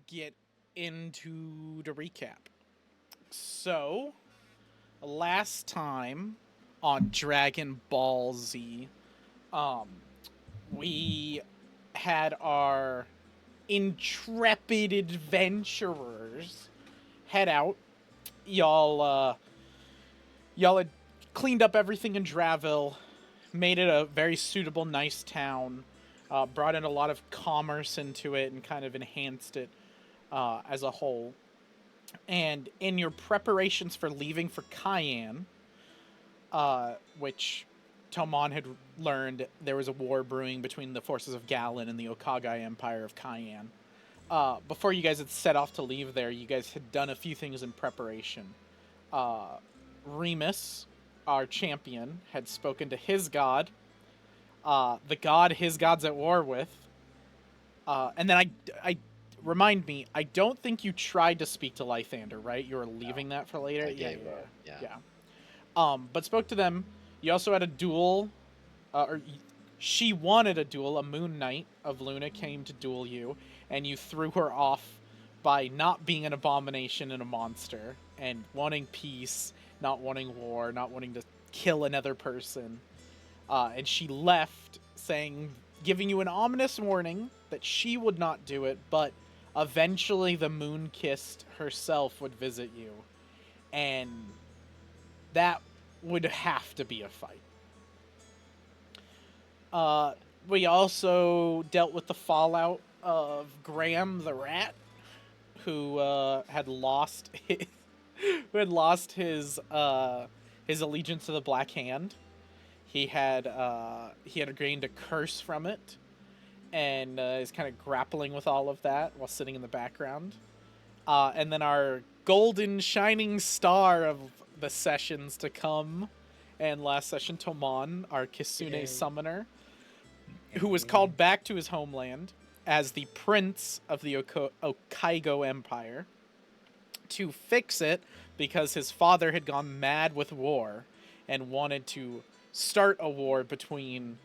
get into the recap. So, last time on Dragon Ball Z, um, we had our intrepid adventurers head out. Y'all had cleaned up everything in Draville, made it a very suitable, nice town, brought in a lot of commerce into it, and kind of enhanced it as a whole. And in your preparations for leaving for Kian, which Tomon had learned there was a war brewing between the forces of Galen and the Okigo Empire of Kian. Before you guys had set off to leave there, you guys had done a few things in preparation. Remus, our champion, had spoken to his god, the god his god's at war with, and then I remind me, I don't think you tried to speak to Lythander, right? You were leaving that for later. Yeah. But spoke to them. You also had a duel, she wanted a duel. A Moon Knight of Luna came to duel you, and you threw her off by not being an abomination and a monster, and wanting peace, not wanting war, not wanting to kill another person. And she left, giving you an ominous warning that she would not do it, but eventually the Moon Kissed herself would visit you, and that would have to be a fight. We also dealt with the fallout of Graham the Rat, who had lost his allegiance to the Black Hand. He had gained a curse from it, and is kind of grappling with all of that while sitting in the background. And then our golden shining star of the sessions to come, and last session, Tomon, our Kisune summoner, who was called back to his homeland as the prince of the Okigo Empire to fix it because his father had gone mad with war and wanted to start a war between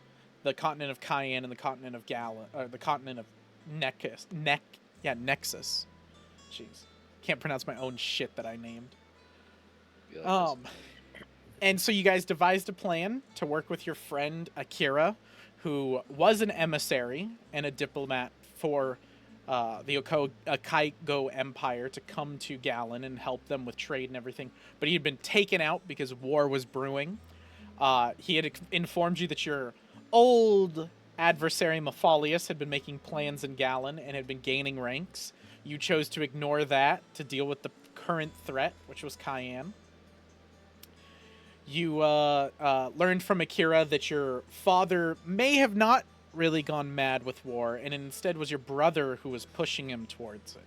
the continent of Kian and the continent of the continent of Nexus. Jeez. Can't pronounce my own shit that I named. And so you guys devised a plan to work with your friend Akirra, who was an emissary and a diplomat for the Okigo Empire to come to Galen and help them with trade and everything. But he had been taken out because war was brewing. He had informed you that your old adversary Mephilius had been making plans in Galen and had been gaining ranks. You chose to ignore that to deal with the current threat, which was Kian. You learned from Akirra that your father may have not really gone mad with war, and instead was your brother who was pushing him towards it.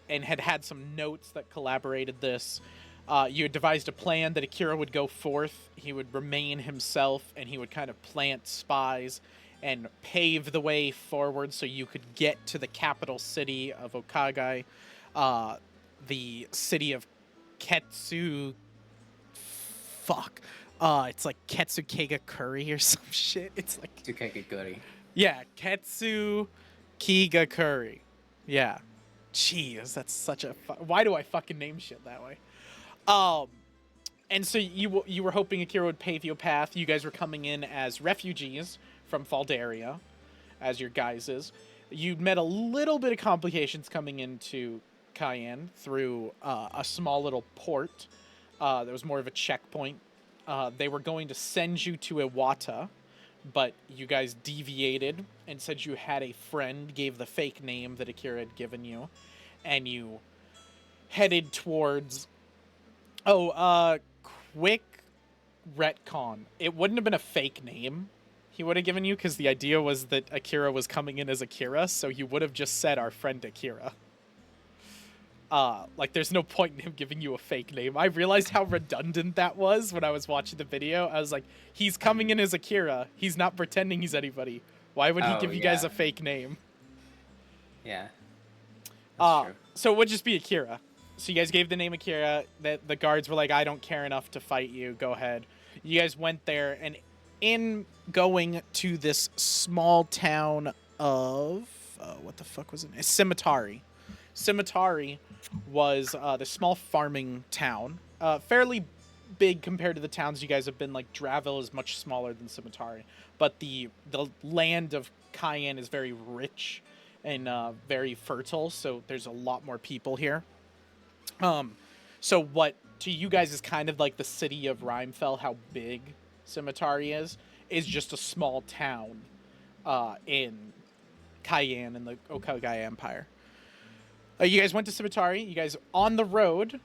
And had some notes that collaborated this. You had devised a plan that Akirra would go forth, he would remain himself, and he would kind of plant spies and pave the way forward so you could get to the capital city of Okigai, the city of Ketsu... it's like Ketsukega Curry or some shit. It's like... Ketsukega Curry. Yeah, Ketsukega Curry. Yeah. Jeez, that's such a... Why do I fucking name shit that way? And so you were hoping Akirra would pave you a path. You guys were coming in as refugees from Faldaria, as your guises. You met a little bit of complications coming into Kian through a small little port. There was more of a checkpoint. They were going to send you to Iwata, but you guys deviated and said you had a friend, gave the fake name that Akirra had given you, and you headed towards... quick retcon. It wouldn't have been a fake name he would have given you, because the idea was that Akirra was coming in as Akirra, so you would have just said our friend Akirra. There's no point in him giving you a fake name. I realized how redundant that was when I was watching the video. I was like, he's coming in as Akirra. He's not pretending he's anybody. Why would he give you guys a fake name? Yeah. That's true. So it would just be Akirra. So you guys gave the name Akirra. The guards were like, I don't care enough to fight you. Go ahead. You guys went there, and in going to this small town of what the fuck was it? Shimitari. Shimitari was the small farming town, fairly big compared to the towns you guys have been. Like Draville is much smaller than Shimitari, but the land of Kian is very rich and very fertile, so there's a lot more people here. So what to you guys is kind of like the city of Rhymefell, how big Shimitari is just a small town in Kian in the Okigo Empire. You guys went to Shimitari. You guys on the road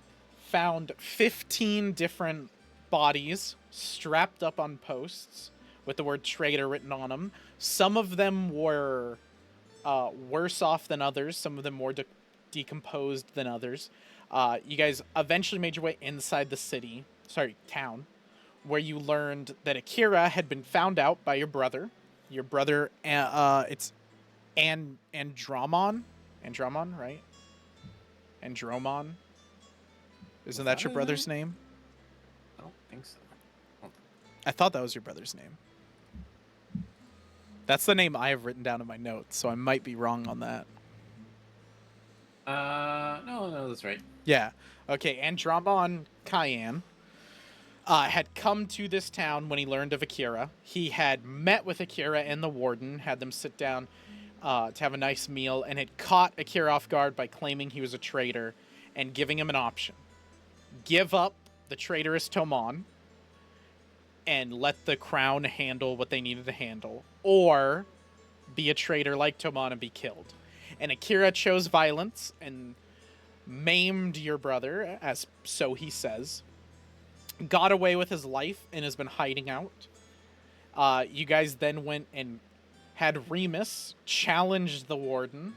found 15 different bodies strapped up on posts with the word traitor written on them. Some of them were worse off than others. Some of them more decomposed than others. You guys eventually made your way inside the town, where you learned that Akirra had been found out by your brother. Your brother, it's Andromon, right? Andromon. Isn't that your brother's name? I don't think so. I thought that was your brother's name. That's the name I have written down in my notes, so I might be wrong on that. No, that's right. Yeah. Okay, Andromon Kian had come to this town when he learned of Akirra. He had met with Akirra and the warden, had them sit down to have a nice meal, and had caught Akirra off guard by claiming he was a traitor and giving him an option. Give up the traitorous Tomon and let the crown handle what they needed to handle, or be a traitor like Tomon and be killed. And Akirra chose violence and maimed your brother, as so he says, got away with his life and has been hiding out. You guys then went and had Remus challenge the warden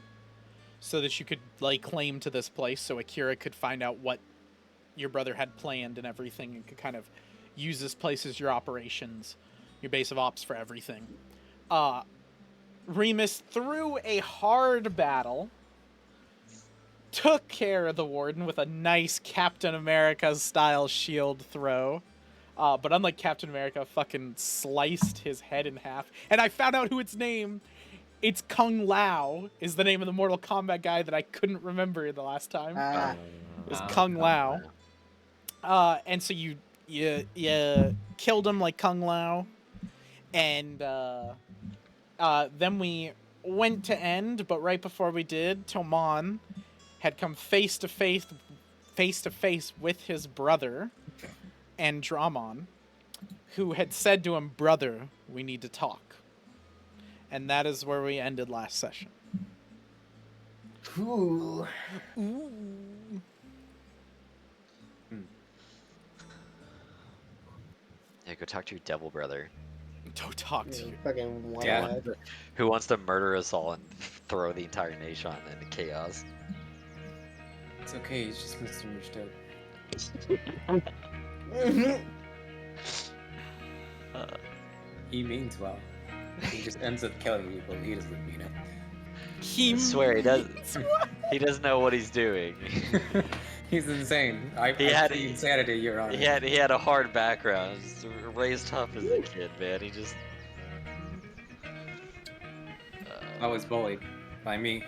so that you could lay claim to this place, so Akirra could find out what your brother had planned and everything, and could kind of use this place as your operations, your base of ops for everything. Remus, through a hard battle, took care of the warden with a nice Captain America-style shield throw. But unlike Captain America, fucking sliced his head in half. And I found out who its name. It's Kung Lao, is the name of the Mortal Kombat guy that I couldn't remember the last time. It was Kung Lao. And so you killed him like Kung Lao. And then we went to end, but right before we did, Tomon had come face to face with his brother, Andromon, who had said to him, "Brother, we need to talk." And that is where we ended last session. Ooh. Ooh. Yeah, go talk to your devil brother. Don't talk to you. Fucking one Yeah. head. Who wants to murder us all and throw the entire nation into chaos. It's okay, he's just misunderstood. He means well. He just ends up killing people. He doesn't mean it. I swear he does. He doesn't know what he's doing. He's insane. I had- see insanity, Your Honor. He had a hard background. Just raised tough as a kid, man. He just. I was bullied by me.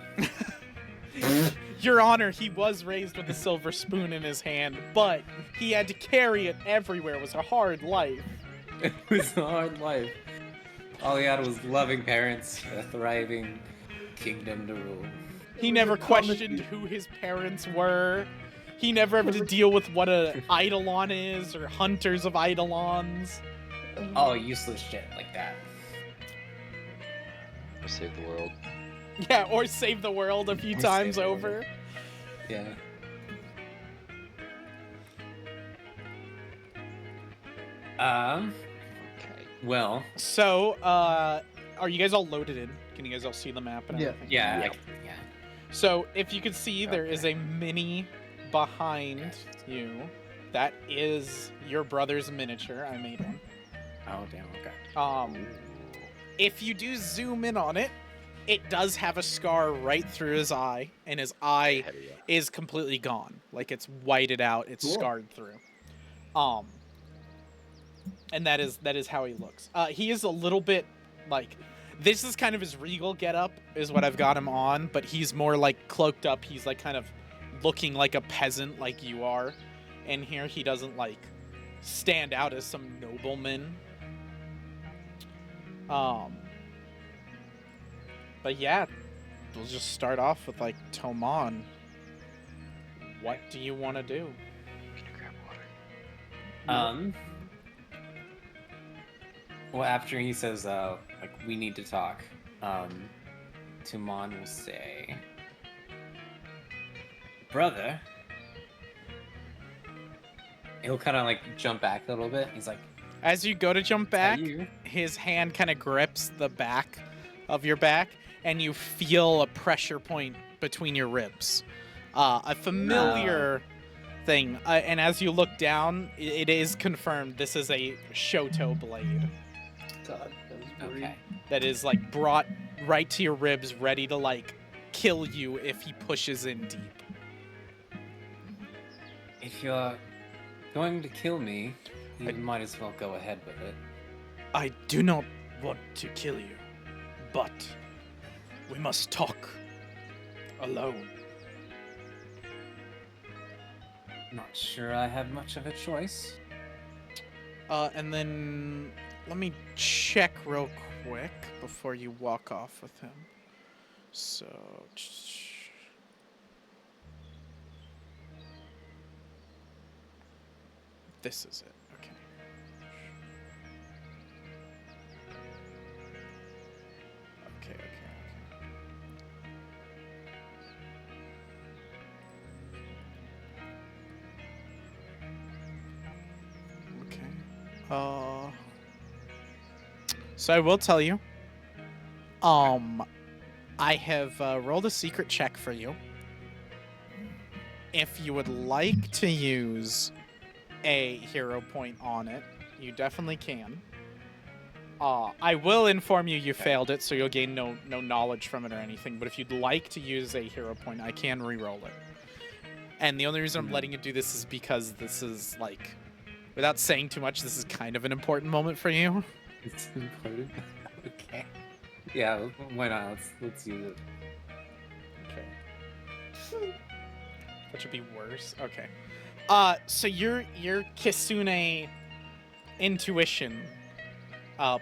Your Honor, he was raised with a silver spoon in his hand, but he had to carry it everywhere. It was a hard life. It was a hard life. All he had was loving parents, a thriving kingdom to rule. He never questioned who his parents were. He never had to deal with what a Eidolon is, or hunters of Eidolons. All useless shit like that. Or save the world. Yeah, or save the world a few Or times save the over. world. Yeah. Okay. Well, So, are you guys all loaded in? Can you guys all see the map and Yeah. everything? yeah, Yeah. yeah. So, if you can see, there is a mini behind you. That is your brother's miniature. I made one. Oh, damn, okay. If you do zoom in on it, it does have a scar right through his eye, and his eye Heavy, yeah. is completely gone. Like, it's whited out, it's Cool. scarred through. And that is how he looks. He is a little bit, like, This is kind of his regal getup, is what I've got him on, but he's more like cloaked up. He's like kind of looking like a peasant, like you are. In here, he doesn't like stand out as some nobleman. But yeah, we'll just start off with like Tomon. What do you want to do? Can you grab water? Well, after he says, like, we need to talk, Tomon will say, brother. He'll kind of like jump back a little bit. He's like, As you go to jump back, you? his hand kind of grips the back of your back, and you feel a pressure point between your ribs. A familiar thing. And as you look down, it is confirmed this is a Shoto blade God, that was weird. okay. that is like brought right to your ribs, ready to like kill you if he pushes in deep. If you're going to kill me, you might as well go ahead with it. I do not want to kill you, but we must talk alone. Not sure I have much of a choice. And then let me check real quick before you walk off with him. So, this is it. Okay. Okay. So I will tell you, I have rolled a secret check for you. If you would like to use a hero point on it, you definitely can. I will inform you failed it, so you'll gain no knowledge from it or anything. But if you'd like to use a hero point, I can re-roll it. And the only reason I'm letting you do this is because this is like, without saying too much, this is kind of an important moment for you. It's important. Okay. Yeah, why not? Let's use it. Okay. That should be worse. Okay. So your Kisune intuition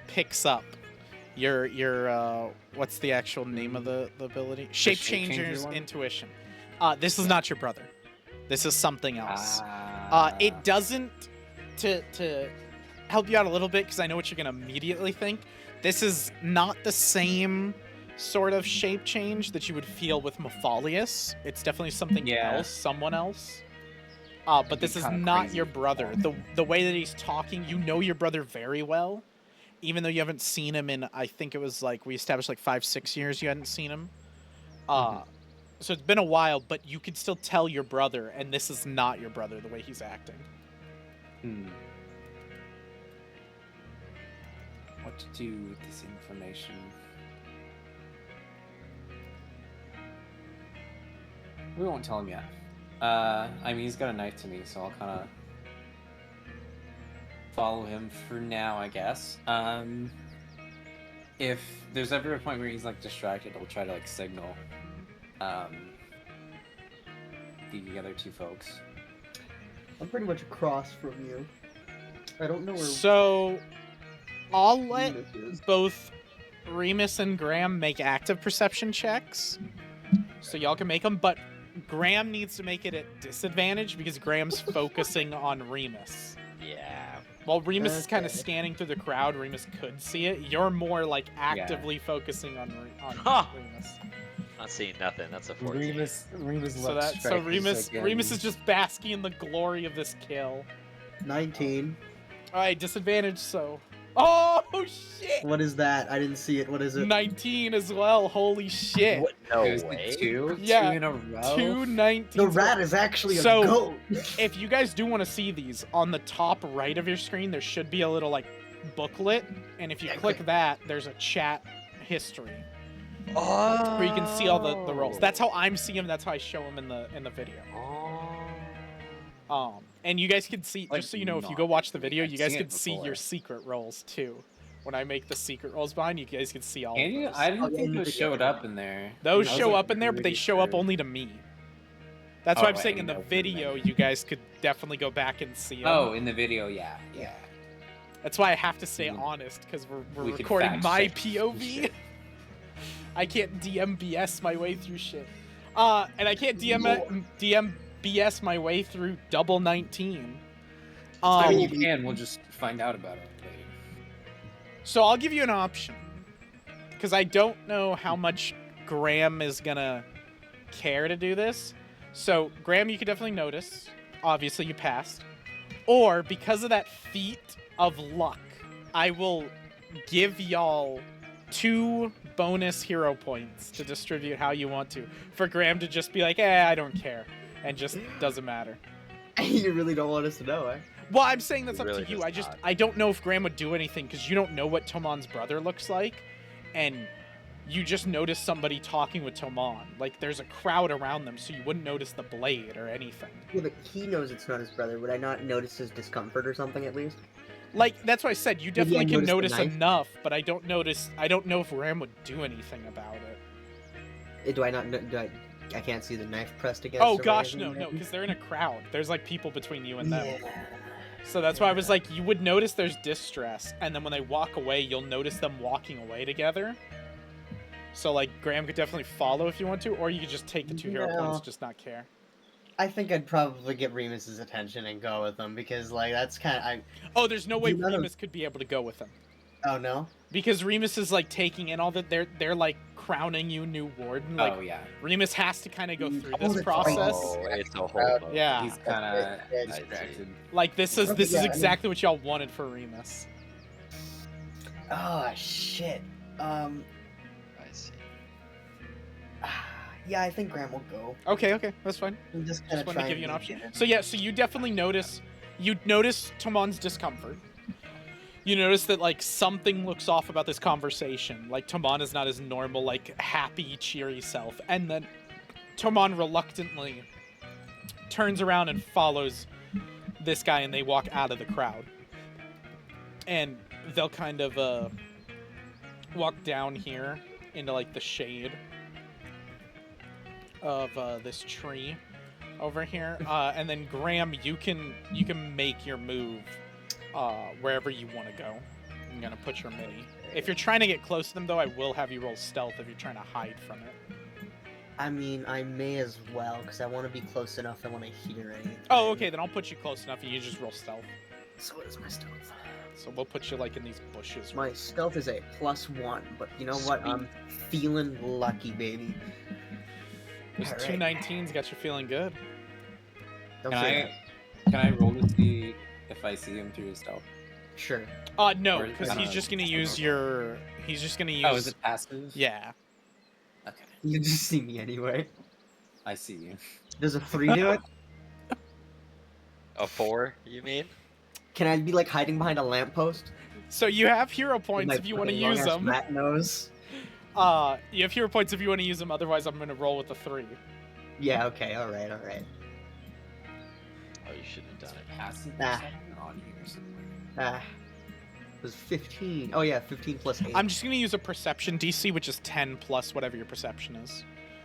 picks up your what's the actual name of the ability? Shape Changer's one? intuition. This is not your brother. This is something else. It doesn't to help you out a little bit, because I know what you're gonna immediately think. This is not the same sort of shape change that you would feel with Mephiolius. It's definitely something else, someone else. But this is not your brother. The way that he's talking, you know your brother very well, even though you haven't seen him in, I think it was like, we established like 5-6 years you hadn't seen him. So it's been a while, but you could still tell your brother, and this is not your brother the way he's acting. What to do with this information? We won't tell him yet. I mean, he's got a knife to me, so I'll kind of follow him for now, I guess. If there's ever a point where he's like distracted, I'll try to like signal the other two folks. I'm pretty much across from you. I don't know where. So I'll let Remus is. both Remus and Graham make active perception checks, so y'all can make them, but Graham needs to make it at disadvantage because Graham's focusing on Remus. Yeah. While Remus is kind of Okay. scanning through the crowd, Remus could see it. You're more like actively focusing on Huh. Remus. Not seeing nothing. That's a 14. Remus So Remus is just basking in the glory of this kill. 19. All right, disadvantage. So, oh shit! What is that? I didn't see it. What is it? 19 as well. Holy shit! What? No It was way. the two Yeah, in a row. 2 19s. The rat is actually a So- goat. If you guys do want to see these, on the top right of your screen, there should be a little like booklet, and if you click that, there's a chat history Oh. where you can see all the rolls. That's how I'm seeing them. That's how I show them in the video. And you guys can see, Like, just so you know, if you not go watch the really. video, I've you guys seen it can see before. your secret rolls too. when I make the secret rolls behind, you guys can see all Can of you? those. I didn't Oh, yeah, think in the those video. showed up in there. Those I was, show like, up in there, but they pretty show up sure. only to me. That's why Oh, I'm saying I in the know for video, them. you guys could definitely go back and see them. Oh, in the video, yeah. That's why I have to stay Mm. honest, because we're We could recording fact my check some POV. shit. I can't DMBS my way through shit. And I can't DMBS my way through double 19. I mean, you can. We'll just find out about it later. So I'll give you an option. Because I don't know how much Graham is gonna care to do this. So, Graham, you can definitely notice. Obviously, you passed. Or, because of that feat of luck, I will give y'all 2 bonus hero points to distribute how you want to. For Graham to just be like, I don't care. And just doesn't matter. You really don't want us to know, eh? Well, I'm saying that's He up really to you. does not. I don't know if Graham would do anything because you don't know what Tomon's brother looks like, and you just notice somebody talking with Tomon. Like there's a crowd around them, so you wouldn't notice the blade or anything. Yeah, but he knows it's not his brother. Would I not notice his discomfort or something at least? Like that's what I said. You Maybe I definitely can noticed the notice knife. enough, but I don't know if Graham would do anything about it. Do I not? I can't see the knife pressed against. Oh him or gosh, anything, no, maybe? because they're in a crowd. There's like people between you and them. Yeah. So that's why I was like, you would notice there's distress, and then when they walk away, you'll notice them walking away together. So like Graham could definitely follow if you want to, or you could just take the 2 hero No. points, just not care. I think I'd probably get Remus's attention and go with him because, like, that's kind of. Oh, there's no way You gotta- Remus could be able to go with him. Oh no. Because Remus is like taking in all that they're like crowning you new warden. Like Oh, yeah. Remus has to kind of go through Oh, this that's process. Oh, it's a whole. Yeah. He's kind of I see. distracted. Like this is Yeah, I mean- exactly what y'all wanted for Remus. Oh shit. I see. Yeah, I think Graham will go. Okay, that's fine. I'm just kind Just of wanted to trying give you an option. So yeah, so you definitely notice Tomon's discomfort. You notice that like something looks off about this conversation. Like Tomon is not his normal like happy, cheery self. And then Tomon reluctantly turns around and follows this guy, and they walk out of the crowd. And they'll kind of walk down here into like the shade of this tree over here, and then Graham, you can make your move wherever you want to go. I'm gonna put your mini. If you're trying to get close to them, though, I will have you roll stealth if you're trying to hide from it. I mean, I may as well because I want to be close enough. I want to hear anything. Oh, okay, then I'll put you close enough, and you just roll stealth. So what is my stealth? So we'll put you like in these bushes. My stealth is a +1, but you know what? I'm feeling lucky, baby. Those All 2 right. 19s got you feeling good. Don't Can say I roll to see if I see him through his stealth? that. Sure. No, Or- because I don't he's know. just gonna use your. He's just gonna use. Oh, is it passive? Yeah. Okay. You just see me anyway. I see you. Does a 3 do it? A 4, you mean? Can I be like hiding behind a lamppost? So you have hero With points my if you want to fucking use long-ass them. rat nose. You have hero points if you want to use them. Otherwise, I'm gonna roll with the 3. Yeah. Okay. All right. Oh, you should have done it. Passive Ah. perception on here somewhere. Ah. It was 15. Oh yeah, 15 plus 8. I'm just gonna use a perception DC, which is 10 plus whatever your perception is.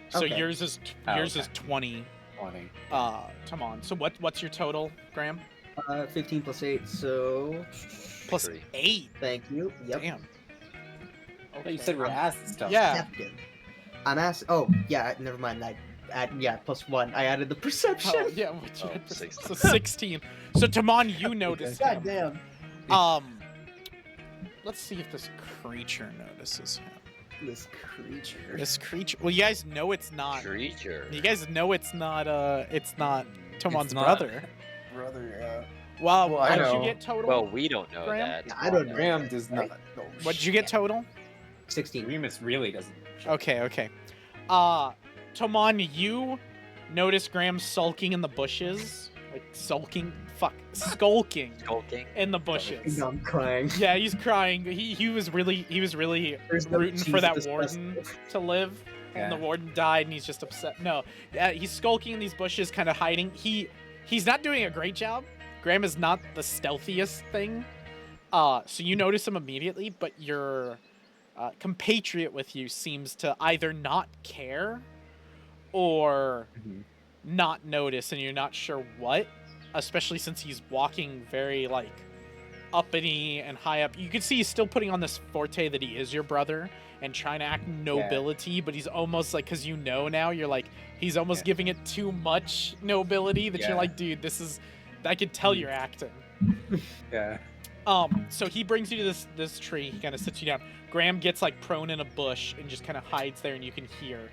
So Okay. yours is Oh, yours okay. is 20. 20. Come on. So what's your total, Graham? 15 plus 8, so Plus 3. 8. thank you. Yep. Damn. Oh, you said we're acid stuff. Yeah. Accepted. I'm asked. Oh yeah, never mind. Yeah, +1. I added the perception. Oh, yeah. What's your Oh, perception? 16. So 16. So Tomon, you notice God him. damn. Let's see if this creature notices him. This creature. This creature. Well, you guys know it's not. Creature. You guys know it's not Tomon's not- brother. Brother, Well, Well, I what did you know. get total? Well, we don't know Graham? that. I don't know. Graham does not. Oh, what did you get total? 16. Remus really doesn't. Okay. Tomon, you notice Graham sulking in the bushes, like skulking Skulking. in the bushes. I'm crying. Yeah, he's crying. He was really There's no rooting for that Jesus warden to live, and the Yeah. warden died, and he's just upset. No, yeah, he's skulking in these bushes, kind of hiding. He's not doing a great job. Graham is not the stealthiest thing, So you notice him immediately, but your compatriot with you seems to either not care or Mhm. not notice, and you're not sure what, especially since he's walking very, like, uppity and high up. You can see he's still putting on this forte that he is your brother and trying to act nobility, but he's almost like, because you know now, you're like, he's almost giving it too much nobility that you're like, dude, this is, I can tell you're acting. Yeah. So he brings you to this tree. He kind of sits you down. Graham gets like prone in a bush and just kind of hides there, and you can hear.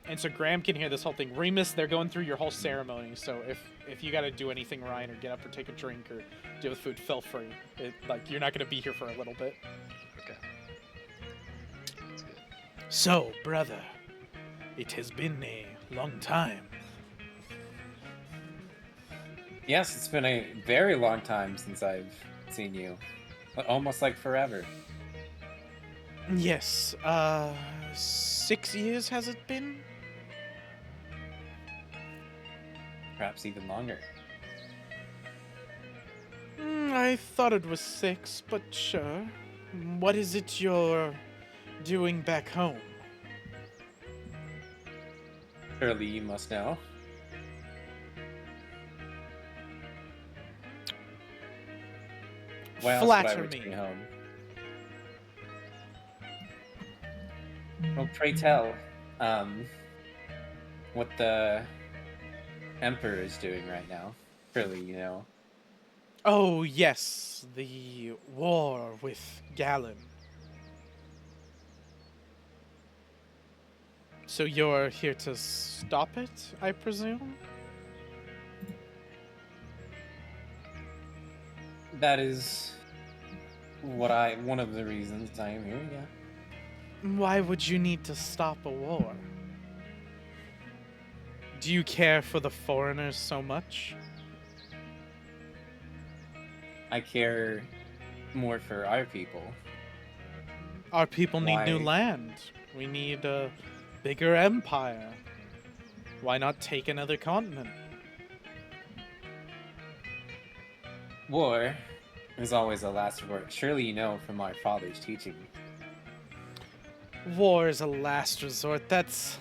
And so Graham can hear this whole thing. Remus, they're going through your whole ceremony. So if you got to do anything, Ryan, or get up or take a drink or deal with food, feel free. Like, you're not gonna be here for a little bit. Okay. That's good. So, brother, it has been a long time. Yes, it's been a very long time since I've seen you. Almost like forever. Yes, 6 years has it been? Perhaps even longer. I thought it was 6, but sure. What is it you're doing back home? Surely you must know. Why else would I Flatter return me. home? Well, pray tell, what the Emperor is doing right now. Surely you know. Oh, yes, the war with Galen. So you're here to stop it, I presume? That is one of the reasons I am here, yeah. Why would you need to stop a war? Do you care for the foreigners so much? I care more for our people. Our people need new Why? land. We need a bigger empire. Why not take another continent? War is always a last resort. Surely you know from our father's teaching. War is a last resort. That's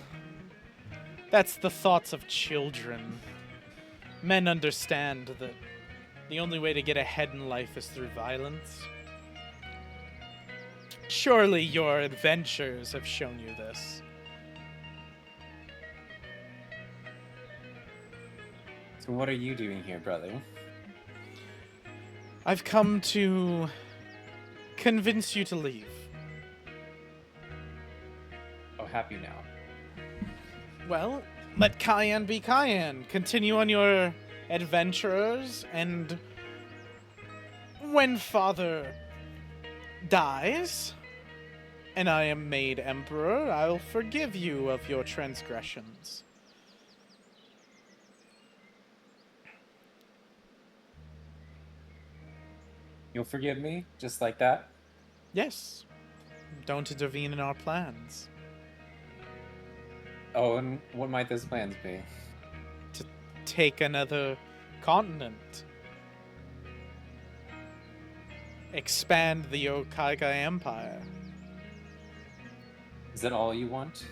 the thoughts of children. Men understand that the only way to get ahead in life is through violence. Surely your adventures have shown you this. So what are you doing here, brother? I've come to convince you to leave. Oh, happy now. Well, let Kian be Kian. Continue on your adventures, and when father dies, and I am made emperor, I'll forgive you of your transgressions. You'll forgive me, just like that? Yes. Don't intervene in our plans. Oh, and what might those plans be? To take another continent. Expand the Okigo Empire. Is that all you want?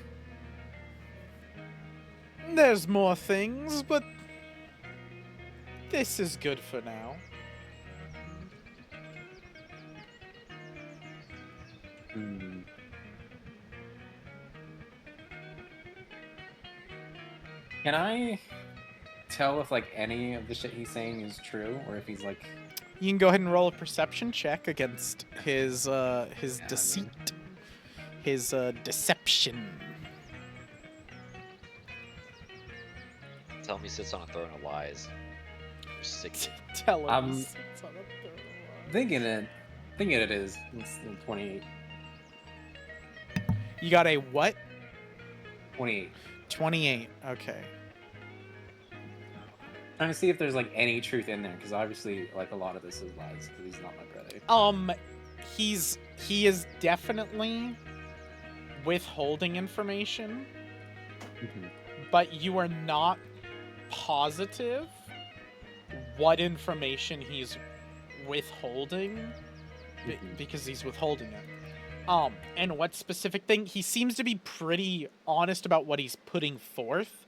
There's more things, but this is good for now. Hmm. Can I tell if like any of the shit he's saying is true, or if he's like? You can go ahead and roll a perception check against his I deceit, mean- his deception. Tell me he sits on a throne of lies. You're sick. Tell him. Um, Thinking it is. It's 28. You got a what? 28. 28. Okay. Trying to see if there's like any truth in there, because obviously like a lot of this is lies, because he's not my brother. He is definitely withholding information, Mhm. but you are not positive what information he's withholding Mhm. because he's withholding it. And what specific thing? He seems to be pretty honest about what he's putting forth,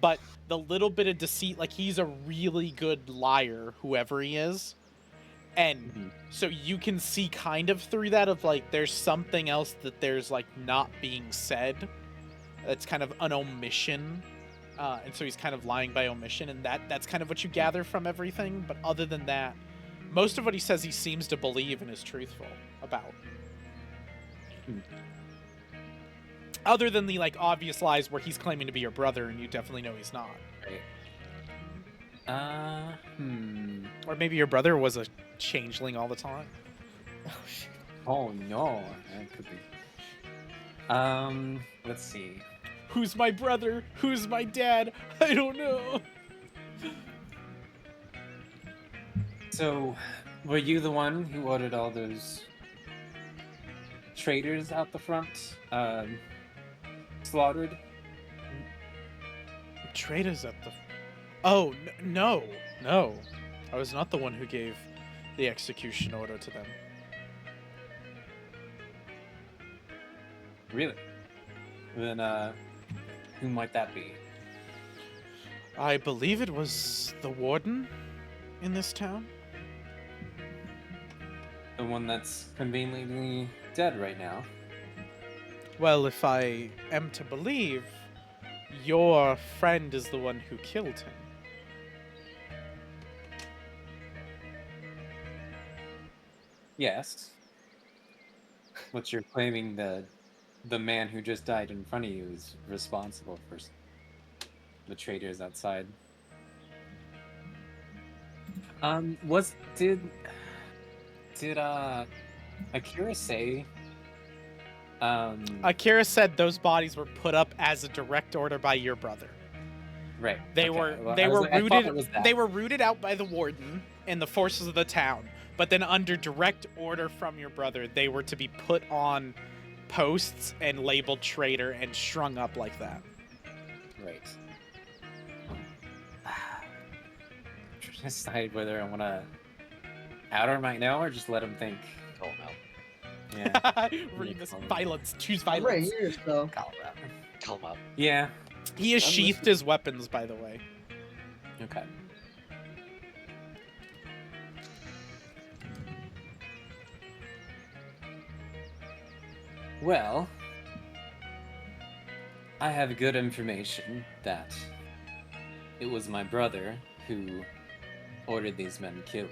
but the little bit of deceit, like he's a really good liar, whoever he is. And Mhm. so you can see kind of through that of like there's something else that there's like not being said. That's kind of an omission. And so he's kind of lying by omission, and that's kind of what you gather from everything. But other than that, most of what he says he seems to believe and is truthful about. Hmm. Other than the like obvious lies where he's claiming to be your brother and you definitely know he's not. Right. Or maybe your brother was a changeling all the time. Oh shit. Oh no, that could be. Let's see. Who's my brother? Who's my dad? I don't know. So, were you the one who ordered all those traders out the front, slaughtered? Traitors at the... Oh, no. I was not the one who gave the execution order to them. Really? Then, who might that be? I believe it was the warden in this town. The one that's conveniently dead right now. Well, if I am to believe, your friend is the one who killed him. Yes. But you're claiming the man who just died in front of you is responsible for the traitors outside. Did Akirra say Akirra said those bodies were put up as a direct order by your brother. right. They okay, were well, they I was were like- I thought rooted it was that. they were rooted out by the warden and the forces of the town, but then under direct order from your brother, they were to be put on posts and labeled traitor and strung up like that. Right. Trying to decide whether I want to out him right now or just let him think. Call him out. Yeah. Read this Call him. violence. Choose I'm right violence. here, so. Call him out. Call him out. Yeah. He has I'm sheathed listening. his weapons, by the way. Okay. Well, I have good information that it was my brother who ordered these men killed.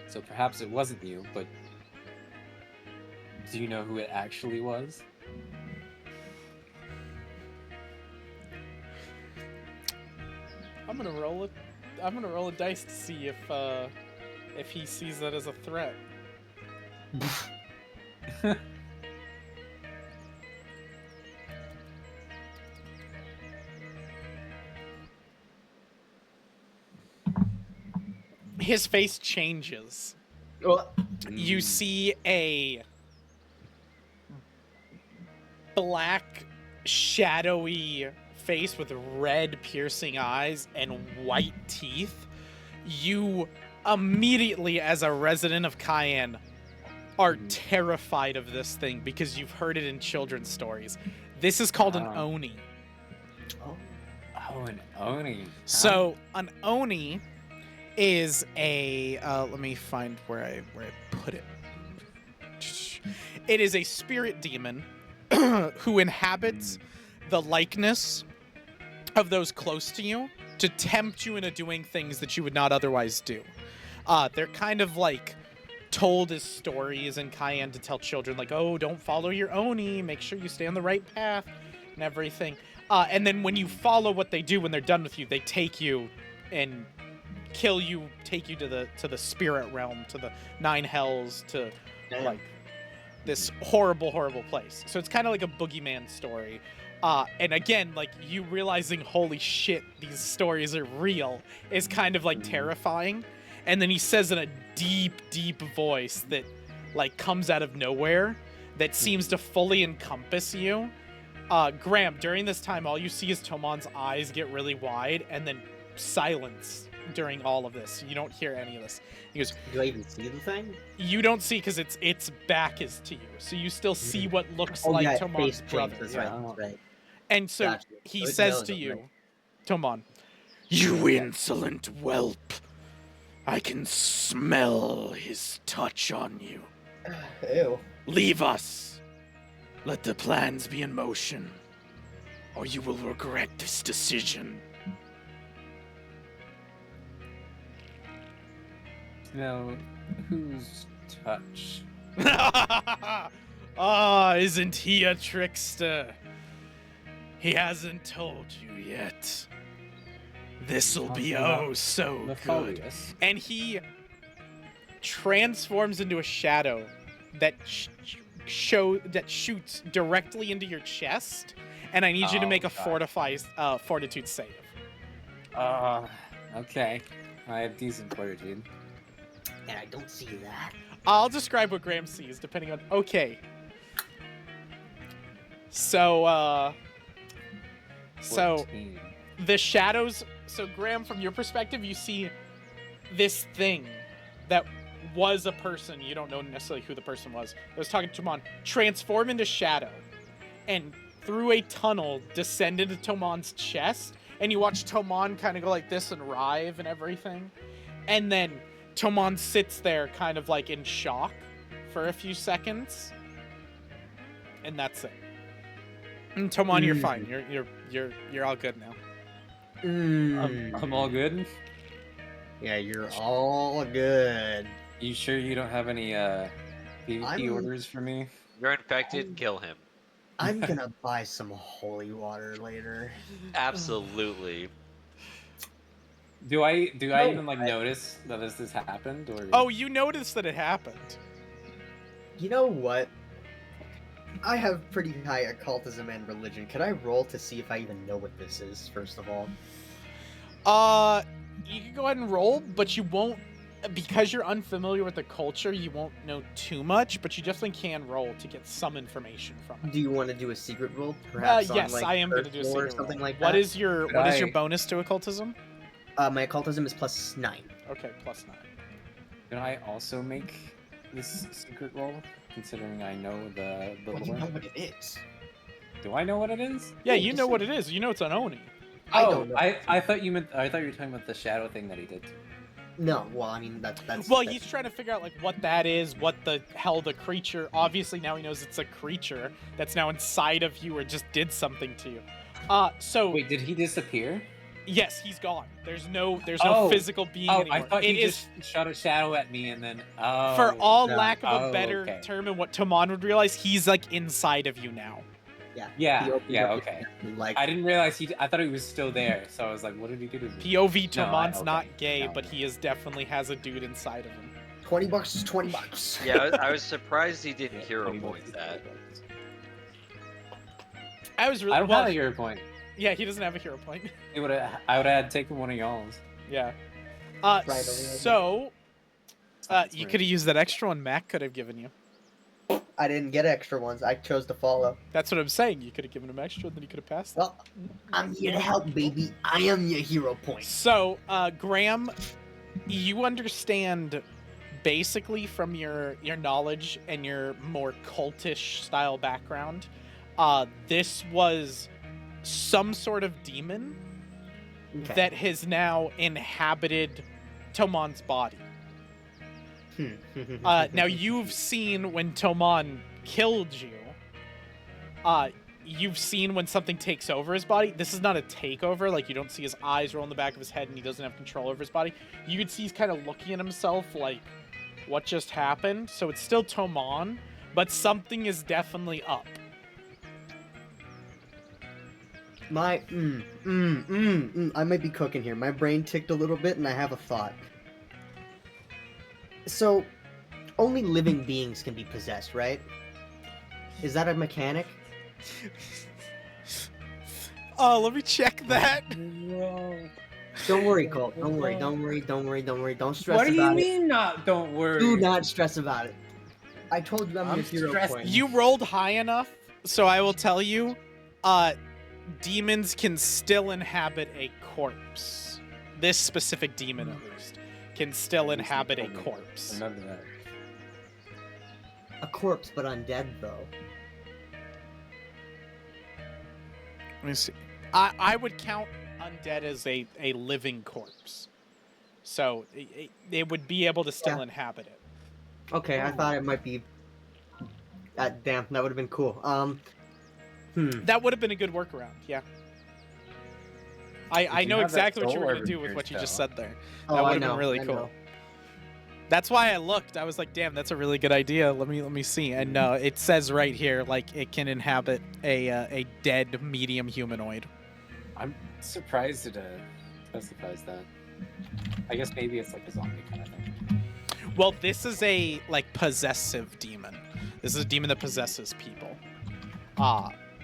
So perhaps it wasn't you, but do you know who it actually was? I'm gonna roll a dice to see if he sees that as a threat. His face changes. Well, You see a black, shadowy face with red, piercing eyes and white teeth. You immediately, as a resident of Kian, are terrified of this thing because you've heard it in children's stories. This is called an Ah. Oni. Oh, an Oni. huh? So an Oni is a let me find where I put it. It is a spirit demon who inhabits the likeness of those close to you to tempt you into doing things that you would not otherwise do. They're kind of like told as stories in Kian to tell children, like, oh, don't follow your Oni, make sure you stay on the right path and everything. And then when you follow what they do when they're done with you, they take you and kill you, take you to the spirit realm, to the nine hells, to damn. like this horrible place. So it's kind of like a boogeyman story. And again, like you realizing, holy shit, these stories are real is kind of like terrifying. And then he says in a deep voice that like comes out of nowhere that seems to fully encompass you. Graham, during this time, all you see is Tomon's eyes get really wide and then silence during all of this. You don't hear any of this. He goes, Do I even see the thing? you don't see because its back is to you, so you still see what looks Oh, like yeah, Tomon's face brother. change, that's Yeah. right, that's right. And so Gotcha. he So it says knows to I'm you, right. Tomon, you insolent whelp. I can smell his touch on you. Ew. Leave us. Let the plans be in motion, or you will regret this decision. Now, whose touch? Ah, isn't he a trickster? He hasn't told you yet. This'll be oh so good. Nefarious. And he transforms into a shadow that shoots directly into your chest, and I need you to Oh, make a God. fortitude save. Okay. I have decent fortitude. And I don't see that. I'll describe what Graham sees depending on. Okay. So 14. the shadows. So Graham, from your perspective, you see this thing that was a person. You don't know necessarily who the person was. I was talking to Tomon. Transform into shadow, and through a tunnel descend into Tomon's chest. And you watch Tomon kind of go like this and writhe and everything, and then Tomon sits there kind of like in shock for a few seconds, and that's it. And Tomon, you're fine. You're all good now. I'm all good. Yeah, you're all good. You sure you don't have any PvP I'm- orders for me? You're infected, kill him. I'm gonna buy some holy water later. Absolutely. Do I No, even like notice that this happened or? Oh, you noticed that it happened. You know what? I have pretty high occultism and religion. Could I roll to see if I even know what this is, first of all? You can go ahead and roll, but you won't, because you're unfamiliar with the culture, you won't know too much, but you definitely can roll to get some information from it. Do you want to do a secret roll? Perhaps Yes, on, like, I am going to Earth do a roll secret or something roll. like What that? is your Could what is your I- bonus to occultism? My occultism is +9. Okay, +9. Can I also make this secret roll, considering I know the Well, you lore? know what it is. Do I know what it is? Yeah, Yeah, you just know say- what it is. You know it's an Oni. I Oh, don't know. I thought you meant I thought you were talking about the shadow thing that he did. No, well, I mean that's. Well, that's- he's trying to figure out like what that is, what the hell the creature. Obviously, now he knows it's a creature that's now inside of you or just did something to you. So Wait, did he disappear? yes, he's gone. There's no Oh. physical being Oh, anymore. I thought It he is just shot a shadow at me and then. Oh. for all no. lack of a Oh, better okay. term and what Tomon would realize, he's like inside of you now. Yeah, he opens yeah, up okay. Like I didn't realize I thought he was still there, so I was like, what did he do to me? POV No, Tomon's okay. not gay, No. but he is definitely has a dude inside of him. $20 is $20. Yeah, I was surprised he didn't hero Twenty point bucks. that. I was really I don't well, have a hero point. yeah, he doesn't have a hero point. I would have had taken one of y'all's. Yeah. Right over there. So you could have used that extra one Mac could have given you. I didn't get extra ones. I chose to follow. That's what I'm saying. You could have given him extra, then you could have passed it. Well, I'm here to help, baby. I am your hero point. So, Graham, you understand basically from your knowledge and your more cultish style background, this was some sort of demon Okay. that has now inhabited Tomon's body. Now you've seen when Tomon killed you. You've seen when something takes over his body. This is not a takeover. Like you don't see his eyes roll in the back of his head and he doesn't have control over his body. You could see he's kind of looking at himself like, what just happened? So it's still Tomon, but something is definitely up. My I might be cooking here. My brain ticked a little bit, and I have a thought. So, only living beings can be possessed, right? Is that a mechanic? Oh, let me check that. Don't worry, Colt. Don't worry. Don't worry. Don't worry. Don't worry. Don't stress What do you about it. mean? Not don't worry. Do not stress about it. I told you I'm I'm your hero stressed. point. You rolled high enough, so I will tell you, demons can still inhabit a corpse. this specific demon at least can still inhabit a Remember corpse. Remember that. A corpse, but undead though. Let me see. I would count undead as a living corpse, so it would be able to still inhabit it. Okay, I thought it might be. Damn, that would have been cool. That would have been a good workaround. Yeah. I you know have exactly that what you were soul gonna do with orb what you just yourself. said there. Oh, That would I have know, been really I cool. know. That's why I looked. I was like, "Damn, that's a really good idea." Let me see. And no, it says right here, like it can inhabit a dead medium humanoid. I'm surprised it specifies that. I guess maybe it's like a zombie kind of thing. Well, this is a like possessive demon. This is a demon that possesses people.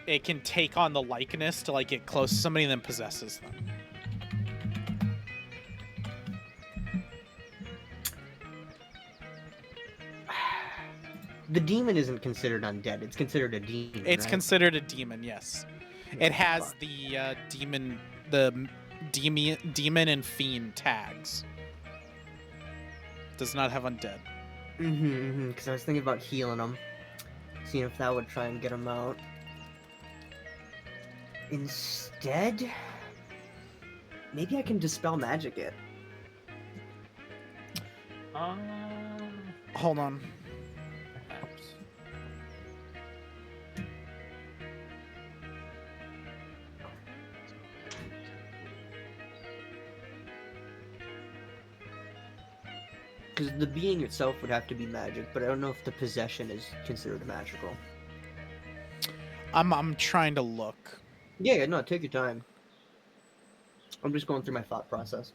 It can take on the likeness to like get close to somebody and then possesses them. The demon isn't considered undead. It's considered a demon. It's right? considered a demon, yes. Yeah, It has fuck. the demon and fiend tags. Does not have undead. Because I was thinking about healing him, seeing if that would try and get him out. Instead, maybe I can dispel magic it. Hold on. Perhaps. Because the being itself would have to be magic, but I don't know if the possession is considered magical. I'm trying to look. Yeah, no, take your time. I'm just going through my thought process.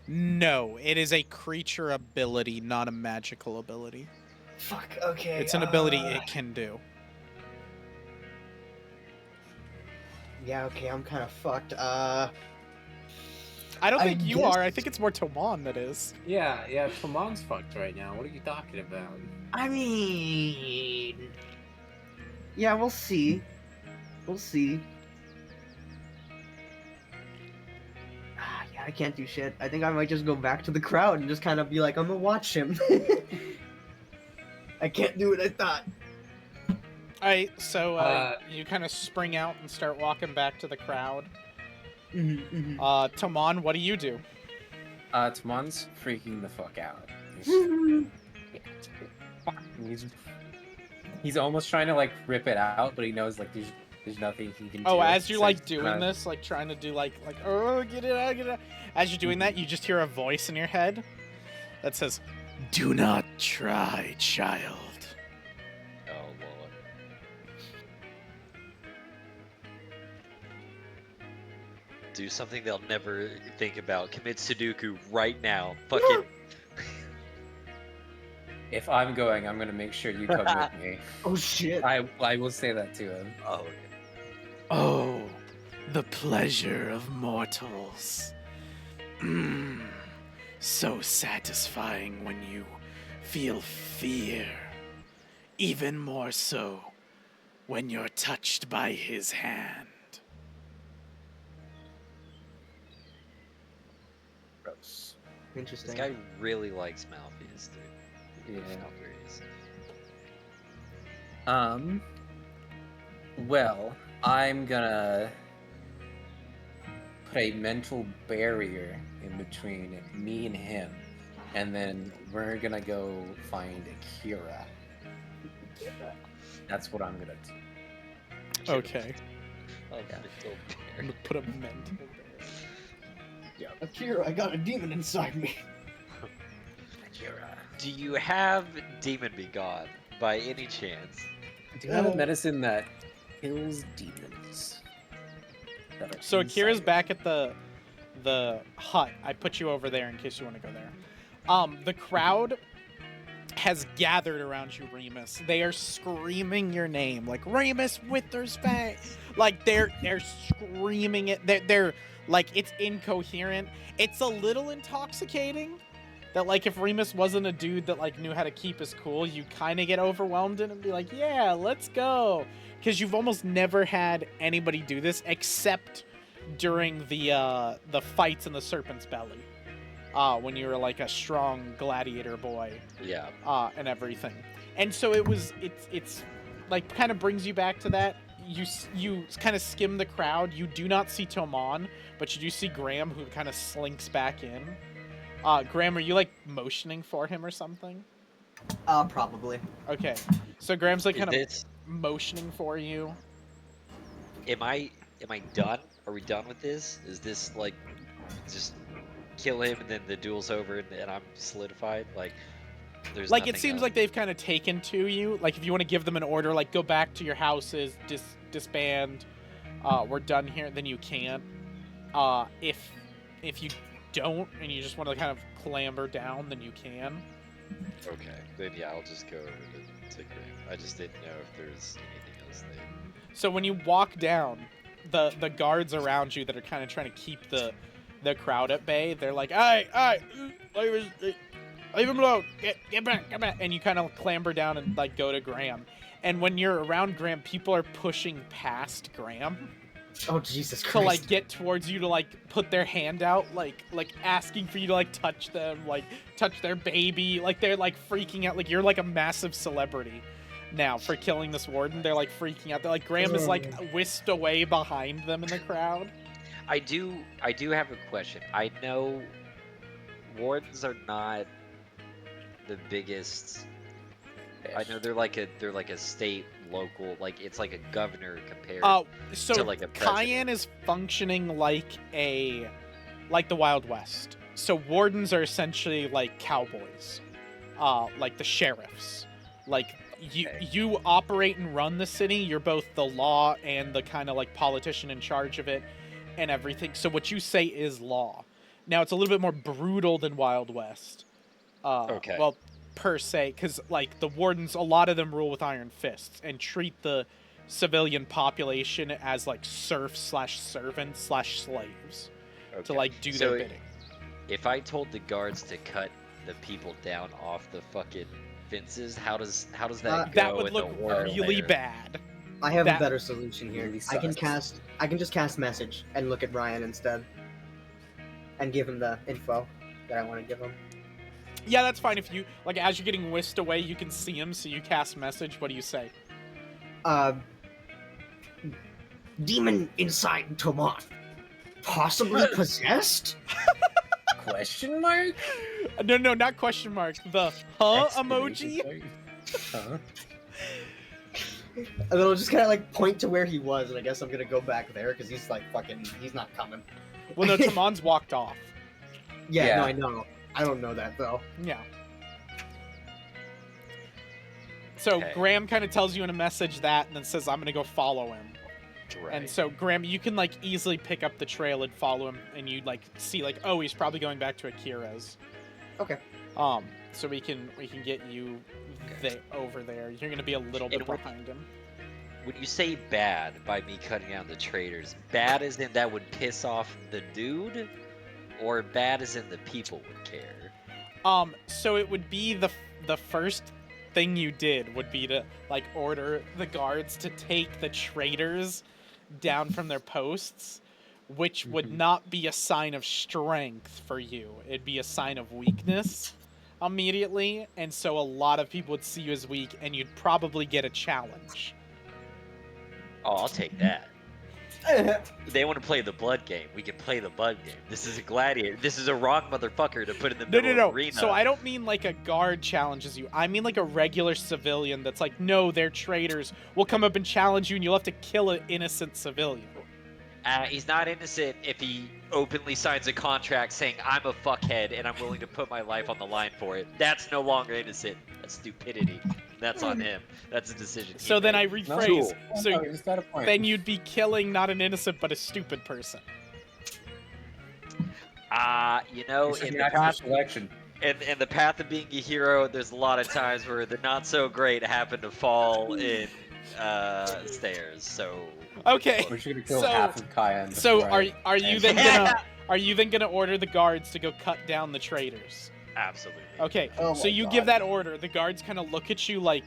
No, it is a creature ability, not a magical ability. Fuck, okay. It's an ability it can do. Yeah, okay, I'm kind of fucked. I don't I think you guess- are. I think it's more Tomon that is. Yeah, Tomon's fucked right now. What are you talking about? I mean... Yeah, we'll see. We'll see. Yeah, I can't do shit. I think I might just go back to the crowd and just kind of be like, I'm gonna watch him. I can't do what I thought. Alright, so you kind of spring out and start walking back to the crowd. Tomon, what do you do? Tomon's freaking the fuck out. He's almost trying to like rip it out, but he knows like there's nothing he can do. Oh, as you're so like he's doing kinda- this, like trying to do like oh get it out, get it out. As you're doing that, you just hear a voice in your head that says, "Do not try, child." Oh lord. Do something they'll never think about. Commit Sudoku right now. Fucking. If I'm going, I'm gonna make sure you come with me. Oh shit. I will say that to him. Oh. Okay. Oh, the pleasure of mortals. So satisfying when you feel fear. Even more so when you're touched by his hand. Gross. Interesting. This guy really likes Malpheus, dude. Yeah. Malpheus. Well, I'm gonna put a mental barrier in between me and him, and then we're gonna go find Akirra. That's what I'm gonna do. Okay. Oh, Yeah. mental I'm bear. gonna put a mental there. Akira, I got a demon inside me. Akirra. Do you have Demon Be Gone by any chance? Do you have a No. medicine that kills demons? that are So Akira's inside back at the hut. I put you over there in case you want to go there. The crowd has gathered around you, Remus. They are screaming your name, like Remus Witherspoon. Like they're screaming it. They're like it's incoherent. It's a little intoxicating. That like if Remus wasn't a dude that like knew how to keep his cool, you kind of get overwhelmed and be like, yeah, let's go, because you've almost never had anybody do this except during the fights in the Serpent's Belly, when you were like a strong gladiator boy, Yeah. and everything. And so it's like kind of brings you back to that. You kind of skim the crowd. You do not see Tomon, but you do see Graham, who kind of slinks back in. Graham, are you like motioning for him or something? Probably. Okay, so Graham's like Is kind of this? motioning for you. Am I done? Are we done with this? Is this like just kill him and then the duel's over and I'm solidified? Like there's Like it nothing seems else? like they've kind of taken to you. Like if you want to give them an order, like go back to your houses, disband. We're done here. Then you can. If you don't and you just want to kind of clamber down, then you can. Okay, then yeah, I'll just go over to Graham. I just didn't know if there's anything else there. So when you walk down, the guards around you that are kind of trying to keep the crowd at bay, they're like, "Aye, leave him alone. Get back." And you kind of clamber down and like go to Graham. And when you're around Graham, people are pushing past Graham Oh Jesus to Christ! like get towards you to like put their hand out, like asking for you to like touch them, like touch their baby. Like they're like freaking out. Like you're like a massive celebrity now for killing this warden. They're like freaking out. They're like Graham is like whisked away behind them in the crowd. I do have a question. I know wardens are not the biggest. I know they're like a state local, like it's like a governor compared So to like a president. Kian is functioning like the Wild West. So wardens are essentially like cowboys, like the sheriffs. Like you operate and run the city. You're both the law and the kind of like politician in charge of it and everything. So what you say is law. Now it's a little bit more brutal than Wild West. Okay. Well, per se, because like the wardens, a lot of them rule with iron fists and treat the civilian population as like serfs/servants/slaves to like do their bidding. If I told the guards to cut the people down off the fucking fences, how does that go? That would in look the war really layer? bad. I have a better solution here. really I can sucks. just cast message and look at Ryan instead, and give him the info that I want to give him. Yeah, that's fine. If you like, as you're getting whisked away, you can see him, so you cast message. What do you say? Demon inside Tomon, possibly possessed. Question mark? No, not question mark. The emoji. Exclamation point. Huh? And then I'll just kind of like point to where he was, and I guess I'm gonna go back there because he's like he's not coming. Well, no, Tamon's walked off. Yeah, Yeah. no, I know. I don't know that though. Yeah. So Okay. Graham kind of tells you in a message that, and then says, "I'm gonna go follow him." Right. And so Graham, you can like easily pick up the trail and follow him, and you like see like, oh, he's probably going back to Akirra's. Okay. So we can get you over there. You're gonna be a little bit And what- behind him. When you say bad by me cutting down the traitors, bad as in that would piss off the dude, or bad as in the people would care? So it would be the first thing you did would be to like order the guards to take the traitors down from their posts, which would not be a sign of strength for you. It'd be a sign of weakness immediately, and so a lot of people would see you as weak, and you'd probably get a challenge. Oh, I'll take that. They want to play the blood game. We can play the blood game. This is a gladiator. This is a wrong motherfucker to put in the middle of the arena. So I don't mean like a guard challenges you. I mean like a regular civilian that's like, no, they're traitors. We'll come up and challenge you, and you'll have to kill an innocent civilian. He's not innocent if he openly signs a contract saying, I'm a fuckhead and I'm willing to put my life on the line for it. That's no longer innocent. That's stupidity. That's on him. That's a decision. So then I No, rephrase. So no, he's got a point. then you'd be killing not an innocent but a stupid person. You know, It's in not the path, selection. in the path of being a hero, there's a lot of times where the not so great happen to fall in stairs. So Okay. We're just gonna kill So- half of Kian. So before are you then gonna order the guards to go cut down the traitors? absolutely. Okay. Oh so my you God. give that order. The guards kind of look at you like,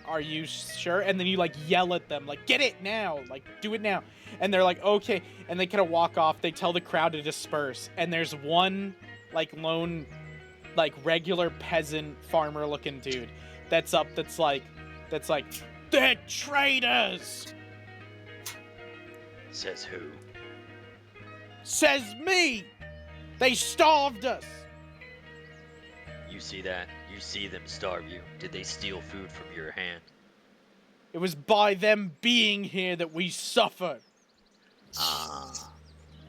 are you sure? And then you like yell at them, like, get it now, like, do it now. And they're like, okay. And they kind of walk off. They tell the crowd to disperse. And there's one like lone, like regular peasant farmer looking dude that's up. That's like, they're traitors. Says who? Says me. They starved us. You see that? You see them starve you. Did they steal food from your hand? It was by them being here that we suffered. Ah.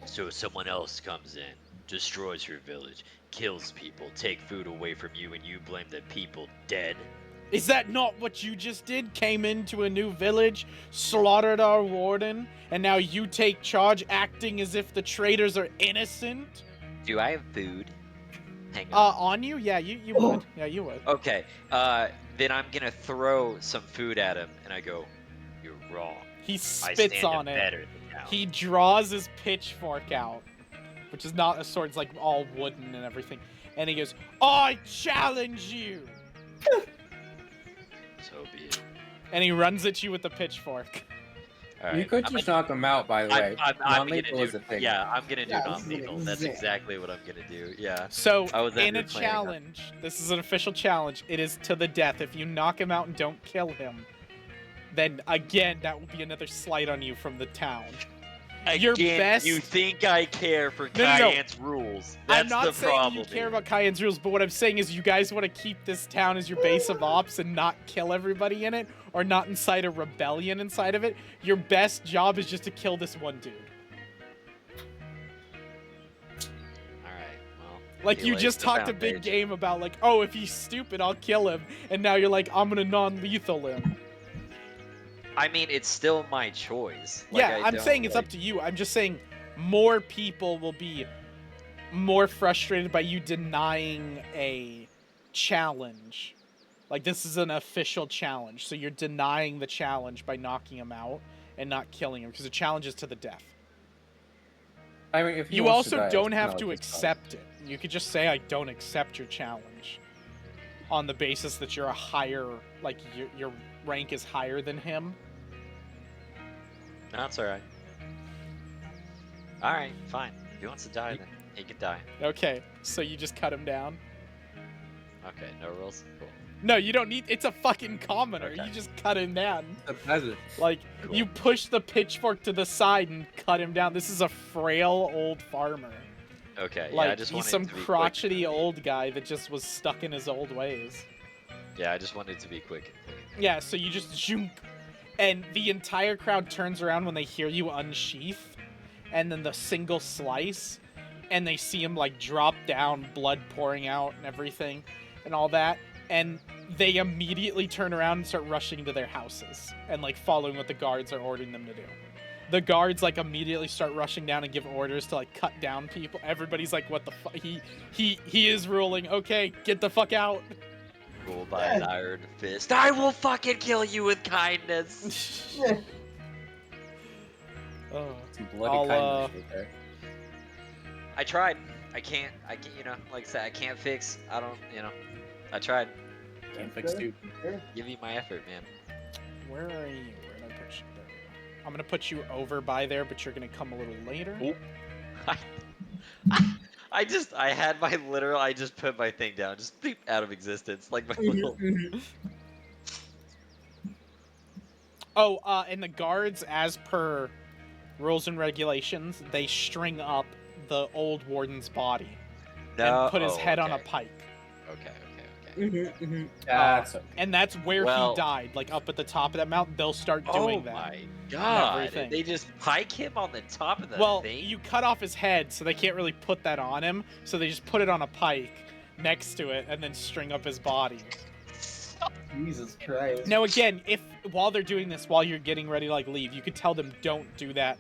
So someone else comes in, destroys your village, kills people, take food away from you, and you blame the people dead? Is that not what you just did? Came into a new village, slaughtered our warden, and now you take charge acting as if the traitors are innocent? Do I have food? Hang on. On you? Yeah, you would. Yeah, you would. Okay, then I'm gonna throw some food at him, and I go, you're wrong. He I spits stand on up it. better than you. He draws his pitchfork out, which is not a sword, it's like all wooden and everything. And he goes, I challenge you! So be it. And he runs at you with the pitchfork. All right. You could just knock him out, by the way. I'm Non-lethal gonna is a do. thing. Yeah, I'm gonna do Yeah, non-lethal. That's yeah. exactly what I'm gonna do. Yeah. So, I was in a under planning on- challenge, this is an official challenge, it is to the death. If you knock him out and don't kill him, then again, that will be another slight on you from the town. Your Again, best- You think I care for No, no, no. Cayenne's rules? That's I'm not the saying problem. you care here. about Kian's rules, but what I'm saying is you guys want to keep this town as your base of ops and not kill everybody in it, or not incite a rebellion inside of it. Your best job is just to kill this one dude. All right. Well. Like, he you lays just the talked a big foundation. game about, like, oh, if he's stupid, I'll kill him. And now you're like, I'm gonna non-lethal him. I mean, it's still my choice. Like, Yeah, I'm saying it's up to you. I'm just saying more people will be more frustrated by you denying a challenge. Like, this is an official challenge, so you're denying the challenge by knocking him out and not killing him, because the challenge is to the death. I mean, if he You wants to also die, don't it's have not to like his accept it. You could just say, I don't accept your challenge, on the basis that you're a higher, like, your rank is higher than him. No, that's all right. All right, fine. If he wants to die, then he can die. Okay, so you just cut him down? Okay, no rules. Cool. No, you don't need. It's a fucking commoner. Okay. You just cut him down. The peasant. Like, Cool. you push the pitchfork to the side and cut him down. This is a frail old farmer. Okay, Like, yeah, I just he's wanted some it to be crotchety old guy that just was stuck in his old ways. quick. Yeah, I just wanted it to be quick and clean. Yeah, so you just zoom, and the entire crowd turns around when they hear you unsheath, and then the single slice, and they see him like drop down, blood pouring out and everything, and all that, and they immediately turn around and start rushing into their houses and like following what the guards are ordering them to do. The guards like immediately start rushing down and give orders to like cut down people. Everybody's like, "What the fuck? He is ruling. Okay, get the fuck out." Ruled by an iron fist. I will fucking kill you with kindness. Oh. Some bloody I'll, kindness right there. I tried. I can't, you know, like I said, I can't fix. I don't, you know, I tried. Can't fix two. Give me my effort, man. Where are you? Where did I put you? There we go. I'm gonna put you over by there, but you're gonna come a little later. Oop. I just put my thing down, just beep, out of existence, like my little. Oh, and the guards, as per rules and regulations, they string up the old warden's body and put his head on a pike. Okay. That's okay. And that's where Well- he died, like up at the top of that mountain. They'll start Oh doing that. my god! everything. They just pike him on the top of the Well, thing. you cut off his head, so they can't really put that on him. So they just put it on a pike next to it and then string up his body. Jesus Christ. Now, again, if while they're doing this, while you're getting ready to like leave, you could tell them, "Don't do that.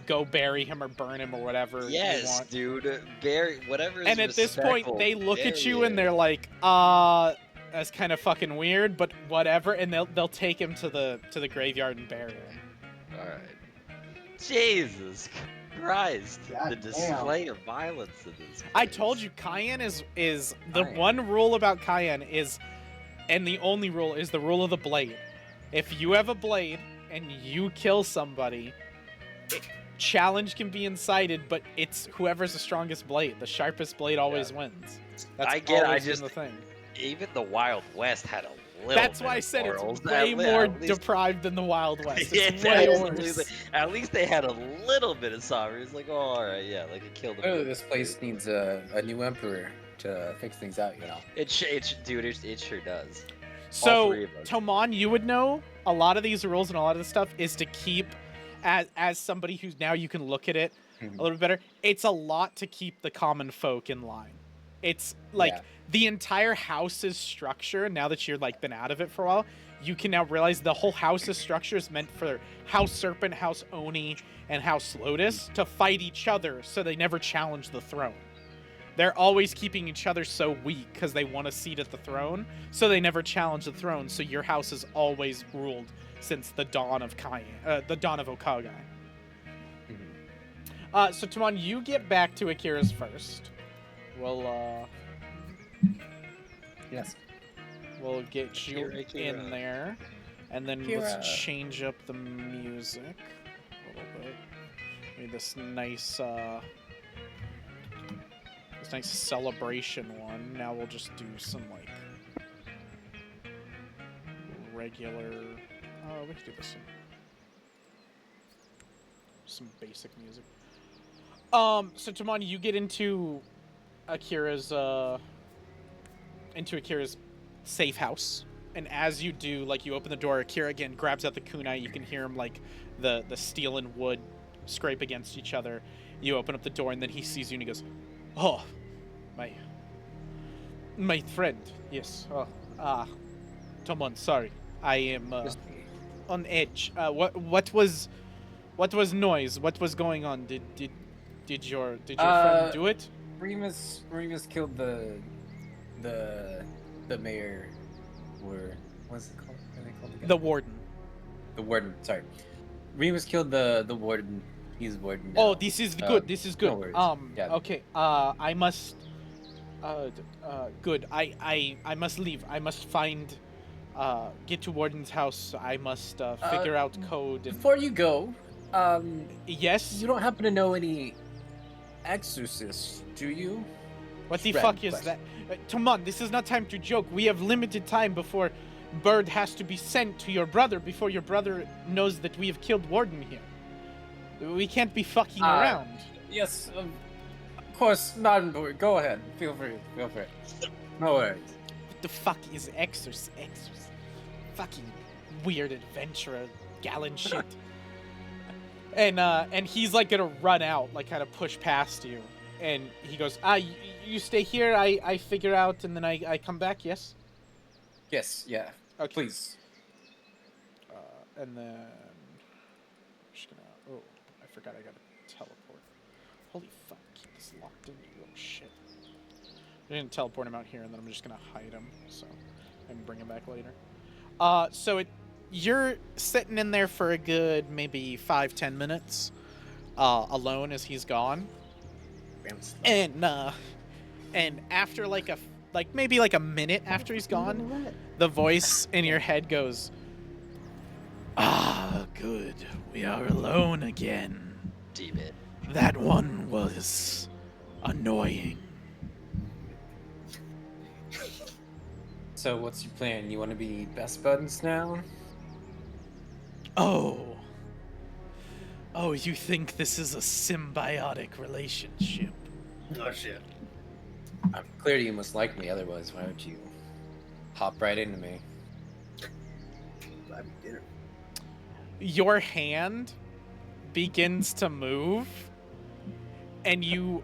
Go bury him or burn him or whatever you Yes, want." dude. Bury whatever. Is And at this point, respectful, they look at bury you and it. they're like, that's kind of fucking weird, but whatever." And they'll take him to the graveyard and bury him. All right. Jesus Christ! God the damn. display of violence in this. I place. told you, Kian is the Kian. one rule about Kian is, and the only rule is the rule of the blade. If you have a blade and you kill somebody, challenge can be incited, but it's whoever's the strongest blade. The sharpest blade always wins. That's I get it, always I been just- the thing. Even the Wild West had a little. That's bit why I of said it's morals. way At more least- deprived than the Wild West. Yeah, It's way absolutely. worse. At least they had a little bit of sovereignty. It's like, oh, all right, yeah, they could kill them. Clearly, this place needs a new emperor to fix things out. You know. It sure does. So, three of us. Tomon, you would know a lot of these rules and a lot of this stuff is to keep, as somebody who's now you can look at it a little bit better. It's a lot to keep the common folk in line. It's like the entire house's structure. Now that you're like been out of it for a while, you can now realize the whole house's structure is meant for House Serpent, House Oni, and House Lotus to fight each other, so they never challenge the throne. They're always keeping each other so weak because they want a seat at the throne, so they never challenge the throne. So your house has always ruled since the dawn of the dawn of Okage. So Tomon, you get back to Akira's first. We'll Yes. we'll get you Akira. in there, and then Akira. let's change up the music a little bit. Maybe this nice celebration one. Now we'll just do some like regular. Oh, we can do this some basic music. So Tomon, you get into Akira's safe house, and as you do, like you open the door, Akira again grabs out the kunai. You can hear him like the steel and wood scrape against each other. You open up the door, and then he sees you, and he goes, "Oh, my friend. Yes. Oh, Tomon. Sorry, I am on edge. What was noise? What was going on? Did your friend do it?" Remus killed the mayor, or what's it called? What are they called again? The warden. The warden. Sorry, Remus killed the warden. He's warden now. Oh, this is good. This is good. No worries. Yeah. Okay. I must. Good. I must leave. I must find. Get to warden's house. I must figure out code. And... Before you go, Yes. you don't happen to know any exorcists, do you? What the Random fuck is question. that? Tomon, this is not time to joke. We have limited time before Bird has to be sent to your brother before your brother knows that we have killed Warden here. We can't be fucking around. Yes, of course, not important. Go ahead. Feel free. No worries. What the fuck is exorcist? Fucking weird adventurer, gallant shit. And he's like gonna run out, like kind of push past you. And he goes, you stay here, I figure out, and then I come back, yes? Yes, yeah. Okay. Please. And then... I'm just gonna... Oh, I forgot I gotta teleport. Holy fuck, keep this locked in, you little shit. I didn't teleport him out here, and then I'm just gonna hide him, so I can bring him back later. So you're sitting in there for a good maybe 5-10 minutes, alone as he's gone. And after maybe a minute after he's gone, the voice in your head goes, "Ah, good. We are alone again. Damn it. That one was annoying." So what's your plan? You want to be best buds now? Oh, you think this is a symbiotic relationship? Oh shit. Clearly you must like me, otherwise why would you hop right into me? Buy me dinner. Your hand begins to move, and you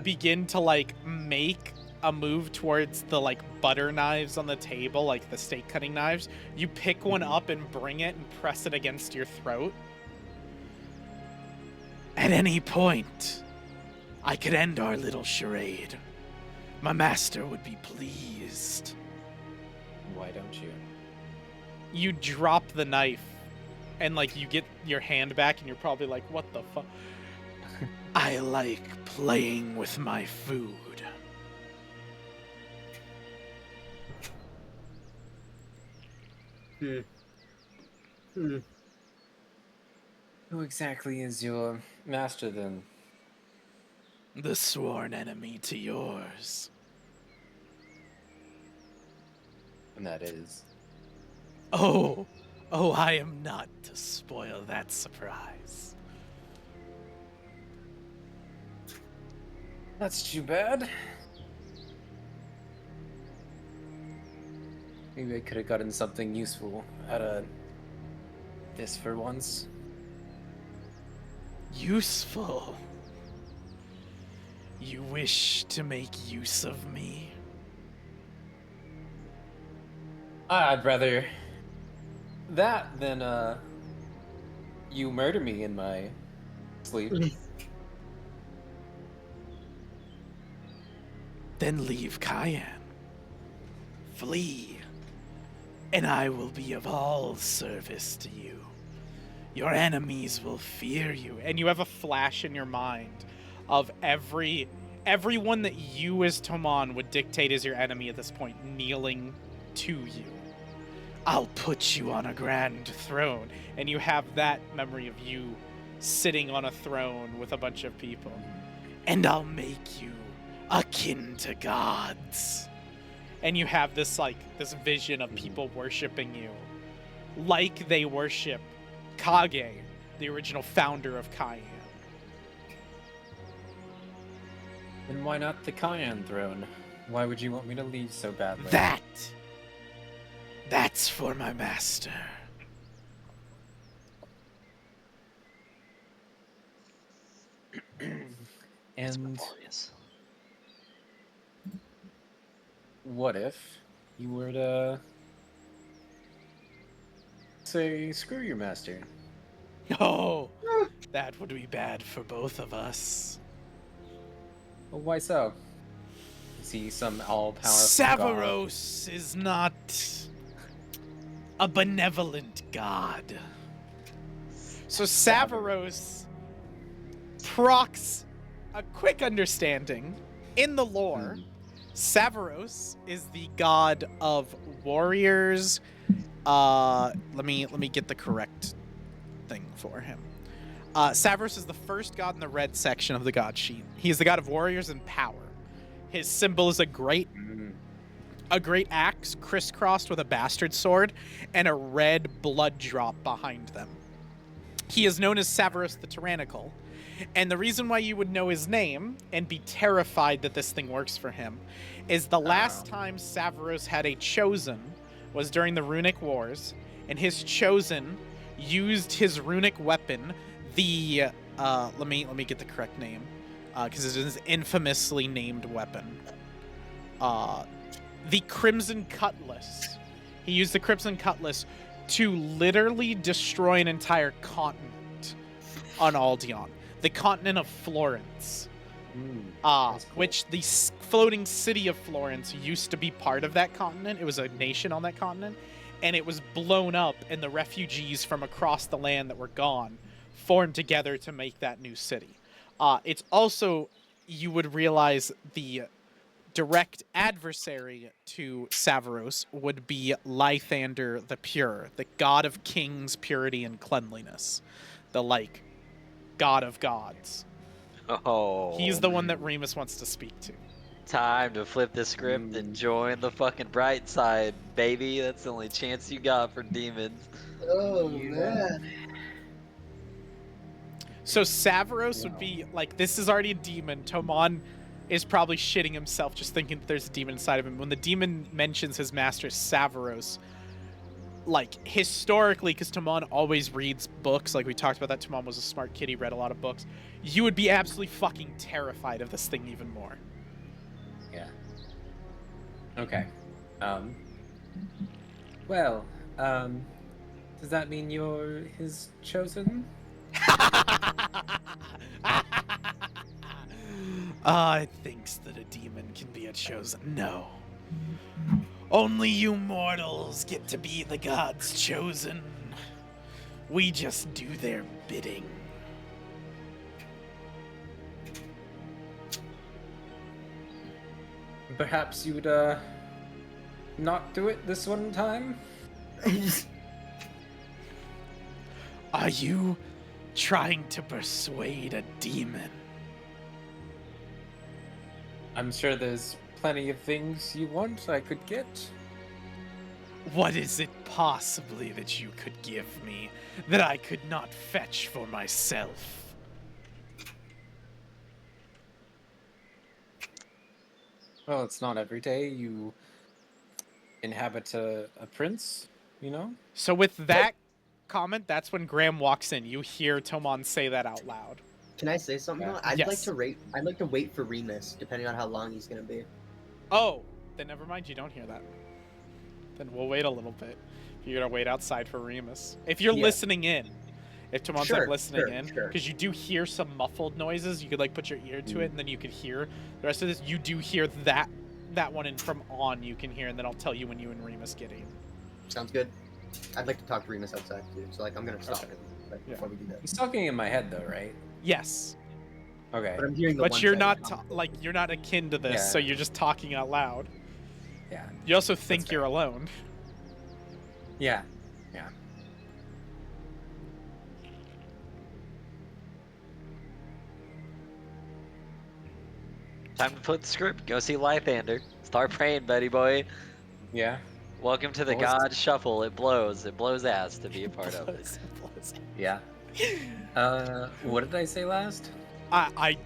begin to like make a move towards the like butter knives on the table, like the steak cutting knives. You pick one up and bring it and press it against your throat. At any point, I could end our little charade. My master would be pleased. Why don't you? You drop the knife, and like you get your hand back, and you're probably like, "What the fuck?" I like playing with my food. Hmm. Who exactly is your master then? The sworn enemy to yours. And that is. Oh, I am not to spoil that surprise. That's too bad. Maybe I could have gotten something useful out of this for once. Useful. You wish to make use of me? I'd rather that than you murder me in my sleep. Then leave Kian. Flee, and I will be of all service to you. Your enemies will fear you. And you have a flash in your mind of everyone that you as Tomon would dictate as your enemy at this point kneeling to you. I'll put you on a grand throne. And you have that memory of you sitting on a throne with a bunch of people. And I'll make you akin to gods. And you have this vision of people worshiping you like they worship Kage, the original founder of Kian. Then why not the Kian throne? Why would you want me to leave so badly? That's for my master. And Glorious. what if you were to say, screw your master? Oh, that would be bad for both of us. Well, why so? Is he some all-powerful god? Savaros is not a benevolent god. So Savaros procs a quick understanding in the lore. Savaros is the god of warriors. Let me get the correct thing for him. Savaros is the first god in the red section of the god sheet. He is the god of warriors and power. His symbol is a great axe crisscrossed with a bastard sword and a red blood drop behind them. He is known as Savaros the Tyrannical. And the reason why you would know his name and be terrified that this thing works for him is the last time Savaros had a chosen was during the Runic Wars, and his chosen used his runic weapon, the let me get the correct name, because it is an infamously named weapon. The Crimson Cutlass. He used the Crimson Cutlass to literally destroy an entire continent on Aldeon. The continent of Florence. Which the floating city of Florence used to be part of that continent. It was a nation on that continent. And it was blown up, and the refugees from across the land that were gone formed together to make that new city. It's also, you would realize, the direct adversary to Savaros would be Lythander the Pure, the god of kings, purity, and cleanliness. The, god of gods. Oh. He's the one that Remus wants to speak to. Time to flip the script and join the fucking bright side, baby. That's the only chance you got for demons. Oh, man. So Savaros would be, this is already a demon. Tomon is probably shitting himself just thinking that there's a demon inside of him. When the demon mentions his master, Savaros, historically, because Tomon always reads books, we talked about that, Tomon was a smart kid, he read a lot of books, you would be absolutely fucking terrified of this thing even more. Yeah. Okay. Well, does that mean you're his chosen? It thinks that a demon can be a chosen. No. Only you mortals get to be the gods chosen. We just do their bidding. Perhaps you'd, not do it this one time? Are you trying to persuade a demon? I'm sure there's plenty of things you want I could get. What is it possibly that you could give me that I could not fetch for myself? Well, it's not every day you inhabit a prince, you know? So with that comment, that's when Graham walks in. You hear Tomon say that out loud. Can I say something Yeah. though? I'd like Yes. to rate. I'd like to wait for Remus, depending on how long he's gonna be. Oh, then never mind. You don't hear that. Then we'll wait a little bit. You're gonna wait outside for Remus. If you're Yeah. listening in, if Tomon's like Sure, listening sure, in, sure. because you do hear some muffled noises, you could like put your ear to it, and then you could hear the rest of this. You do hear that one, and from on you can hear, and then I'll tell you when you and Remus get in. Sounds good. I'd like to talk to Remus outside too. So like, I'm gonna stop Okay. him Yeah. before we do that. He's talking in my head, though, right? Yes, Okay. But I'm hearing the. but one you're side not of the conversation. like you're not akin to this, Yeah. so you're just talking out loud. Yeah. You also think fair. you're alone. Yeah. Yeah. Time to put the script. Go see Lythander. Start praying, buddy boy. Yeah. Welcome to the What was- God Shuffle. It blows. It blows ass to be a part of it. Yeah. What did I say last? I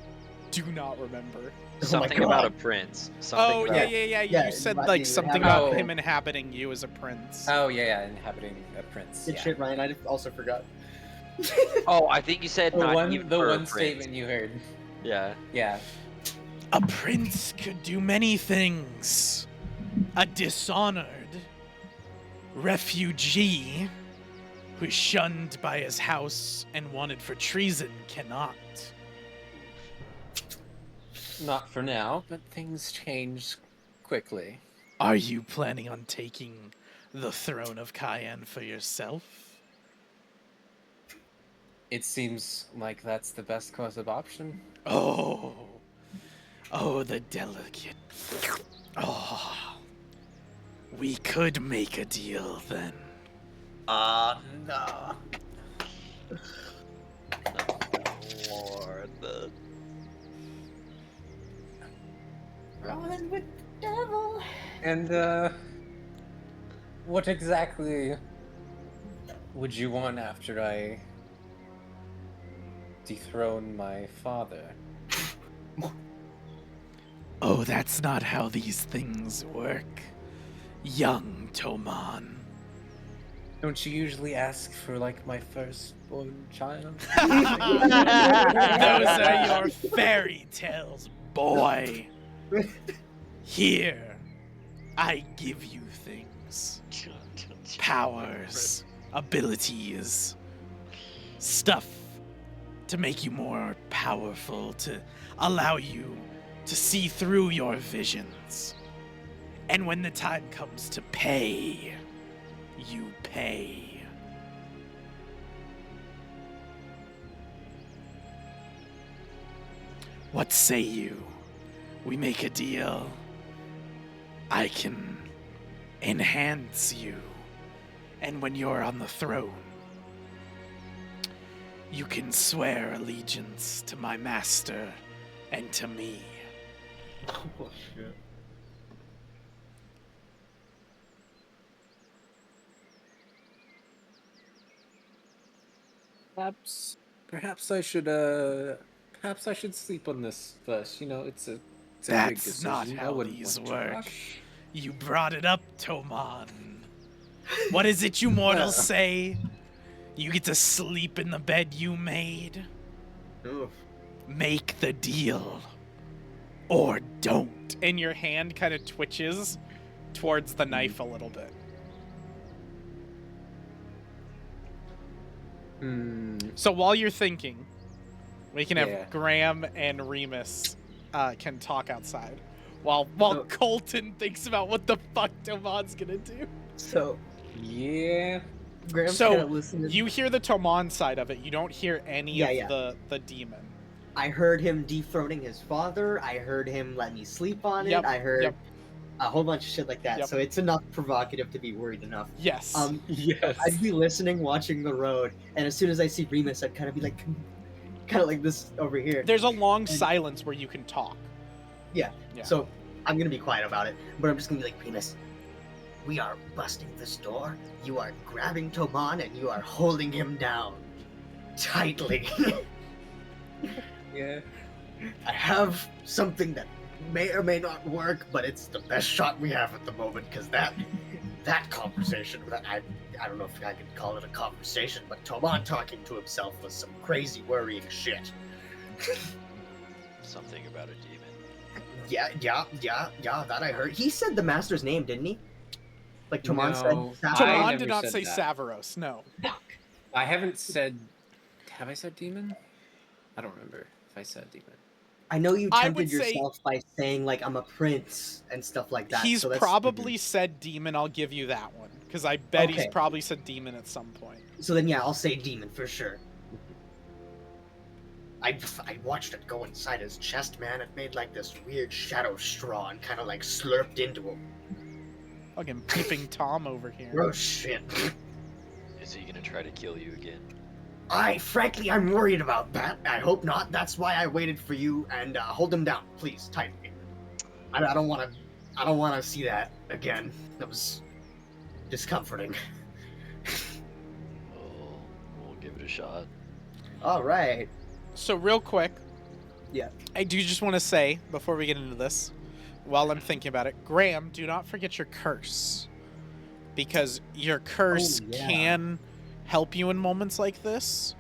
do not remember. Oh Something my about God. a prince. Something Oh about... yeah. Yeah, You said Ryan, like you something inhabit- about Oh. him inhabiting you as a prince. Oh, yeah, inhabiting a prince. Good Yeah. shit, Ryan. I also forgot. Oh, I think you said The not one, even the for a one prince. statement you heard. Yeah. Yeah. A prince could do many things. A dishonored refugee who's shunned by his house and wanted for treason cannot. Not for now, but things change quickly. Are you planning on taking the throne of Kian for yourself? It seems like that's the best course of option. Oh, the delicate. Oh, we could make a deal then. No. Lord. Rolling with the devil. And, what exactly would you want after I dethrone my father? Oh, that's not how these things work, young Tomon. Don't you usually ask for, like, my firstborn child? Those are your fairy tales, boy. Here, I give you things. Powers, abilities, stuff to make you more powerful, to allow you to see through your visions. And when the time comes to pay, you pay. What say you? We make a deal. I can enhance you. And when you're on the throne, you can swear allegiance to my master and to me. Oh shit. Perhaps I should sleep on this first. You know, it's a big That's decision. not I how wouldn't these want to work. rush. You brought it up, Tomon. What is it you mortals say? You get to sleep in the bed you made? Oof. Make the deal. Or don't. And your hand kind of twitches towards the knife a little bit. So while you're thinking, we can have Yeah. Graham and Remus can talk outside. While So- Colton thinks about what the fuck Tomon's gonna do. So Yeah. Graham's So, kind of listening. You hear the Tomon side of it. You don't hear any Yeah, of yeah. the demon. I heard him dethroning his father. I heard him let me sleep on it. Yep, I heard. yep. a whole bunch of shit like that. Yep. So it's enough provocative to be worried enough. Yes. Yes. I'd be listening, watching the road, and as soon as I see Remus, I'd kind of be like, kind of like this over here. There's a long silence where you can talk. Yeah. Yeah. So I'm gonna be quiet about it, but I'm just gonna be like, Remus, we are busting this door. You are grabbing Tomon and you are holding him down tightly. Yeah. I have something that may or may not work, but it's the best shot we have at the moment, because that conversation, I don't know if I can call it a conversation, but Tomon talking to himself was some crazy worrying shit. Something about a demon. Yeah, that I heard. He said the master's name, didn't he? Like Tomon No, said. I Tomon never did not said say that. Savaros. No. I haven't said. Have I said demon? I don't remember if I said demon. I know you I tempted would say- yourself by saying like I'm a prince and stuff like that. He's so that's, probably said demon. I'll give you that one because I bet he's Okay. probably said demon at some point. So then, yeah, I'll say demon for sure. I watched it go inside his chest, man. It made like this weird shadow straw and kind of like slurped into him. Fucking peeping Tom over here. Gross shit. Is he gonna try to kill you again? Frankly, I'm worried about that. I hope not. That's why I waited for you, and hold him down, please, tightly. I don't want to see that again. That was discomforting. Oh, we'll give it a shot. All right. So real quick, Yeah. I do just want to say before we get into this, while I'm thinking about it, Graham, do not forget your curse, because your curse Oh, yeah. can help you in moments like this.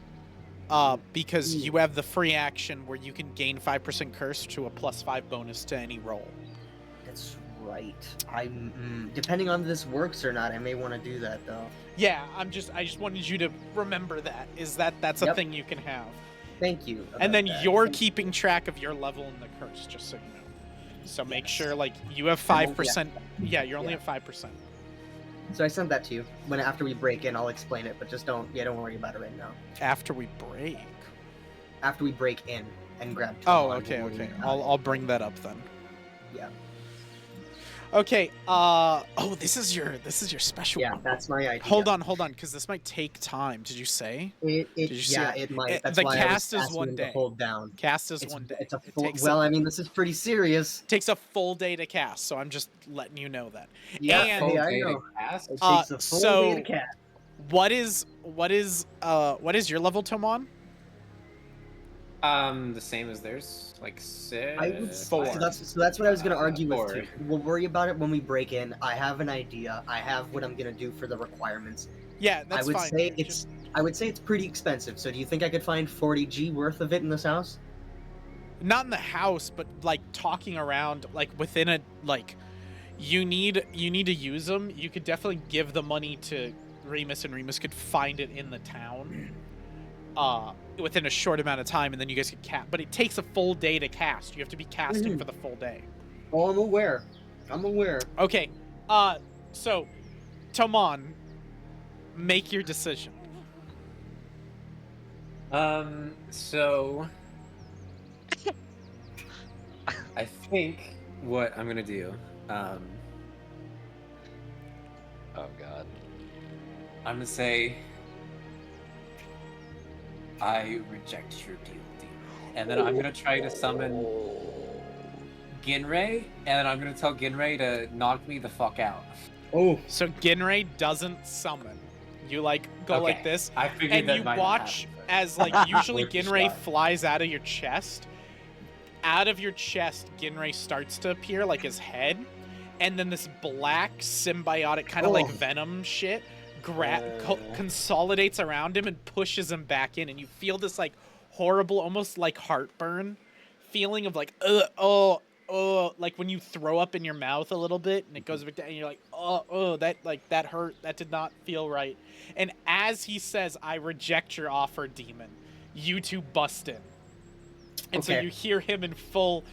Because Ooh. you have the free action where you can gain 5% curse to a +5 bonus to any roll. That's right. Depending on if this works or not, I may want to do that though. Yeah, I just wanted you to remember that that's a Yep. thing you can have. Thank you. And then about that. you're Thank- keeping track of your level in the curse, just so you know. So make Yes. sure like you have I'm only 5%. Yeah, you're only Yeah. at 5%. So I sent that to you. When after we break in, I'll explain it, but just don't worry about it right now. After we break. After we break in and grab. Oh, Tomon, okay, we'll- okay. I'll bring that up then. Yeah. Okay. This is your special Yeah, one. that's my idea. Hold on, because this might take time. Did you say? It Did you see yeah, it? it might. That's The why cast I was is asking one him day. to hold down. Cast is one day. It's a It full. takes Well, a, I mean, this is pretty serious. takes a full day to cast, so I'm just letting you know that. Yeah, And- hey, I Full day to know. cast? It Uh, takes a full so- day to cast. What is your level, Tomon? The same as theirs, like 6. I would, Four. so that's what I was gonna argue with 4. too. We'll worry about it when we break in. I have an idea. I have what I'm gonna do for the requirements. Yeah, that's I would fine. say Just- I would say it's pretty expensive. So do you think I could find 40G worth of it in this house? not in the house, but like talking around, like within a like, you need to use them. You could definitely give the money to Remus, and Remus could find it in the town, within a short amount of time, and then you guys could cast. But it takes a full day to cast. You have to be casting Mhm. for the full day. Oh, I'm aware. Okay, so Tomon, make your decision. So I think what I'm gonna do, Oh God. I'm gonna say I reject your deal, and then I'm gonna try to summon Ginrei, and then I'm gonna tell Ginrei to knock me the fuck out. Oh, So Ginrei doesn't summon. You like go like Okay. this, I figured and that you might not watch happen, but- as like usually Worth a Ginrei shot. flies out of your chest. Out of your chest, Ginrei starts to appear, like his head, and then this black symbiotic kind of like Oh. venom shit consolidates around him and pushes him back in, and you feel this like horrible, almost like heartburn feeling of like like when you throw up in your mouth a little bit and it goes back down, and you're like that hurt, that did not feel right. And as he says, "I reject your offer, demon," you two bust in. And so Okay. you hear him in full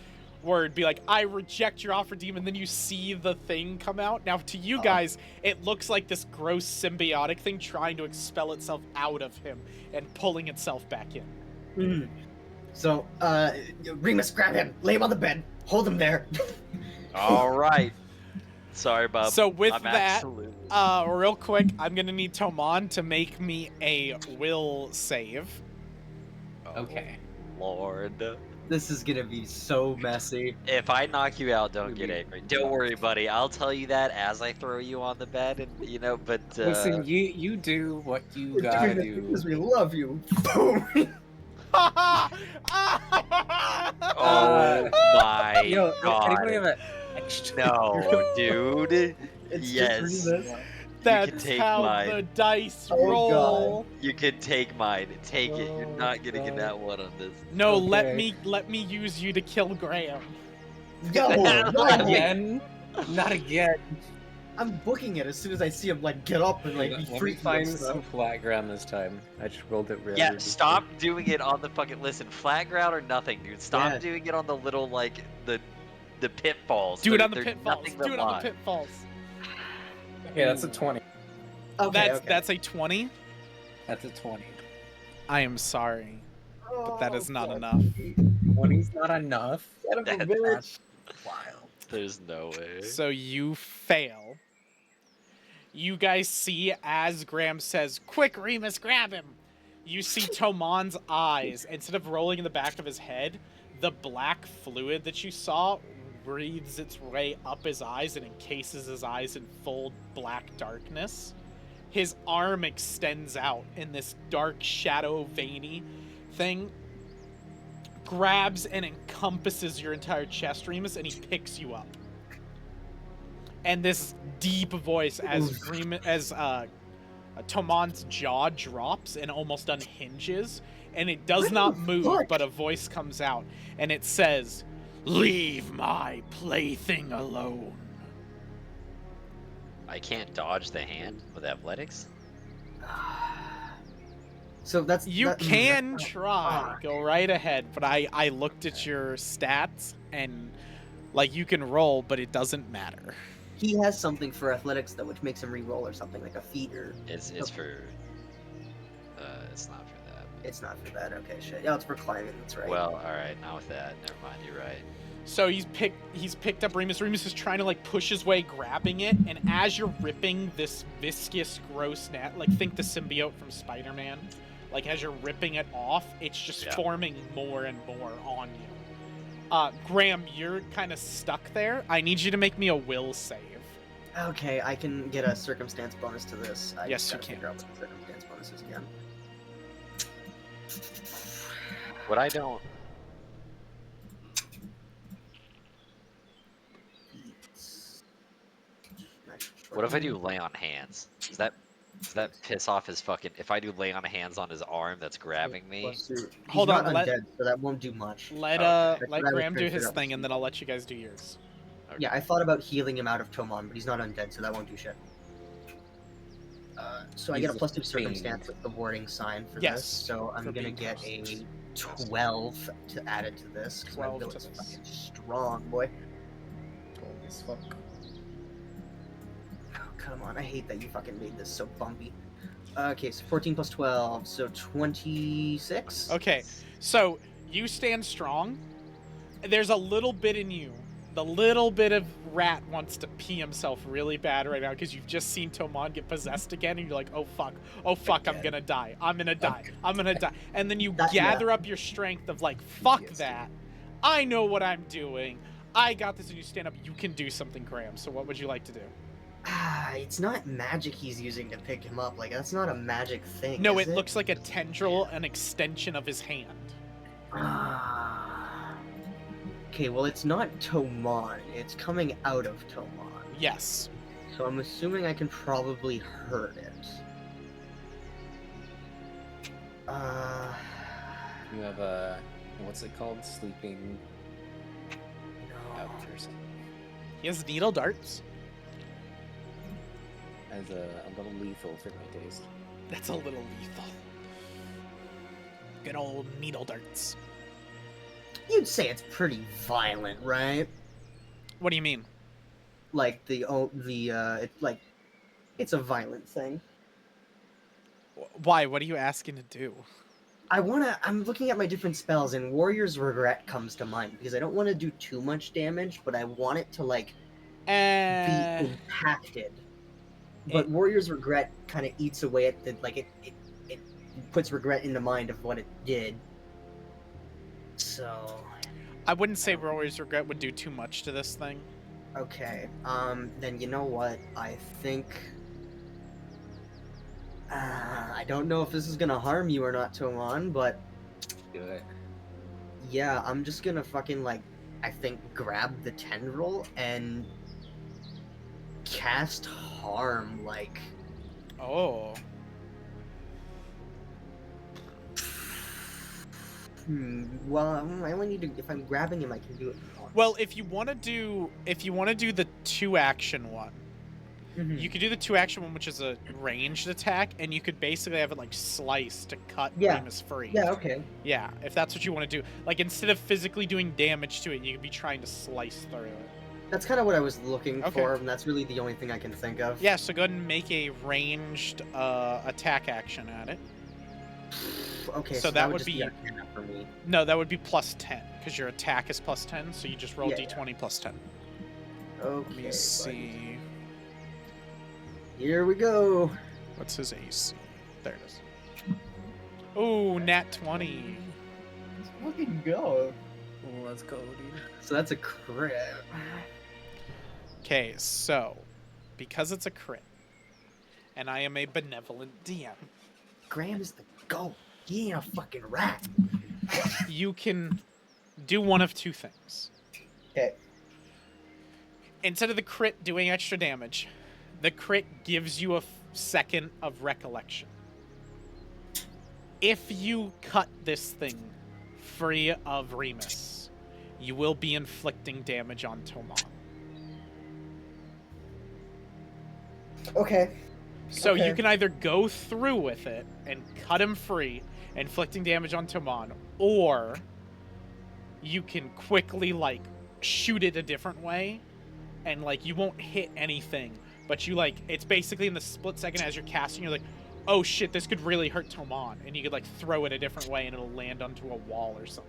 word be like, "I reject your offer, demon." Then you see the thing come out. Now to you guys, it looks like this gross symbiotic thing trying to expel itself out of him and pulling itself back in. Mhm. So, Remus, grab him, lay him on the bed, hold him there. All right. Sorry, Bob. So with I'm that, absolutely... real quick, I'm gonna need Tomon to make me a will save. Okay. Lord. This is gonna be so messy. If I knock you out, don't Would get be angry. Don't tough. worry, buddy. I'll tell you that as I throw you on the bed, and but Listen, you do what you We're gotta doing this do. because we love you. Boom. oh my Yo, anybody god. have an extra? No, dude. It's just Yes. Remus. You can That's take how mine. the dice Oh, God. roll. You can take mine. Take it. You're Oh, not gonna get God. that one on this. No, let Okay. me use you to kill Graham. Yo, Not no, Again? Not again. I'm booking it as soon as I see him like get up and like be Let me freaky and find stuff. some flat ground this time. I just rolled it really. Yeah, stop doing it on the fucking flat ground or nothing, dude. Stop Yeah. doing it on the little the pitfalls. Do it on the They're pitfalls. nothing but Do it on the lies. pitfalls. Okay, that's a 20. Okay, That's a 20. That's a 20. I am sorry, but that is not fuck. enough. 20's not enough. Son of a That's- bitch. That's wild. There's no way. So you fail. You guys see as Graham says, "Quick, Remus, grab him!" You see Tomon's eyes. Instead of rolling in the back of his head, the black fluid that you saw breathes its way up his eyes and encases his eyes in full black darkness. His arm extends out in this dark shadow veiny thing, grabs and encompasses your entire chest, Remus, and he picks you up. And this deep voice as Tomon's jaw drops and almost unhinges, and it does What not the move, fuck? but a voice comes out, and it says, "Leave my plaything alone." I can't dodge the hand with athletics. So that's You can that's- try, fuck. go right ahead, but I looked at your stats, and like you can roll, but it doesn't matter. He has something for athletics though, which makes him re-roll or something like a feat or. It's for. It's not for that. It's not for that. Okay, shit. Yeah, it's for climbing. That's right. Well, all right, not with that. Never mind. You're right. So he's picked up Remus. Remus is trying to like push his way, grabbing it, and as you're ripping this viscous, gross net, like think the symbiote from Spider-Man, like as you're ripping it off, it's just Yeah. forming more and more on you. Graham, you're kind of stuck there. I need you to make me a will save. Okay, I can get a circumstance bonus to this. I Yes, just you gotta can. figure out what the circumstance bonus is again. What I don't. What if I do lay on hands? Does that piss off his fucking? If I do lay on hands on his arm that's grabbing me. Plus two. He's Hold not on, let- undead, so that won't do much. Let Okay. let That's what I was Graham trying do to his figure out. thing, and then I'll let you guys do yours. Yeah, I thought about healing him out of Tomon, but he's not undead, so that won't do shit. So I get a He's plus 2 a circumstance fiend. with the warding sign for Yes, this. So I'm for gonna being get cursed. a 12 to add it to this because my 12 will to is this. fucking strong, boy. Holy as fuck. Oh, come on, I hate that you fucking made this so bumpy. Okay, so 14 plus 12, so 26. Okay, so you stand strong. There's a little bit in you. The little bit of rat wants to pee himself really bad right now because you've just seen Tomon get possessed again, and you're like, oh fuck, I'm Again. gonna die, I'm gonna die, I'm gonna die. And then you That- gather up your strength of like, fuck PTSD. that. I know what I'm doing. I got this, and you stand up. You can do something, Graham. So what would you like to do? It's not magic he's using to pick him up. Like, that's not a magic thing. No, is it looks like a tendril, an extension of his hand. Ah. Okay, well, it's not Tomon. It's coming out of Tomon. Yes. So I'm assuming I can probably hurt it. You have a what's it called? Sleeping No. out or something. He has needle darts. As a little lethal for my taste. That's a little lethal. Good old needle darts. You'd say it's pretty violent, right? What do you mean? Like it's a violent thing. Why? What are you asking to do? I'm looking at my different spells, and Warrior's Regret comes to mind because I don't want to do too much damage, but I want it to like And impacted. But Warrior's Regret kind of eats away at the it puts regret in the mind of what it did. So I wouldn't say Warrior's Regret would do too much to this thing. okay, then you know what? I think I don't know if this is gonna harm you or not, Tomon, but Do it. yeah, I'm just gonna fucking I think grab the tendril and cast harm Oh. Well, I only need to if I'm grabbing him I can do it once. Well, if you want to do the 2-action one, Mhm. you could do the 2-action one, which is a ranged attack, and you could basically have it like slice to cut Yeah. Remus free. Yeah, okay. Yeah, if that's what you want to do. Like, instead of physically doing damage to it, you could be trying to slice through it. That's kind of what I was looking Okay. for, and that's really the only thing I can think of. Yeah, so go ahead and make a ranged attack action at it. Okay, So so that would would just be- Arcana for me. No, that would be plus 10, because your attack is plus 10, so you just roll Yeah, d20 plus 10. Okay. Let me buddy. see. Here we go. What's his AC? There it is. Oh, nat 20. Let's fucking go. Let's go, dude. So that's a crit. Okay, so because it's a crit, and I am a benevolent DM, Graham is the goat. He ain't a fucking rat. you can do one of two things. Okay. Instead of the crit doing extra damage, the crit gives you a second of recollection. If you cut this thing free of Remus, you will be inflicting damage on Tomon. Okay. So Okay. you can either go through with it and cut him free, inflicting damage on Tomon, or you can quickly, like, shoot it a different way, and, like, you won't hit anything, but you, like, it's basically in the split second as you're casting, you're like, oh shit, this could really hurt Tomon, and you could, like, throw it a different way and it'll land onto a wall or something.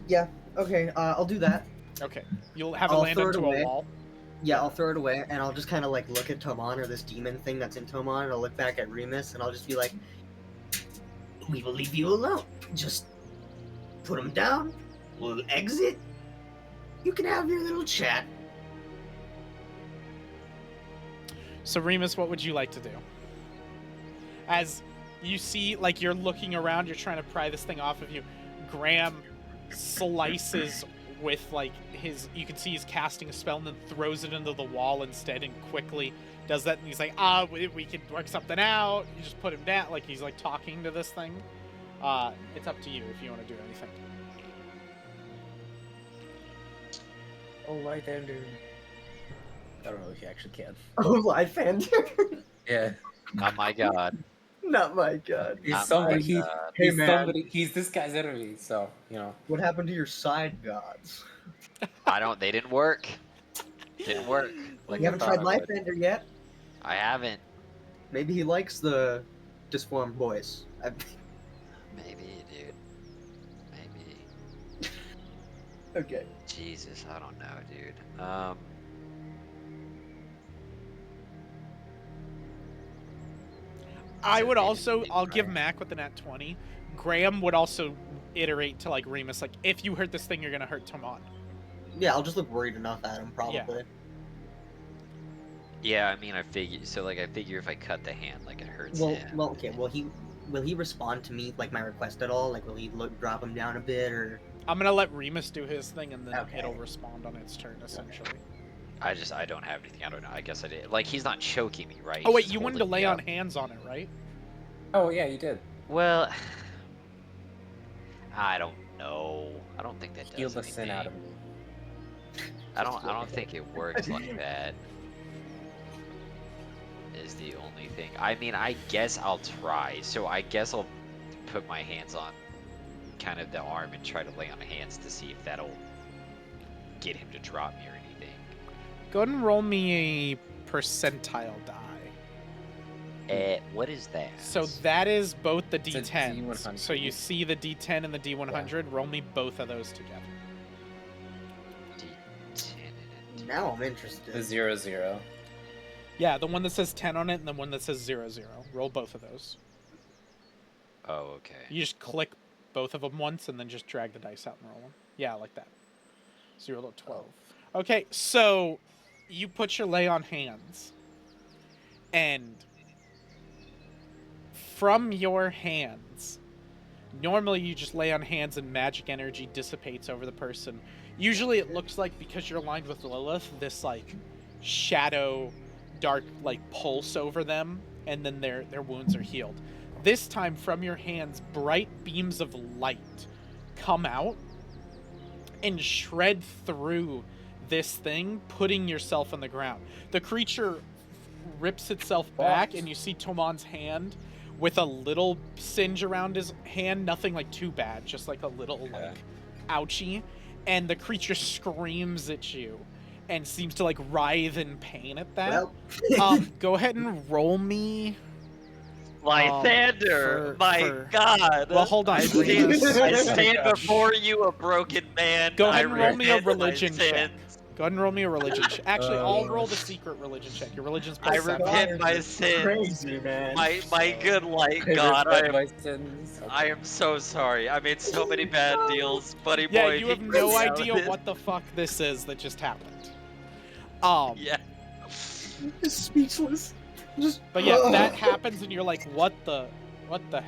Yeah. Okay. I'll do that. Okay, you'll have it I'll land throw it onto a away. wall. Yeah, I'll throw it away, and I'll just kind of look at Tomon or this demon thing that's in Tomon, and I'll look back at Remus, and I'll just be like, "We will leave you alone. Just put him down. We'll exit. You can have your little chat." So Remus, what would you like to do? As you see, like, you're looking around, you're trying to pry this thing off of you, Graham slices with, like, you can see he's casting a spell and then throws it into the wall instead and quickly does that, and he's like, we can work something out. You just put him down, like, he's, like, talking to this thing. It's up to you if you want to do anything. Oh, right there, dude. I don't know if you actually can. Oh, Lysander. Yeah. Oh my god. Not my god. He's Not somebody. my He's, God. Hey, he's man. somebody. He's this guy's enemy. So What happened to your side gods? They didn't work. Didn't work. Like You haven't tried I thought it would. Lysander yet? I haven't. Maybe he likes the disformed boys. Maybe, dude. Maybe. Okay. Jesus, I don't know, dude. I would Maybe also, maybe I'll give Graham. Mac with the nat 20. Graham would also iterate to, like, Remus, like, if you hurt this thing, you're gonna hurt Tomon. Yeah, I'll just look worried enough at him, probably. Yeah, I mean, I figure. So, like, I figure if I cut the hand, like, it hurts him. Well, okay. Will he respond to me like my request at all? Like, will he drop him down a bit, or? I'm gonna let Remus do his thing, and then Okay. it'll respond on its turn, essentially. I don't have anything. I don't know. I guess I did. Like, he's not choking me, right? Oh, wait, He's you just wanted to holding lay me on up. hands on it, right? Oh yeah, you did. Well, I don't know. I don't think that Heal does the sin out of anything. me. I don't think it works like that. Is the only thing. I mean, I guess I'll try. So I guess I'll put my hands on kind of the arm and try to lay on hands to see if that'll get him to drop me or anything. Go ahead and roll me a percentile die. What is that? So that is both the It's a D10s. D100. So you see the D10 and the D100. Roll me both of those together. Now I'm interested. The 0-0. Yeah, the one that says 10 on it and the one that says 0-0. Roll both of those. Oh, okay. You just click both of them once and then just drag the dice out and roll them. Yeah, like that. 0 to 12. Okay, so you put your lay on hands. And from your hands, normally you just lay on hands and magic energy dissipates over the person. Usually it looks like, because you're aligned with Lilith, this like shadow, dark like pulse over them, and then their wounds are healed. This time, from your hands, bright beams of light come out and shred through this thing, putting yourself on the ground. The creature rips itself back, and you see Tomon's hand with a little singe around his hand. Nothing like too bad, just like a little like ouchie. And the creature screams at you and seems to like writhe in pain at that. Well. Go ahead and roll me. Lysander, God. Well, hold on. I stand before you, a broken man. Go ahead and roll me a repent my religion check. sins. Go ahead and roll me a religion check. Actually, I'll roll the secret religion check. Your religion's I plus 7. repent my sins. Crazy, man. My good light I God, repent my sins. I am so sorry. I made so many bad deals, buddy Yeah, boy. you have no idea what the fuck this is that just happened. Yeah. Just speechless. Just. But yeah, that happens and you're like, what the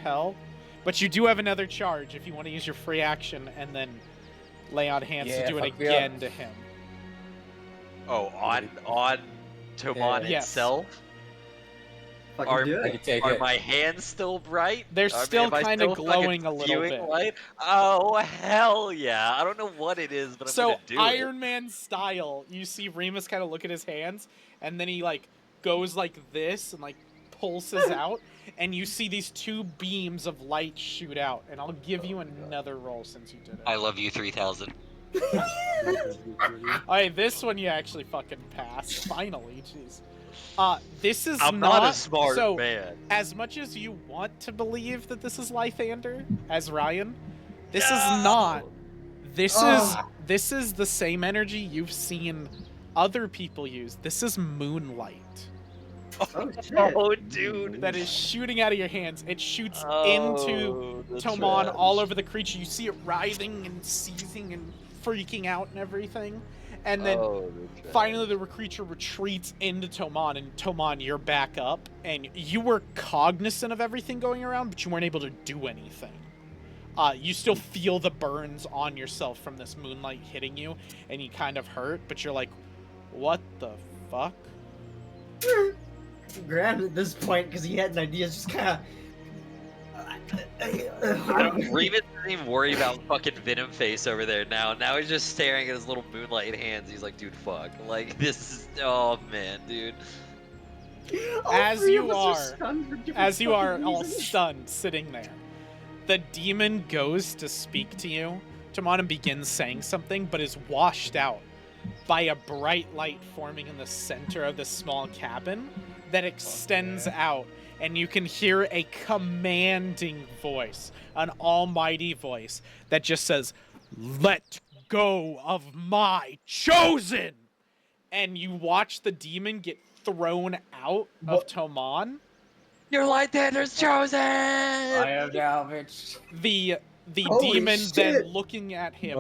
hell? But you do have another charge if you want to use your free action and then lay on hands to do it fuck me again up. to him. Oh, on Tomon Yes. itself? Fucking Are, do I it. can take are it. my hands still bright? They're I mean, still am I kind of still glowing fucking a little spewing bit. light? Oh, hell yeah. I don't know what it is, but I'm So gonna do Iron Man style, you see Remus kind of look at his hands, and then he like goes like this and like pulses out, and you see these two beams of light shoot out. And I'll give you another roll since you did it. I love you 3000. Alright, this one you actually fucking passed. Finally, jeez. This is I'm not not a smart so, man. as much as you want to believe that this is Lysander as Ryan, this is No! not. This Ah. is the same energy you've seen other people use. This is moonlight Oh shit. Oh, dude. that is shooting out of your hands. It shoots into Oh, the Tomon trash. all over the creature. You see it writhing and seizing and freaking out and everything. And then Oh, the trash. finally the creature retreats into Tomon, and Tomon, you're back up, and you were cognizant of everything going around, but you weren't able to do anything. You still feel the burns on yourself from this moonlight hitting you, and you kind of hurt, but you're like, what the fuck? Graham at this point, because he had an idea, is just kind Remus doesn't even worry about fucking Venom Face over there now. Now he's just staring at his little moonlight hands. He's like, dude, fuck. Like, this is... Oh, man, dude. As you are all stunned, sitting there, the demon goes to speak to you. Tomon begins saying something, but is washed out by a bright light forming in the center of this small cabin that extends out, and you can hear a commanding voice, an almighty voice that just says, "Let go of my chosen!" And you watch the demon get thrown out of Tomon. Your Lysander's chosen! I am now, bitch. The Holy demon then shit. looking at him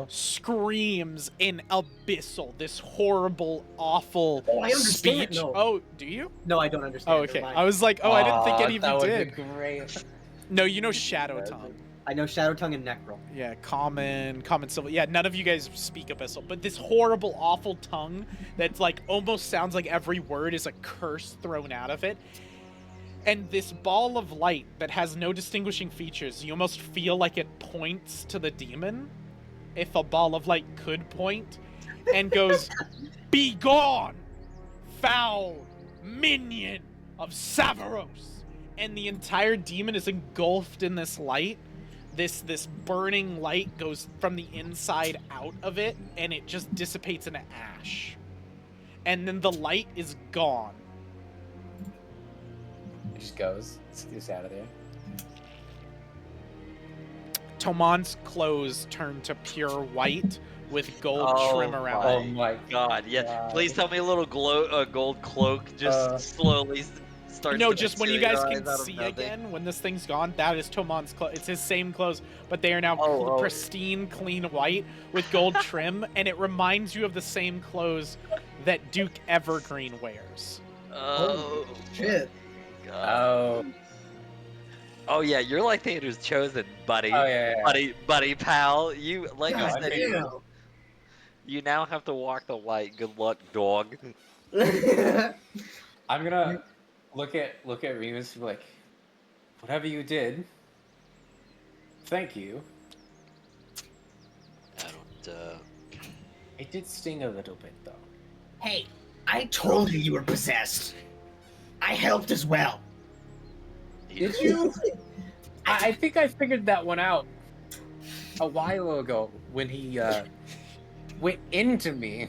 screams in abyssal, this horrible, awful Oh, I understand, speech. no. Oh, do you? No, I don't understand. Oh, okay. I was like, I didn't think any of that you would did. be great. No, you know Shadow Tongue. I know Shadow Tongue and Necro. Yeah, common civil. Yeah, none of you guys speak abyssal, but this horrible, awful tongue that's like almost sounds like every word is a curse thrown out of it. And this ball of light that has no distinguishing features, you almost feel like it points to the demon, if a ball of light could point, and goes, "Be gone, foul minion of Savaros!" And the entire demon is engulfed in this light. This burning light goes from the inside out of it, and it just dissipates into ash. And then the light is gone. It just goes. It's out of there. Tomon's clothes turn to pure white, with gold trim around my Oh it. my God, yeah. God. Please tell me a little gold cloak just slowly starts No, to just when you guys can materialize out of see nothing. again, when this thing's gone, that is Tomon's clothes. It's his same clothes, but they are now Oh. pristine, clean white with gold trim, and it reminds you of the same clothes that Duke Evergreen wears. Oh Shit. God. Oh yeah, you're like Thander's chosen, buddy. Oh yeah. Buddy, pal. You like No, I I said, figured- you now have to walk the light. Good luck, dog. I'm gonna look at Remus and be like, whatever you did, thank you. I don't. It did sting a little bit though. Hey, I told you were possessed. I helped as well. Did you? I think I figured that one out a while ago when he went into me.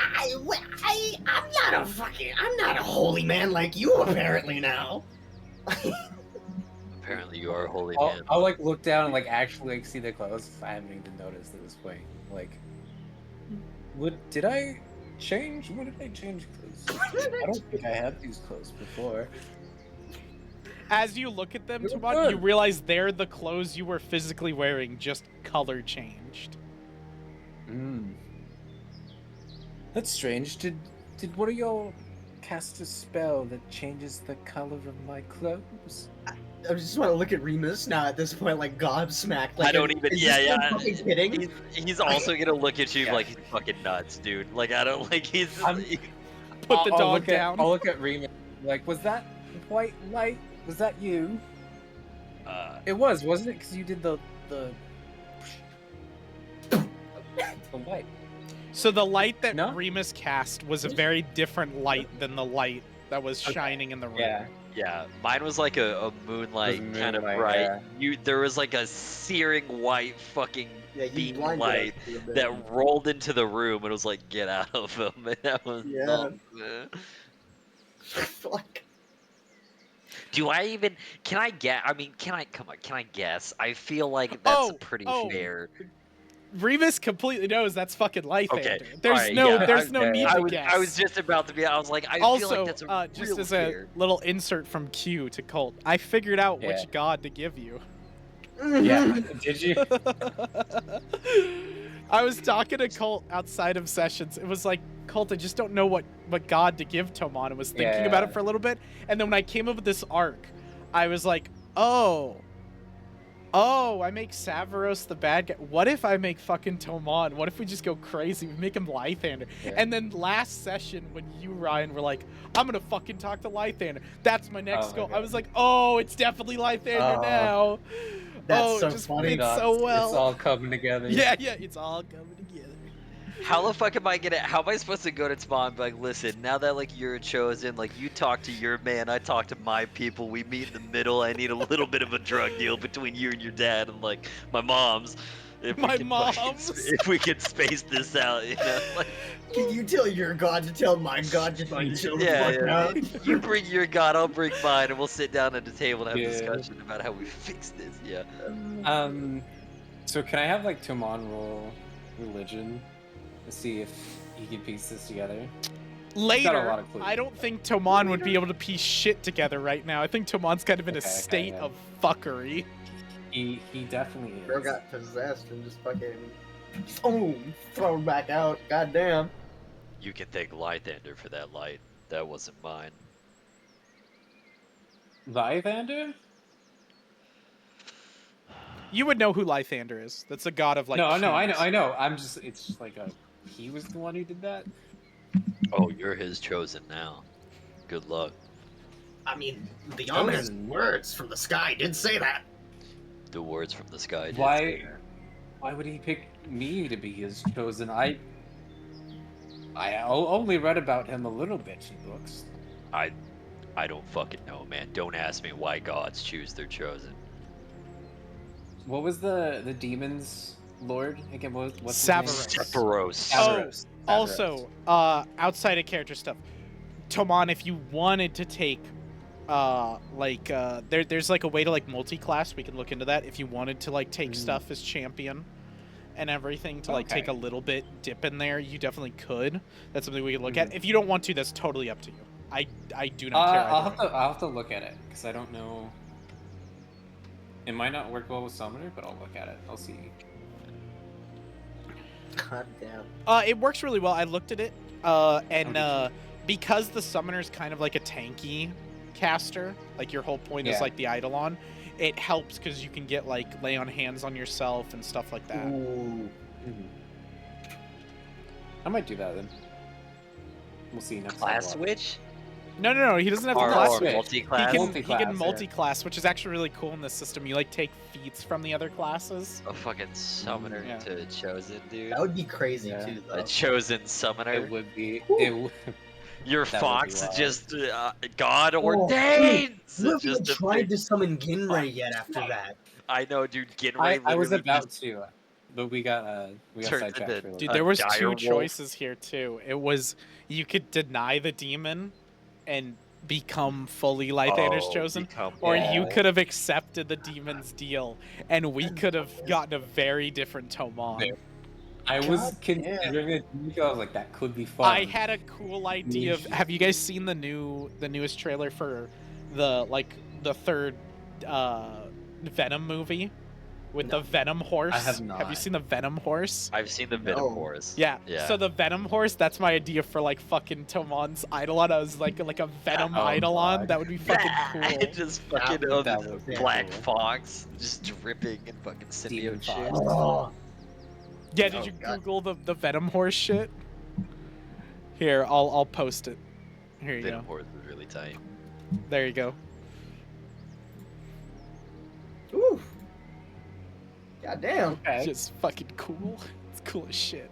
I'm not a holy man like you apparently now. Apparently, you are a holy I'll, man. I'll like look down and like actually like see the clothes. I haven't even noticed at this point. Like, did I change? When did I change clothes? I don't think I had these clothes before. As you look at them, They look Tomon, you good. realize they're the clothes you were physically wearing, just color changed. That's strange. Did one of y'all cast a spell that changes the color of my clothes? I just want to look at Remus now at this point, like gobsmacked. Like, I don't even. is Yeah, this yeah. guy fucking kidding? He's also gonna look at you Yeah. like he's fucking nuts, dude. Like I don't like he's. Put the I'll dog look down. I'll look at Remus. Like, was that white light? Was that you? It was, wasn't it? Because you did the light. So the light that No? Remus cast was a very different light than the light that was Okay. shining in the room. Yeah. Yeah, mine was like a moonlight It was kind of moonlight, bright. There was like a searing white fucking Yeah, you beam blinded light us for a bit. that rolled into the room and was like, "Get out of him!" And that was Yeah. nuts, man. Fuck. Do I even? Can I get? I mean, can I? Come on, can I guess? I feel like that's pretty fair. Remus completely knows that's fucking Lathander. Okay, There's alright, no yeah, there's no need I to was guess. I was just about to be. I was like, I feel also, like that's a just real as fair. a little insert from Q to Colt, I figured out Yeah. which god to give you. Yeah. Did you? I was talking to Colt outside of sessions. It was like, Colt, I just don't know what god to give Tomon. I was thinking about it for a little bit, and then when I came up with this arc, I was like, oh, I make Savaros the bad guy. What if I make fucking Tomon? What if we just go crazy? We make him Lathander. Yeah. And then last session, when you, Ryan, were like, I'm gonna fucking talk to Lathander. That's my next Oh my goal. I God. was like, oh, it's definitely Lathander now. That's so it just funny. fits so well. It's all coming together. Yeah, it's all coming together. How the fuck am I gonna? How am I supposed to go to Tomon and be like, listen, now that like you're chosen, like you talk to your man, I talk to my people, we meet in the middle. I need a little bit of a drug deal between you and your dad and like my mom's. If My we can fucking mom's? if we could space this out, you know. Like, Can you tell your god to tell my god to like chill the yeah, fuck yeah. out? You bring your god, I'll bring mine, and we'll sit down at the table and have a Yeah. discussion about how we fix this. Yeah. So can I have like Tomon roll religion to see if he can piece this together? got a Later, lot of clues. I don't think Tomon would be able to piece shit together right now. I think Tomon's kind of in a Okay, state yeah. of fuckery. He definitely is. Bro got possessed and just fucking boom, thrown back out. Goddamn. You can thank Lathander for that light. That wasn't mine. Lathander? You would know who Lathander is. That's a god of like. No, kings. I know. It's just like he was the one who did that. Oh, you're his chosen now. Good luck. I mean, the ominous words from the sky did say that. The words from the sky. did Why? say that. Why would he pick me to be his chosen? I only read about him a little bit in books. I don't fucking know, man. Don't ask me why gods choose their chosen. What was the demon's lord again? What's his Savaros. name? Sephiroth. Savaros. Also, outside of character stuff, Tomon, if you wanted to take, there's like a way to like multi-class. We can look into that if you wanted to like take stuff as champion, and everything to like take Okay. a little bit dip in there, you definitely could. That's something we could look at. Mhm. If you don't want to, that's totally up to you. I do not care. I'll have to look at it because I don't know. It might not work well with Summoner, but I'll look at it. I'll see. God damn. It works really well. I looked at it, because the summoner's kind of like a tanky caster, like your whole point is Yeah. like the Eidolon, it helps because you can get like lay on hands on yourself and stuff like that. Ooh. I might do that then. We'll see next Class time. switch? No, he doesn't have to Or, class or switch. multi-class? He Multi-class, can yeah. multi-class, which is actually really cool in this system. You like take feats from the other classes. A fucking summoner Yeah. to a chosen, dude. That would be crazy Yeah. too, A though. chosen summoner. It would be. Your that would be fox wild. just God Oh, ordained. You haven't even Just a tried big- to summon Ginray yet after that. I know, dude. Ginray I was literally about just to, but we got Turns sidetracked into- for a little Dude, bit. there was dire two wolf. choices here too. It was you could deny the demon and become fully Lythander's chosen, become or Yeah. you could have accepted the demon's deal, and we could have gotten a very different Tomon. Yeah. I was God considering it. I was like, that could be fun. I had a cool idea of. Have you guys seen the newest trailer for the third Venom movie with the Venom horse? I have Have you not. seen the Venom horse? I've seen the Venom No. Horse. Yeah. Yeah. So the Venom horse, that's my idea for like fucking Tomon's Eidolon. I was like a Venom Oh, Eidolon. God. That would be fucking cool. Just fucking that would be black cool. fox, just dripping and fucking Demon symbiote shit. fox. Oh, Yeah, did Oh, you God. Google the Venom horse shit? Here, I'll post it. Here you Venom go. Horse was really tight. There you go. ooh. God damn. Okay. It's just fucking cool. It's cool as shit.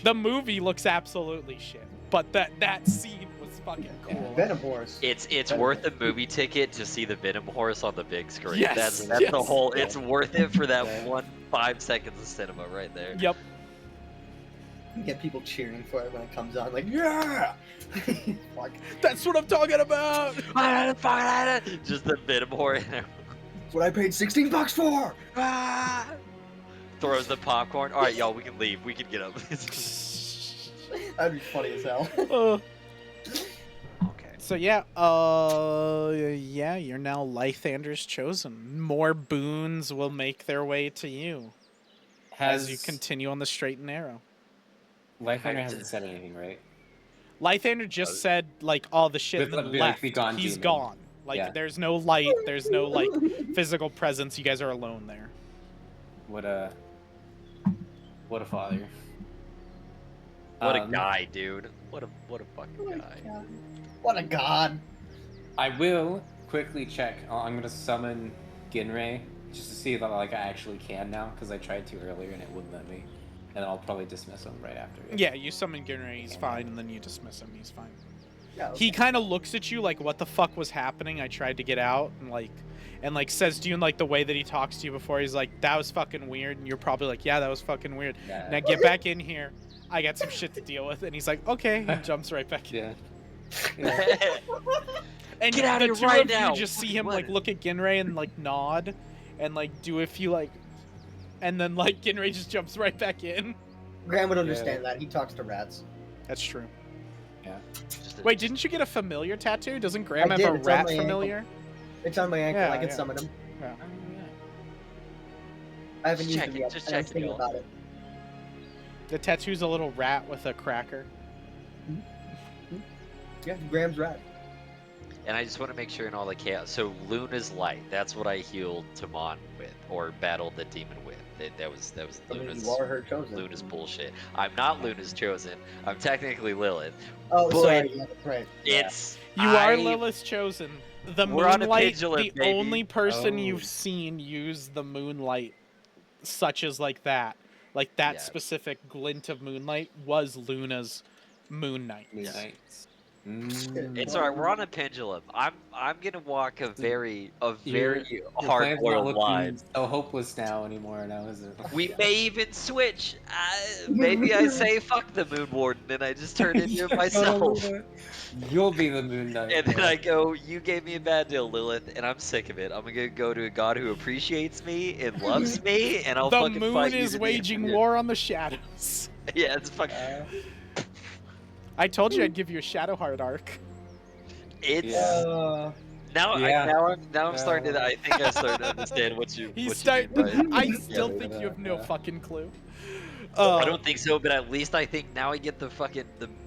The movie looks absolutely shit, but that scene was fucking cool. Venom Horse. It's Venom worth a Horse. movie ticket to see the Venom Horse on the big screen. Yes, That's yes. the whole. It's worth it for that Yeah. 5 seconds of cinema right there. Yep. You get people cheering for it when it comes on, like, yeah! Fuck. That's what I'm talking about. Just the Venom Horse. That's what I paid $16 for! Throws the popcorn. All right, y'all, we can leave. We can get up. That'd be funny as hell. Uh, Okay. So yeah, you're now Lythander's chosen. More boons will make their way to you as you continue on the straight and narrow. Lythander hasn't said anything, right? Lythander just said like all the shit With and then the- like, left. the gone He's demon. gone. Like Yeah. there's no light, there's no like physical presence. You guys are alone there. What a father. What a guy, dude. What a fucking guy. What a god. I will quickly check. I'm gonna summon Ginray just to see if I actually can now because I tried to earlier and it wouldn't let me. And I'll probably dismiss him right after. Yeah, you summon Ginray, he's fine, and then you dismiss him, he's fine. Yeah, He kind of looks at you like, what the fuck was happening? I tried to get out, and like says to you in like the way that he talks to you before. He's like, that was fucking weird, and you're probably like, yeah, that was fucking weird. Yeah. Now get back in here. I got some shit to deal with, and he's like, okay, he jumps right back in. Yeah. And Get out the of two here right of now. you just see him like What? look at Ginray and like nod, and like do a few like, and then like Ginray just jumps right back in. Graham would understand that. He talks to rats. That's true. Just a- Wait, didn't you get a familiar tattoo? Doesn't Graham I have did, a it's on rat my ankle. familiar? It's on my ankle. Yeah, I can yeah. summon him. Yeah. I haven't Just used check him it, yet. just and I was check it, thinking y'all. about it. The tattoo's a little rat with a cracker. Yeah, Graham's rat. And I just want to make sure in all the chaos. So Luna's light. That's what I healed Tomon with, or battled the demon with. That was I mean, Luna's. you are her chosen. Luna's bullshit. I'm not Luna's chosen. I'm technically Lilith. Oh, But- sorry. Yeah, that's right. It's You are I- Lilith's chosen. The We're on a moonlight, pendulum, the baby. only person Oh. you've seen use the moonlight, such as like that Yeah. specific glint of moonlight was Luna's Moon Knight. Moon Yeah. Knights. It's alright. We're on a pendulum. I'm gonna walk a very Your hard plan's not boiled line. looking so hopeless now anymore. Now is it? We may even switch. Maybe I say fuck the Moon Warden and I just turn into myself. You'll be the Moon Knight. And then yeah. I go, you gave me a bad deal, Lilith, and I'm sick of it. I'm gonna go to a god who appreciates me and loves me, and I'll The fucking moon fight you is to the waging end. war on the shadows. Yeah, it's fuck. I told you I'd give you a Shadowheart arc. It's Yeah. now. Yeah. Now I'm starting to. I think I started to understand what you He's mean by it. I still Yeah, think you have no yeah. fucking clue. I don't think so, but at least I think now I get the fucking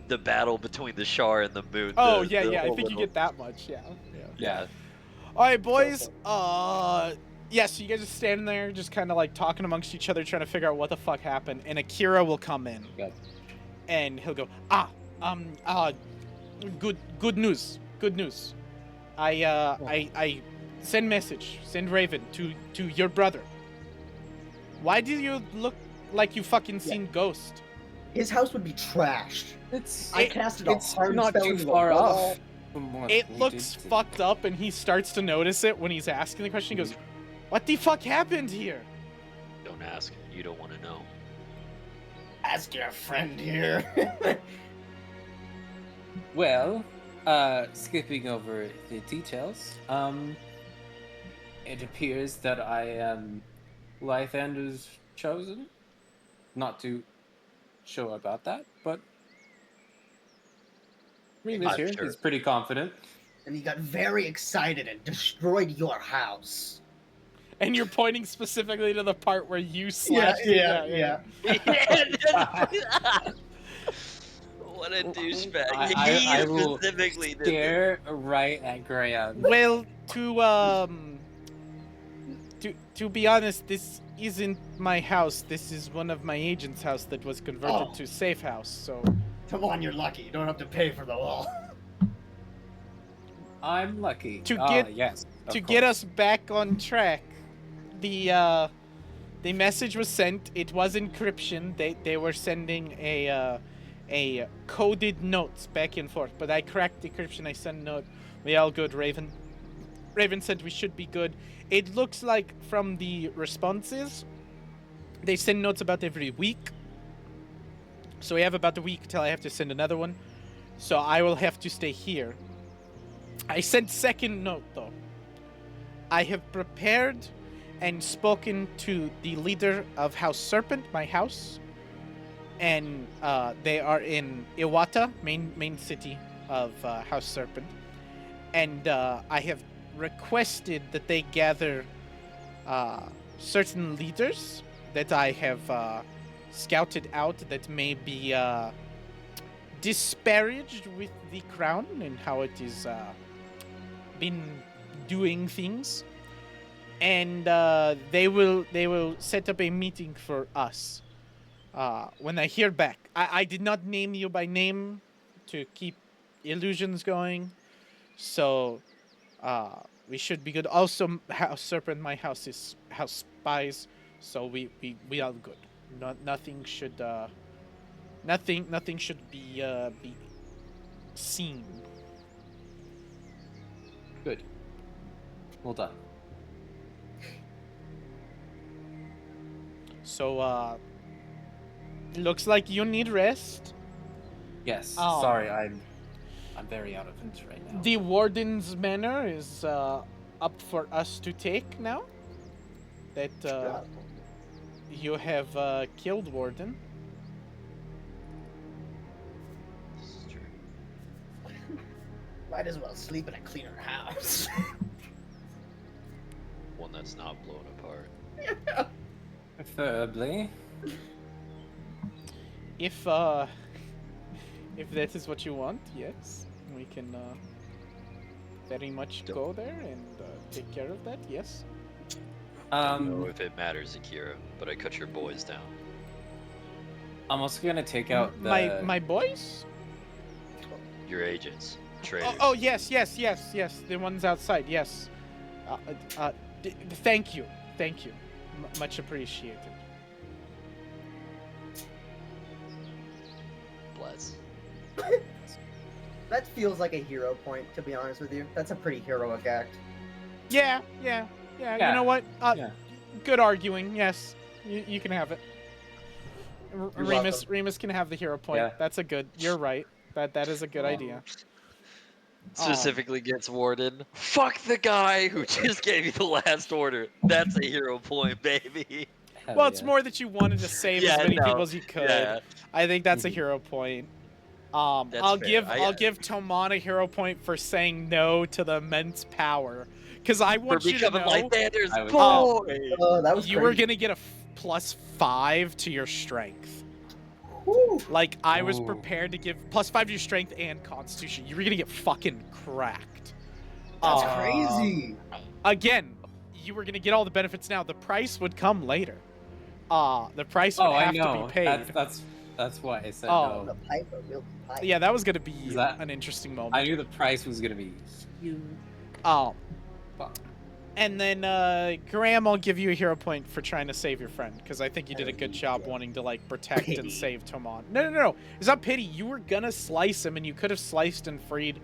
the battle between the Shar and the Moon. Oh the yeah, I whole think you little- get that much. Yeah. Yeah. All right, boys. Yeah. So you guys are standing there, just kind of like talking amongst each other, trying to figure out what the fuck happened. And Akirra will come in, Yep. and he'll go, good news. I send message, send Raven to your brother. Why do you look like you fucking seen ghost? His house would be trashed. I casted a it's hard not spell too into the far wall. off. From what It we looks did to- fucked up, and he starts to notice it when he's asking the question. He goes, "What the fuck happened here?" Don't ask. You don't want to know. Ask your friend here. Well, skipping over the details, it appears that I am Lythander's chosen. Not too sure about that, but Remus I'm here sure. is pretty confident. And he got very excited and destroyed your house. And you're pointing specifically to the part where you Yeah, slashed. yeah. What a douchebag. I He will specifically did this. stare right at Graham. Well, to be honest, this isn't my house. This is one of my agent's house that was converted Oh. to safe house. So Come on, you're lucky. You don't have to pay for the wall. I'm lucky. To Ah, get- yes, of to get course. us back on track, the message was sent. It was encryption. They were sending a coded notes back and forth. But I cracked the encryption. I sent a note. We all good, Raven. Raven said we should be good. It looks like from the responses, they send notes about every week. So we have about a week till I have to send another one. So I will have to stay here. I sent second note though. I have prepared and spoken to the leader of House Serpent, my house, and they are in Iwata, main city of House Serpent, and I have requested that they gather certain leaders that I have scouted out that may be disparaged with the crown and how it is been doing things, and they will set up a meeting for us when I hear back. I did not name you by name to keep illusions going, so we should be good. Also, House Serpent, my house is house spies, so we are good. Nothing should be seen. Good. Well done. So looks like you need rest. Yes. Oh. Sorry, I'm very out of it right now. The Warden's Manor is up for us to take now that you have killed Warden. This is true. Might as well sleep in a cleaner house. One that's not blown apart. Preferably. If that is what you want, yes, we can very much go there and take care of that. Yes. I don't know if it matters, Akira, but I cut your boys down. I'm also gonna take out the my boys. Your agents. Traitors. Oh yes, the ones outside. Yes. Thank you. Much appreciated. Bless. That feels like a hero point, to be honest with you. That's a pretty heroic act. Yeah. You know what? Yeah. Good arguing. Yes, you can have it. You're Remus can have the hero point. Yeah. That's a good. You're right. That is a good idea. Specifically gets Warden. Fuck the guy who just gave you the last order. That's a hero point, baby. Hell Well, it's yeah. more that you wanted to save as many people as you could. Yeah. I think that's a Mhm. hero point. That's I'll fair. I'll give Tomon a hero point for saying no to the immense power, because I For want you to becoming know Lysander's I was- boy. Oh, that was you were crazy. gonna get a +5 to your strength. Woo. Like I was Ooh. prepared to give +5 to your strength and Constitution. You were gonna get fucking cracked. That's Uh, crazy. Again, you were gonna get all the benefits now. The price would come later. The price would Oh, I have to know. be paid. That's why I said Oh. no. The pipe, a real pipe. Yeah, that was gonna be Is that- an interesting I moment. knew the price was gonna be huge. Fuck. And then Graham, I'll give you a hero point for trying to save your friend, because I think you did a good job wanting to like protect and Pity. save Tomon. No. It's not pity. You were gonna slice him, and you could have sliced and freed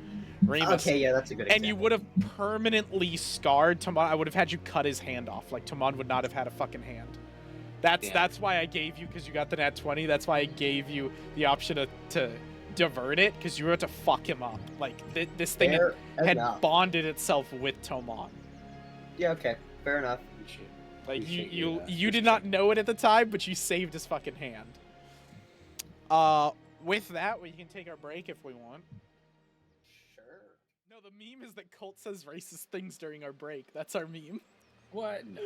Remus. Okay, yeah, that's a good example. And you would have permanently scarred Tomon. I would have had you cut his hand off. Like Tomon would not have had a fucking hand. That's why I gave you, because you got the nat 20. That's why I gave you the option to divert it, because you were to fuck him up. Like this thing Fair had enough. bonded itself with Tomon. Yeah, okay, fair enough. Like Appreciate you this did not check. know it at the time, but you saved his fucking hand. With that, we can take our break if we want. Sure. No, the meme is that Colt says racist things during our break. That's our meme. What? No.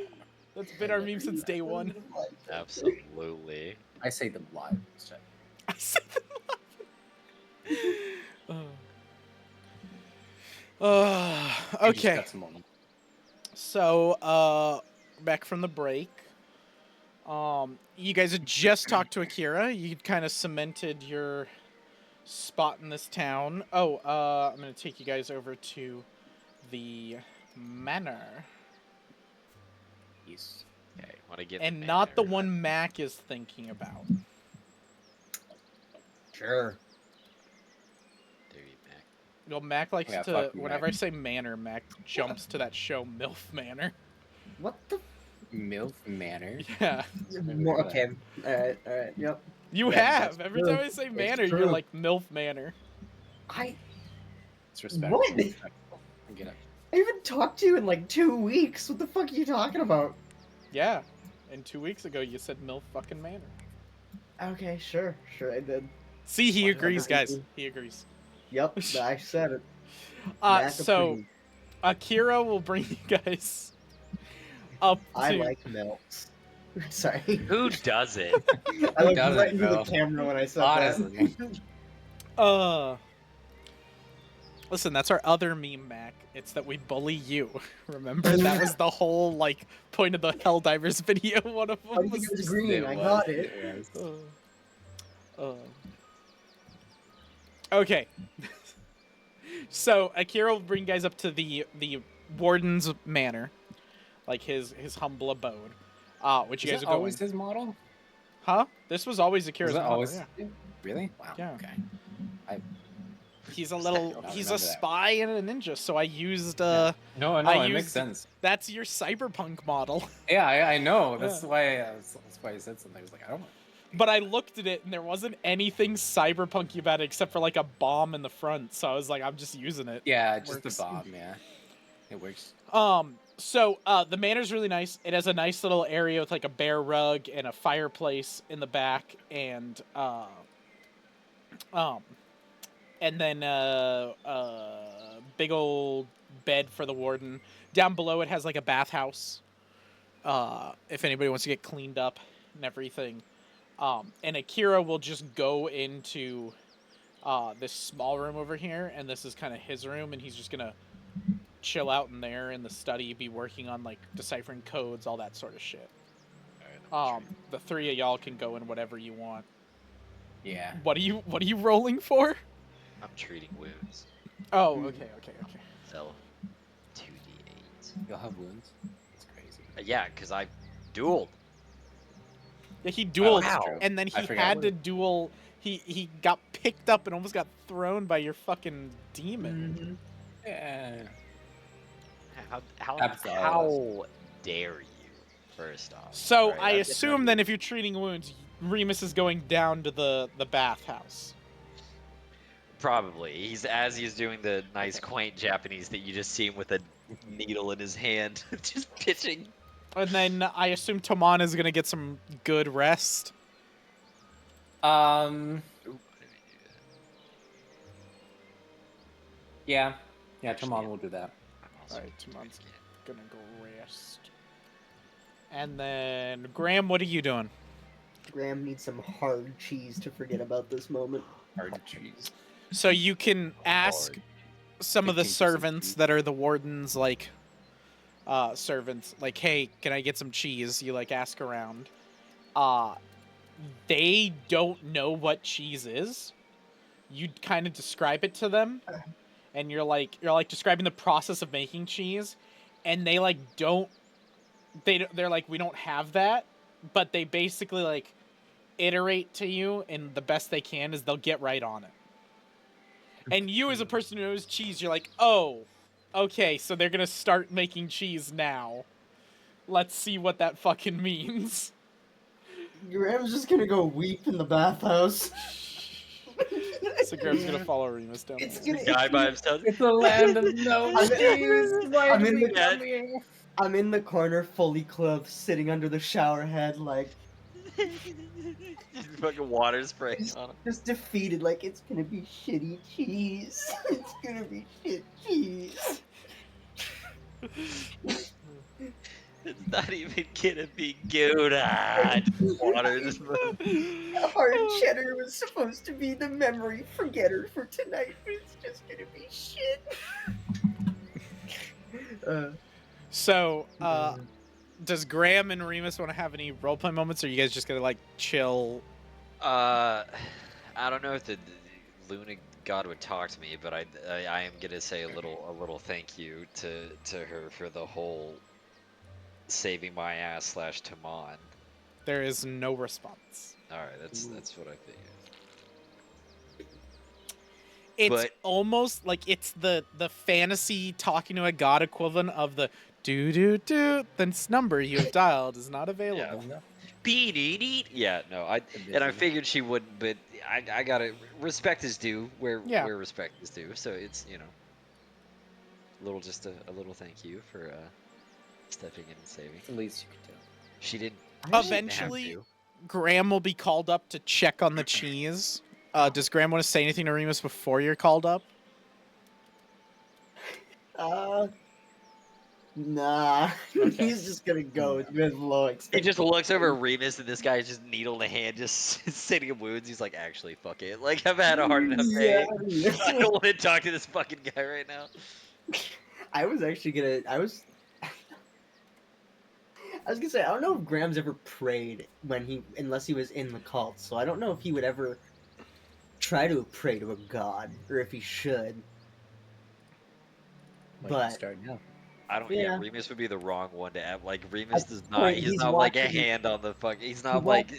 That's been our meme since day one. Absolutely. I say them live instead. I said that. You just Okay. got some more. So, back from the break. You guys had just talked to Akirra. You'd kind of cemented your spot in this town. Oh, I'm gonna take you guys over to the manor, Yes. Okay, want to get and the not the manor. one Mac is thinking about. Sure. There you Mac. Well, Mac likes Yeah, to. fuck you, Whenever Mac. I say manor, Mac jumps to that show MILF Manor. What the? MILF Manor. Yeah, More, okay. Alright, yep. you Yeah, have. that's Every true. time I say It's manor, you're true. like MILF Manor. It's respectful. What? I get it. I haven't talked to you in like 2 weeks. What the fuck are you talking about? Yeah, and 2 weeks ago you said MILF fucking Manor. Okay, sure I did. See, he Whatever, agrees, guys. dude. He agrees. Yep, I said it. Mac So approved. Akirra will bring you guys up to. I like milks. Sorry. Who doesn't? I looked doesn't, right into the bro? camera when I said Honestly. Listen, that's our other meme, Mac. It's that we bully you. Remember, that was the whole like point of the Helldivers video. One of that. I them think it was was. green. I got it. Okay. So Akira will bring you guys up to the warden's manor, like his humble abode. Which you Is guys that will go always in. his model? Huh? This was always Is Akira's that manor. always? Yeah. Really? Wow. Yeah. Okay. He's a I little. don't He's remember a that. spy and a ninja. So I used. No, I it used- makes sense. That's your cyberpunk model. Yeah, I know. That's Yeah. why. That's why I said something. I was like, I don't. But I looked at it and there wasn't anything cyberpunky about it except for like a bomb in the front. So I was like, I'm just using it. Yeah, just Works. the bomb. Yeah, it works. So the manor's really nice. It has a nice little area with like a bear rug and a fireplace in the back, and then big old bed for the warden. Down below it has like a bathhouse. If anybody wants to get cleaned up and everything. And Akirra will just go into this small room over here, and this is kind of his room, and he's just gonna chill out in there in the study, be working on like deciphering codes, all that sort of shit. The three of y'all can go in whatever you want. Yeah. What are you rolling for? I'm treating wounds. Oh, okay. So, 2d8. You'll have wounds. It's crazy. Yeah, because I dueled. Yeah, he dueled, wow. True. and then I he forgot had what to it- he got picked up and almost got thrown by your fucking demon. Yeah. How Absolutely. dare you? First off. So Right, I I'm assume getting then on if you're treating wounds, Remus is going down to the bathhouse. probably he's doing the nice quaint Japanese that you just see him with a needle in his hand, just pitching. And then I assume Tomon is gonna get some good rest. Yeah. Yeah, Actually, Tomon will do that. I'm also Alright, Tomon's gonna go rest. And then Graham, what are you doing? Graham needs some hard cheese to forget about this moment. Hard cheese. So you can ask some of the 15% servants cheese. that are the warden's like servants, like, hey, can I get some cheese? You like ask around. They don't know what cheese is. You kind of describe it to them, and you're like describing the process of making cheese, and they like don't. They're like, we don't have that, but they basically like iterate to you, and the best they can is they'll get right on it. And you, as a person who knows cheese, you're like, oh, okay, so they're gonna start making cheese now. Let's see what that fucking means. Graham's just gonna go weep in the bathhouse. So Graham's gonna follow Remus down. It's there. gonna- guy by himself. It's a land of no I'm- cheese. Why I'm do in we the- come here? I'm in the corner, fully clothed, sitting under the shower head, like Just fucking water spraying on him. just defeated. Like it's gonna be shitty cheese. It's gonna be shit cheese. It's not even gonna be good. Water just. Hard cheddar was supposed to be the memory forgetter for tonight, but it's just gonna be shit. So, does Graham and Remus want to have any roleplay moments, or are you guys just gonna like chill? I don't know if the Luna God would talk to me, but I am gonna say a little thank you to her for the whole saving my ass / Tomon. There is no response. All right, that's what I figured. It's But- almost like it's the fantasy talking to a god equivalent of the do. This number you have dialed is not available. Yeah, no, I figured she wouldn't, but I gotta respect is due where respect is due. So it's just a little thank you for stepping in and saving. At least you can do. She didn't. Eventually, Graham will be called up to check on the cheese. Does Graham want to say anything to Remus before you're called up? Nah. Okay. He's just gonna go with low He expectations. just looks over at Remus, and this guy's just needle in the hand, just sitting in wounds. He's like, actually, fuck it. Like, I've had a hard enough day. I don't want to talk to this fucking guy right now. I was gonna say, I don't know if Graham's ever prayed unless he was in the cult, so I don't know if he would ever try to pray to a god, or if he should. Well, you can But start now. I don't. Yeah. Yeah, Remus would be the wrong one to have. Like, Remus At does the not. point, He's he's not like a watching- hand on the fuck. He's not wa- like.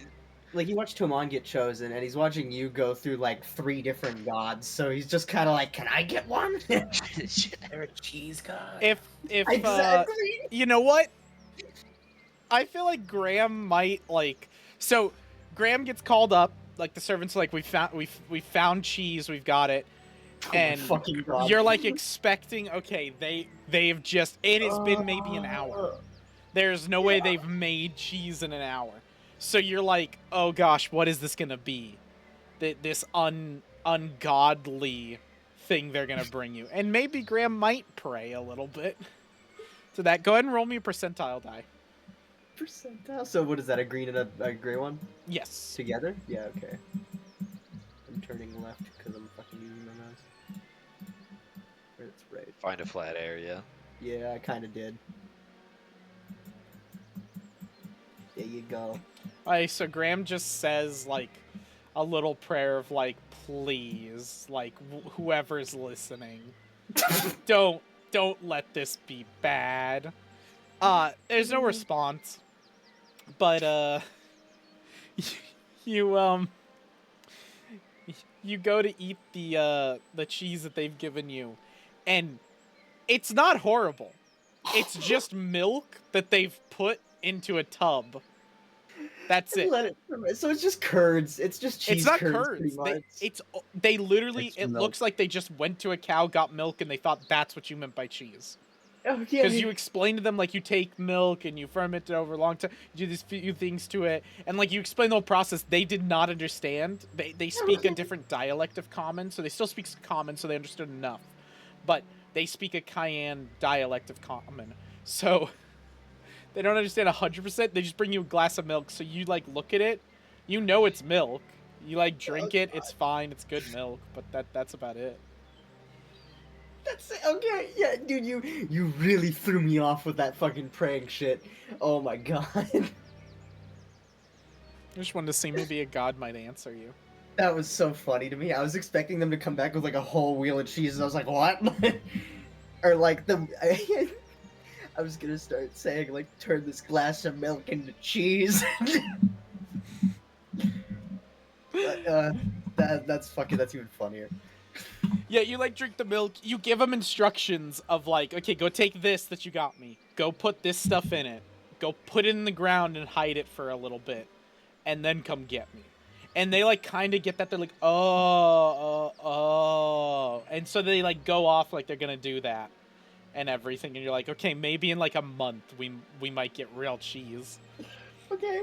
he watched Tomon get chosen, and he's watching you go through like 3 different gods, so he's just kind of like, can I get one? They're a cheese god. If Exactly. you know what? I feel like Graham might like. So Graham gets called up. Like the servants are like, we found cheese. We've got it. Oh my And fucking god. You're like expecting. Okay, they've just. It has been maybe an hour. There's no way they've made cheese in an hour. So you're like, oh gosh, what is this gonna be? This ungodly thing they're gonna bring you. And maybe Graham might pray a little bit to that. Go ahead and roll me a percentile die. Percentile. So what is that? A green and a gray one Yes. together? Yeah. Okay. I'm turning left because I'm fucking using my mouse. That's right. Find a flat area. Yeah, I kind of did. There you go. Alright, so Graham just says like a little prayer of like, please, like whoever's listening, don't let this be bad. There's no response, but You go to eat the cheese that they've given you, and it's not horrible. It's just milk that they've put into a tub. That's it. Let it. So it's just curds. It's just cheese It's not curds, pretty curds. much. They literally. It's It milk. looks like they just went to a cow, got milk, and they thought that's what you meant by cheese. Okay. Because you explain to them, like, you take milk and you ferment it over a long time, you do these few things to it, and, like, you explain the whole process. They did not understand. They speak a different dialect of Common, so they still speak Common, so they understood enough. But they speak a Kian dialect of Common, so they don't understand 100%. They just bring you a glass of milk, so you, like, look at it, you know it's milk. You, like, drink it, it's fine, it's good milk, but that's about it. That's it. Okay. Yeah, dude, you really threw me off with that fucking prank shit. Oh my god. I just wanted to see maybe a god might answer you. That was so funny to me. I was expecting them to come back with like a whole wheel of cheese, and I was like, what? Or like I was gonna start saying like, turn this glass of milk into cheese. That's even funnier. Yeah, you, like, drink the milk, you give them instructions of, like, okay, go take this that you got me, go put this stuff in it, go put it in the ground and hide it for a little bit, and then come get me. And they, like, kind of get that. They're like, oh. And so they, like, go off like they're gonna do that and everything, and you're like, okay, maybe in, like, a month we might get real cheese. Okay.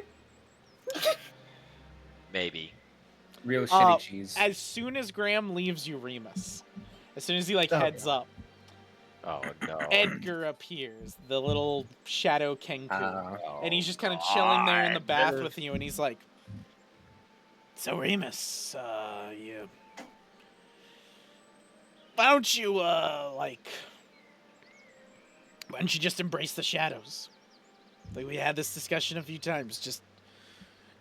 Maybe. Real shitty cheese. As soon as Graham leaves you, Remus, as soon as he, like, Oh, heads up, Oh no. Edgar appears, the little shadow Kenku. Oh, And he's just kind of chilling there in the God. bath with you, and he's like, so Remus, you... Why don't you, why don't you just embrace the shadows? Like, we had this discussion a few times,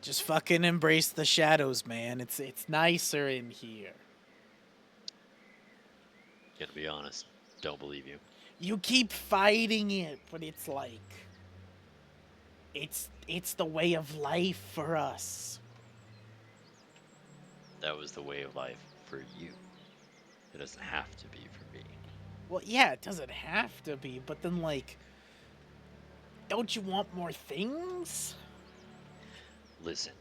just fucking embrace the shadows, man. It's nicer in here. Gonna be honest, don't believe you. You keep fighting it, but it's like... It's the way of life for us. That was the way of life for you. It doesn't have to be for me. Well, yeah, it doesn't have to be, but then, like... Don't you want more things? Listen,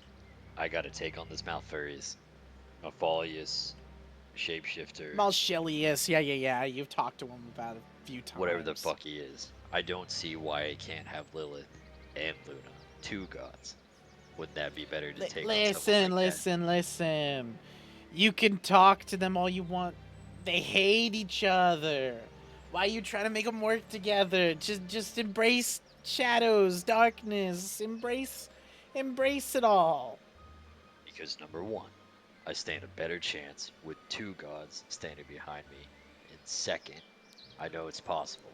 I gotta take on this Malfurious, Malfolius, Shapeshifter, Malchelius, yeah. You've talked to him about a few times. whatever the fuck he is. I don't see why I can't have Lilith and Luna, two gods. Wouldn't that be better to take on someone like that? Listen. You can talk to them all you want. They hate each other. Why are you trying to make them work together? Just embrace shadows, darkness. Embrace it all. Because number one, I stand a better chance with two gods standing behind me. And second, I know it's possible.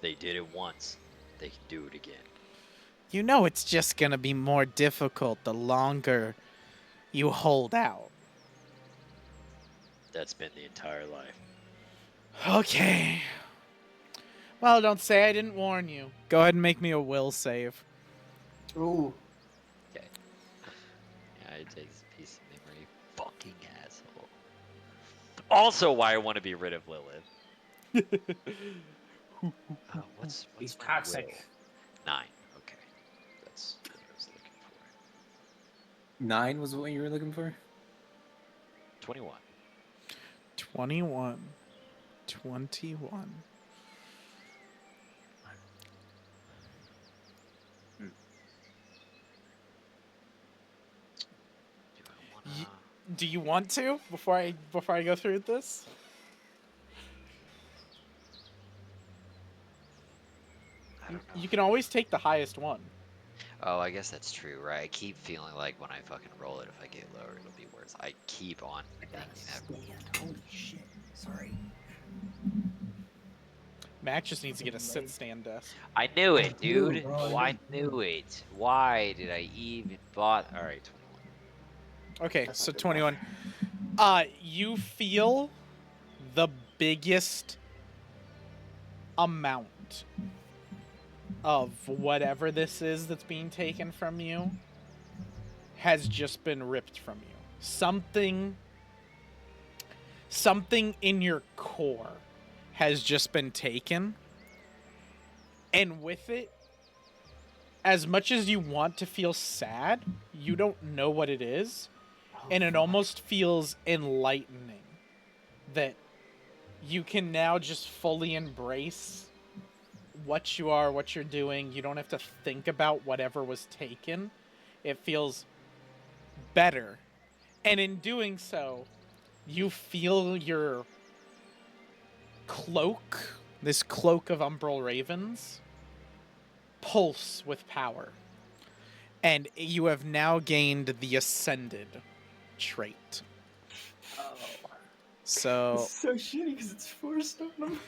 They did it once, they can do it again. You know it's just gonna be more difficult the longer you hold out. That's been the entire life. Okay. Well, don't say I didn't warn you. Go ahead and make me a will save. Ooh. Okay. Yeah, it takes a piece of memory. Fucking asshole. Also, why I want to be rid of Lilith. What's He's my toxic. will? 9. Okay. That's what I was looking for. 9 was what you were looking for? 21. 21. Do I wanna... Do you want to before I go through with this? I don't know. You can always take the highest one. Oh, I guess that's true, right? I keep feeling like when I fucking roll it, if I get lower, it'll be worse. I keep on thinking that. Holy shit. Sorry. Max just needs to get a sit-stand desk. I knew it, knew, dude. bro, I Oh, I knew. knew it. Why did I even bought? All right, 21. Okay, That's so not good 21. You feel the biggest amount of whatever this is that's being taken from you has just been ripped from you. Something something in your core has just been taken, and with it, as much as you want to feel sad, you don't know what it is, and it almost feels enlightening that you can now just fully embrace what you are, what you're doing. You don't have to think about whatever was taken. It feels better. And in doing so, you feel your cloak, this cloak of umbral ravens, pulse with power. And you have now gained the Ascended trait. Oh. So, It's so shitty because it's forced on them.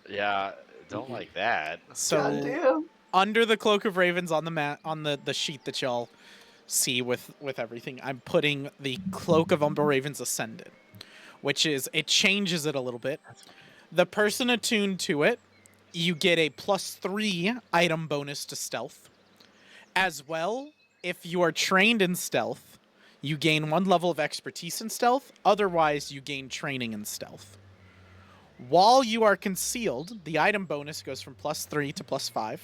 Yeah, don't like that. so Goddamn. under the cloak of ravens on the mat, on the sheet that y'all see with everything, I'm putting the cloak of umbral ravens Ascended, which is, it changes it a little bit. The person attuned to it, you get a +3 item bonus to stealth. As well, if you are trained in stealth, you gain 1 level of expertise in stealth. Otherwise, you gain training in stealth. While you are concealed, the item bonus goes from +3 to +5.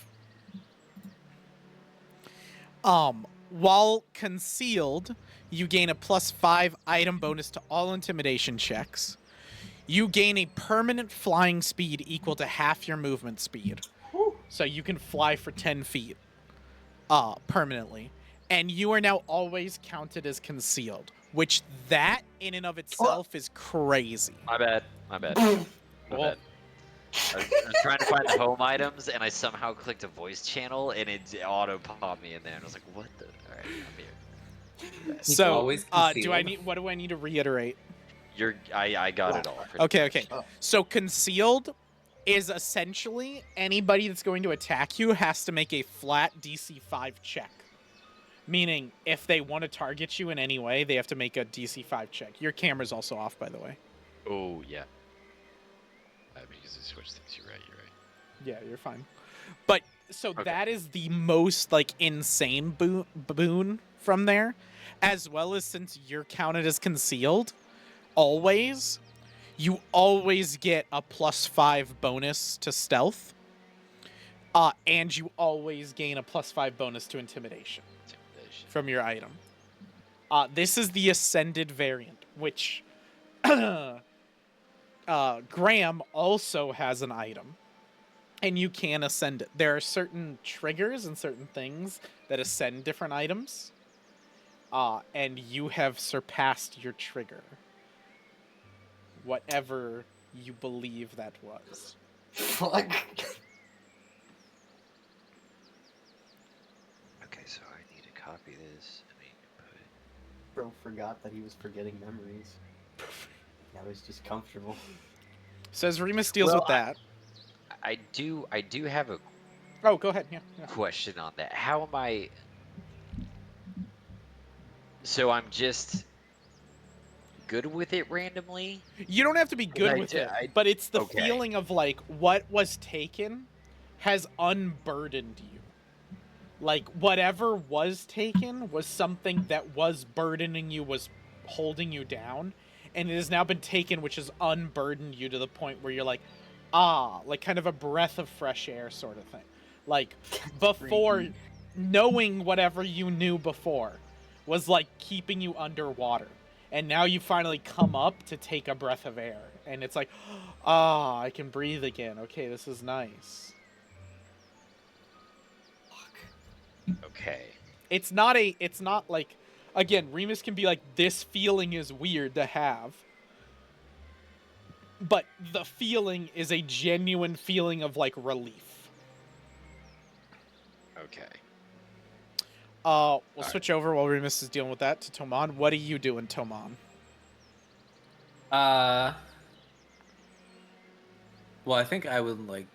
While concealed, you gain a +5 item bonus to all intimidation checks. You gain a permanent flying speed equal to half your movement speed. Whew. So you can fly for 10 feet permanently. And you are now always counted as concealed, which that in and of itself is crazy. My bad. My bad. My Well- bad. I was trying to find the home items, and I somehow clicked a voice channel, and it auto popped me in there, and I was like, "What the?" All right, I'm here. So, always do I concealed. need? What do I need to reiterate? I got it all. pretty Okay, much. okay. Oh. So concealed is essentially anybody that's going to attack you has to make a flat DC 5 check. Meaning, if they want to target you in any way, they have to make a DC 5 check. Your camera's also off, by the way. Oh yeah. Because I switched things. You're right. Yeah, you're fine. But so Okay. that is the most like insane boon from there, as well as since you're counted as concealed, always, you always get a +5 bonus to stealth, and you always gain a +5 bonus to intimidation Intimidation. from your item. This is the Ascended variant, which Graham also has an item, and you can ascend it. There are certain triggers and certain things that ascend different items, and you have surpassed your trigger. Whatever you believe that was. Fuck. Okay, so I need to copy this. I mean, put it. Bro forgot that he was forgetting memories. Now he's just comfortable. Says Remus deals Well, with that. I do have a Oh, go ahead. Yeah. question on that. How am I? So I'm just good with it randomly. You don't have to be good I with do- it, I- but it's the okay. feeling of like what was taken has unburdened you. Like whatever was taken was something that was burdening you, was holding you down, and it has now been taken, which has unburdened you to the point where you're like, like kind of a breath of fresh air sort of thing. Like before, knowing whatever you knew before was like keeping you underwater. And now you finally come up to take a breath of air. And it's like, I can breathe again. Okay, this is nice. Okay. It's not like, again, Remus can be like, this feeling is weird to have. But the feeling is a genuine feeling of like relief. Okay. We'll switch over while Remus is dealing with that to Tomon. What are you doing, Tomon? Well, I think I would like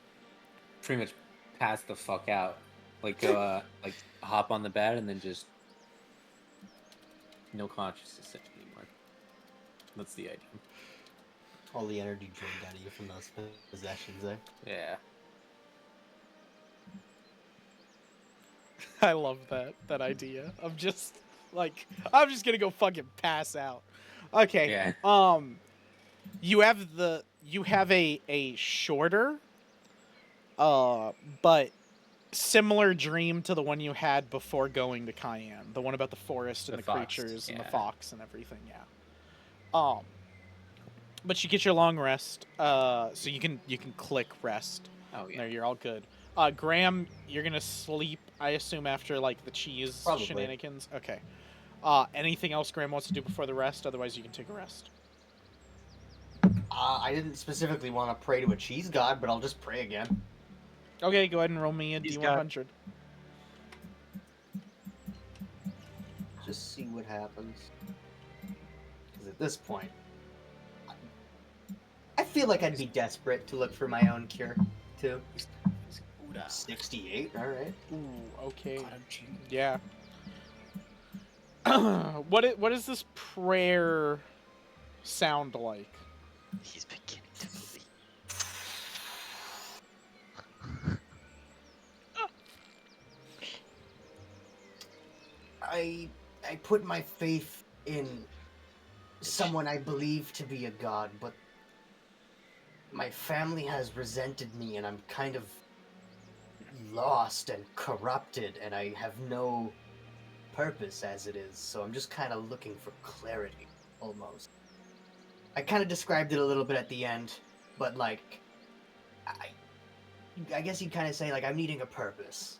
pretty much pass the fuck out, like go like hop on the bed and then just no consciousness anymore. That's the idea. All the energy drained out of you from those possessions there. Yeah. I love that idea of just like, I'm just gonna go fucking pass out. Okay. Yeah. You have a shorter, but similar dream to the one you had before going to Kian, the one about the forest and The the fox, creatures and the yeah. fox and everything. Yeah. But you get your long rest. So you can click rest. Oh yeah. There, you're all good. Graham, you're gonna sleep, I assume, after like the cheese Probably. shenanigans. Okay. Anything else Graham wants to do before the rest? Otherwise, you can take a rest. I didn't specifically want to pray to a cheese god, but I'll just pray again. Okay, go ahead and roll me a He's D100. Just see what happens. Because at this point, I feel like I'd be desperate to look for my own cure, too. 68, alright. Ooh, okay. God, I'm cheating. Yeah. What does this prayer sound like? He's beginning to believe. I put my faith in someone I believe to be a god, but my family has resented me and I'm kind of lost and corrupted and I have no purpose as it is, so I'm just kind of looking for clarity, almost. I kind of described it a little bit at the end, but like, I guess you'd kind of say like I'm needing a purpose.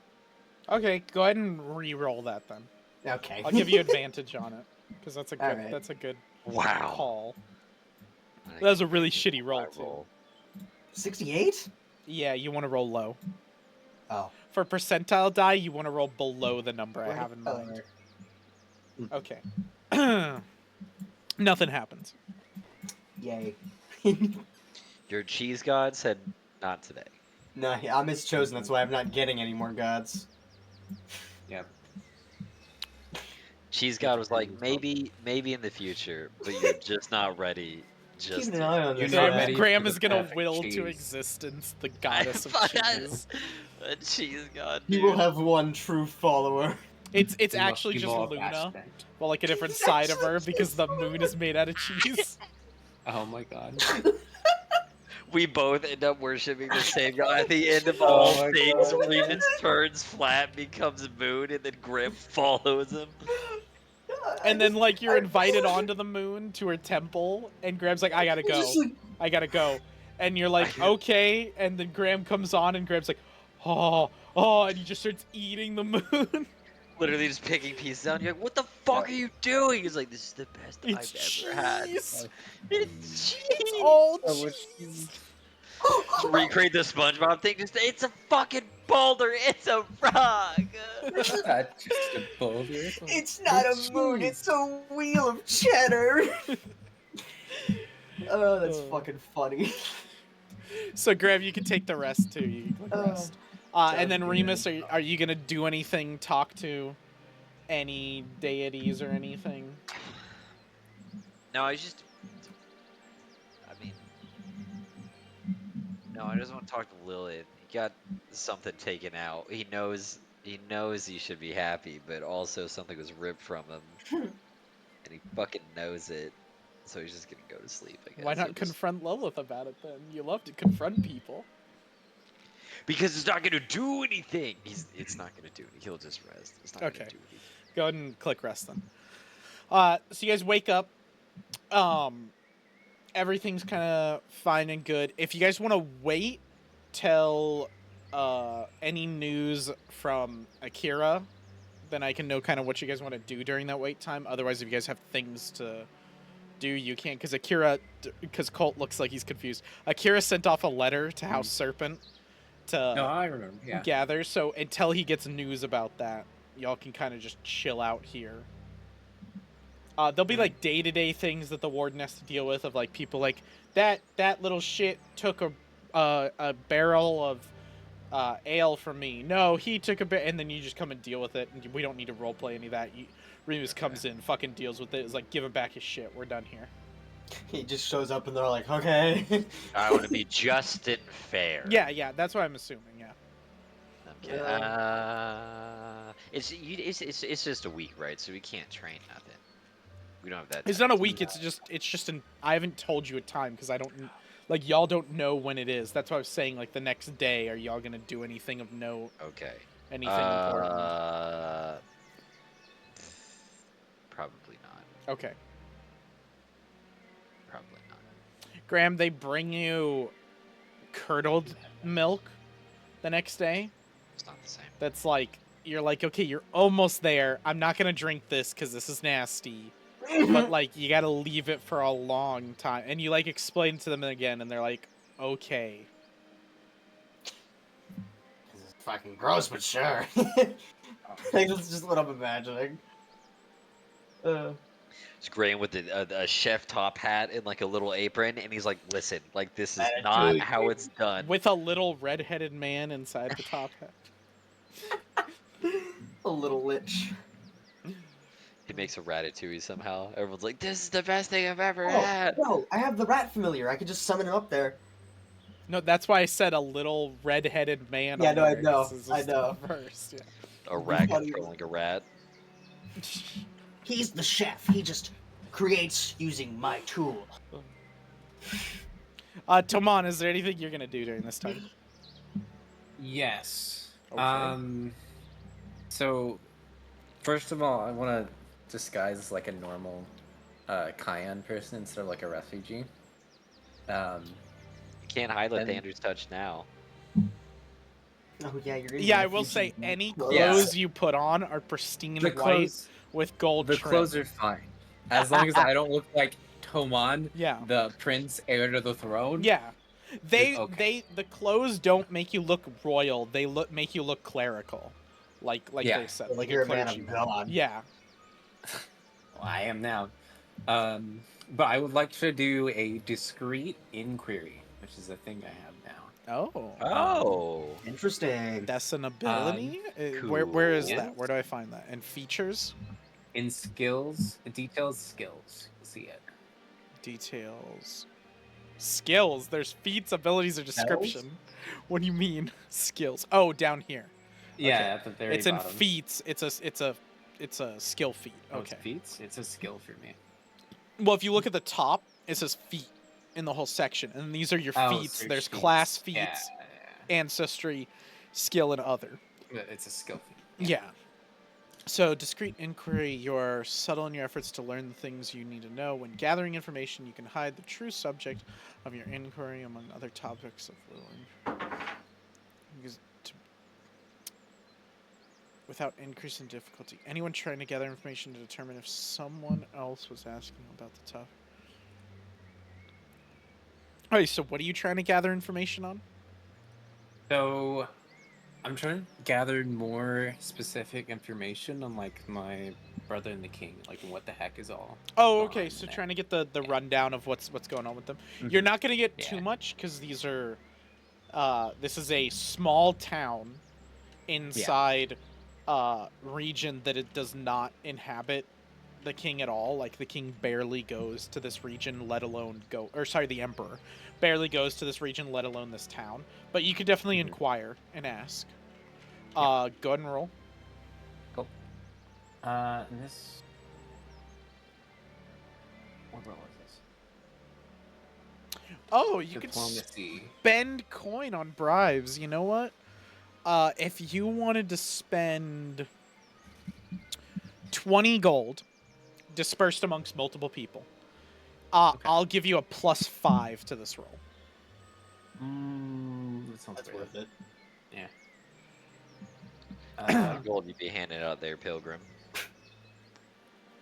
Okay, go ahead and re-roll that then. Okay. I'll give you advantage on it because that's a good Alright. that's a good Wow. call. I That was a think really it's shitty my roll too. 68? Yeah, you want to roll low. Oh. For percentile die, you want to roll below the number I have in mind. Okay. Nothing happens. Yay. Your cheese god said not today. No, I'm his chosen, that's why I'm not getting any more gods. Yep. Cheese god was like, maybe in the future, but you're just not ready. Just Keep an yet." eye on You're this not guy. ready Graham for is the gonna perfect will to cheese. existence the goddess of cheese. A cheese god. He Dude. will have one true follower. It's You must actually be just more Luna, passionate. well, like a different side of her because the moon is made out of cheese. Oh my god. We both end up worshiping the same god. At the end of Oh all my things, God. Remus turns flat, becomes moon, and then Graham follows him. And then like you're invited onto the moon to her temple, and Graham's like, I gotta go. I gotta go. And you're like, okay. And then Graham comes on, and Graham's like, oh, and he just starts eating the moon. Literally just picking pieces out. And you're like, what the fuck are you doing? He's like, this is the best It's I've ever had. cheese. It's It's cheese. all So much cheese. Recreate the SpongeBob thing. Just it's a fucking boulder. It's a frog. It's not just a boulder. It's not a moon, it's a wheel of cheddar. Oh, that's Oh. fucking funny. So Graham, you can take the rest too. You can click rest. And then sounds Remus, good. are you gonna do anything? Talk to any deities or anything? No, I mean, no, I just want to talk to Lilith. He got something taken out. He knows he should be happy, but also something was ripped from him, and he fucking knows it. So he's just gonna go to sleep. I guess. Why not He'll just- confront Lilith about it then? You love to confront people. Because it's not gonna do anything. It's not gonna do anything. He'll just rest. It's not Okay. gonna do anything. Go ahead and click rest then. So you guys wake up. Everything's kind of fine and good. If you guys want to wait till any news from Akirra, then I can know kind of what you guys want to do during that wait time. Otherwise, if you guys have things to do, you can't. Because Colt looks like he's confused. Akirra sent off a letter to House Serpent to No, I remember. Yeah. gather. So until he gets news about that, y'all can kind of just chill out here. There'll be like day-to-day things that the warden has to deal with, of like people like that little shit took a barrel of ale from me. No, he took and then you just come and deal with it, and we don't need to roleplay any of that. Remus comes in, fucking deals with it. Is like, give him back his shit. We're done here. He just shows up and they're like, okay. I want to be just and fair. Yeah, that's what I'm assuming. Yeah. Okay. It's just a week, right? So we can't train nothing. We don't have that. It's time. not a week. It's just an. I haven't told you a time because I don't. Like y'all don't know when it is. That's why I was saying like the next day. Are y'all gonna do anything of note? Okay. Anything important? Probably not. Okay. Probably not. Graham, they bring you curdled milk the next day. It's not the same. That's like you're like, okay, you're almost there. I'm not gonna drink this because this is nasty. But like you gotta leave it for a long time. And you like explain to them again and they're like, okay. This is fucking gross, but sure. Like, that's just what I'm imagining. It's Graham with a chef top hat and like a little apron, and he's like, "Listen, like this is Ratatouille. not how it's done." With a little red-headed man inside the top hat. A little lich. He makes a ratatouille somehow. Everyone's like, "This is the best thing I've ever Oh, had." no, I have the rat familiar. I could just summon him up there. No, that's why I said a little red-headed man. Yeah, on no, I there, know, 'cause it's I just know. First, yeah. A rat funny. controlling a rat. He's the chef. He just creates using my tool. Tomon, is there anything you're gonna do during this time? Yes. Okay. So, first of all, I want to disguise as like a normal Kian person instead of like a refugee. You can't hide like And- Andrew's touch now. Oh yeah, you're. Yeah, I will say any clothes Yeah. you put on are pristine The white clothes, with gold the trim. clothes are fine, as long as I don't look like Tomon, Yeah. the prince heir to the throne. Yeah. Okay. The clothes don't make you look royal. They make you look clerical. Like Yeah. they said. Like Like you're a a man clergy. of God. Yeah. Well, I am now. But I would like to do a discreet inquiry, which is a thing I have now. Oh. Oh, Interesting. That's an ability? Where is that? Where do I find that? And features? In skills, details, skills. You'll see it. Details. Skills. There's feats, abilities, or description. What do you mean? Skills. Oh, down here. Yeah, Okay. at the very It's in bottom. feats. It's a skill feat. Oh, it's Okay. feats? It's a skill for me. Well, if you look at the top, it says feat in the whole section, and these are your Oh, feats. search There's feats. class feats, Yeah. ancestry, skill, and other. It's a skill feat. Yeah. So, discreet inquiry, you're subtle in your efforts to learn the things you need to know. When gathering information, you can hide the true subject of your inquiry among other topics of little without increase in difficulty. Anyone trying to gather information to determine if someone else was asking about the topic. Alright, so what are you trying to gather information on? So, I'm trying to gather more specific information on like my brother and the king, like what the heck is all. Oh, going okay. on So there. trying to get the Yeah. rundown of what's going on with them. Mhm. You're not gonna get Yeah. too much because these are. This is a small town inside region that it does not inhabit the king at all. Like the king barely goes to this region, let alone go. Or sorry, the emperor barely goes to this region, let alone this town. But you could definitely Mhm. inquire and ask. Yeah. Go ahead and roll. Cool. This. What roll is this? Oh, you could Diplomacy. spend coin on bribes. You know what? If you wanted to spend 20 gold dispersed amongst multiple people, Okay. I'll give you a +5 to this roll. That sounds That's great. worth it. Yeah. gold you'd be handing out there, Pilgrim.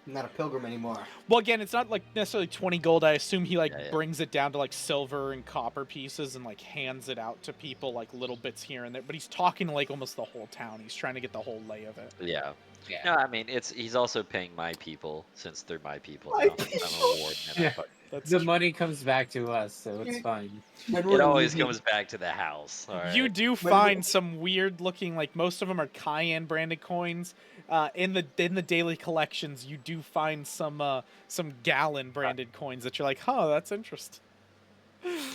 I'm not a pilgrim anymore. Well, again, it's not like necessarily 20 gold. I assume he like Yeah. brings it down to like silver and copper pieces and like hands it out to people like little bits here and there. But he's talking to like almost the whole town. He's trying to get the whole lay of it. Yeah. Yeah. No, I mean he's also paying my people since they're my people My now. I'm a ward. And Yeah. That's The true. money comes back to us, so it's Yeah. fine. It always comes back to the house. All right. You do When- find some weird looking, like most of them are Kian branded coins. In the daily collections, you do find some Gallon branded coins that you're like, huh, that's interesting.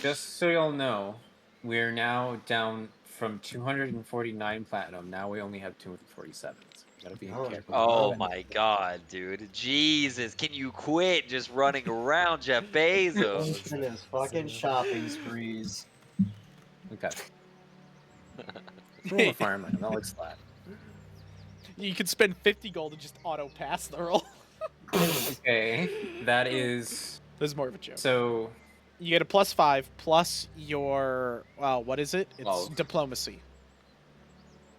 Just so y'all know, we're now down from 249 platinum. Now we only have 247. So we Gotta be No, careful. Oh no. my god, dude. Jesus, can you quit just running around, Jeff Bezos? Winston is fucking shopping sprees. Okay. Roll a farmland. That looks flat. You could spend 50 gold and just auto pass the roll. Okay, that is This is more of a joke. so. You get a +5 plus your what is it? It's 12. diplomacy.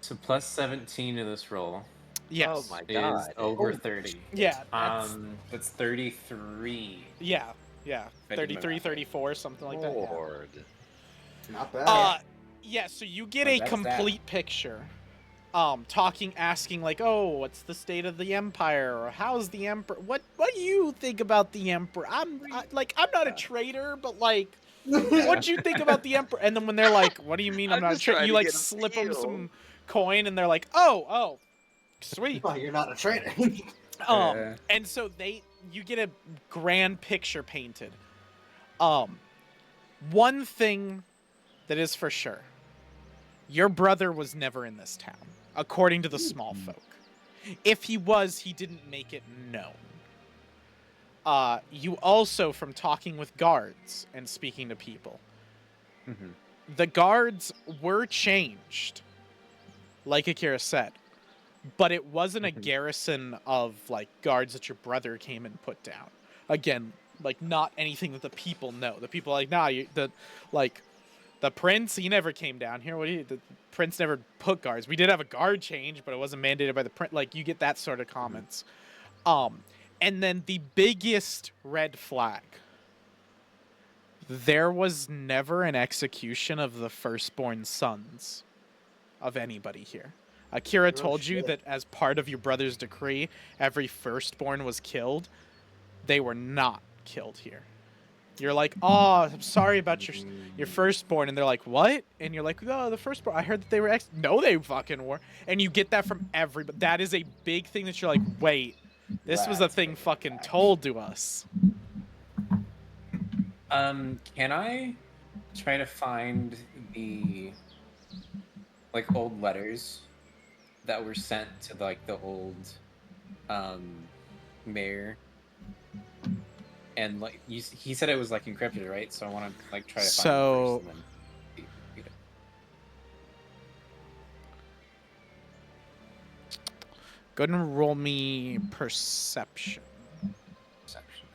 So plus 17 to this roll Yes. Oh my is god. over 30. Yeah. That's 33. Yeah. I did my 33, math. 34, something like that. Yeah. Lord. Not bad. Yeah, so you get Oh, a that's complete picture. Asking like, oh, what's the state of the empire, or how's the emperor? What do you think about the emperor? I'm not a traitor, but like, what do you think about the emperor? And then when they're like, what do you mean I'm I'm not a just traitor? trying You to like get a slip them feel. some coin, and they're like, oh, sweet. Oh, you're not a traitor. And so you get a grand picture painted. One thing that is for sure, your brother was never in this town, according to the small folk. If he was, he didn't make it known. You also, from talking with guards and speaking to people, Mhm. the guards were changed, like Akirra said, but it wasn't a garrison of like guards that your brother came and put down. Again, like not anything that the people know. The people are like, nah, the prince, he never came down here. The prince never put guards. We did have a guard change, but it wasn't mandated by the prince. Like, you get that sort of comments. And then the biggest red flag. There was never an execution of the firstborn sons of anybody here. Akirra told you that as part of your brother's decree, every firstborn was killed. They were not killed here. You're like, oh, I'm sorry about your firstborn, and they're like, what? And you're like, oh, the firstborn. I heard that they were no, they fucking were. And you get that from everybody. That is a big thing that you're like, wait, this was a That's thing big fucking fact. told to us. Can I try to find the like old letters that were sent to like the old mayor? And like he said it was like encrypted, right? So I want to like try to find it first and then read it. Go ahead and roll me perception. Perception,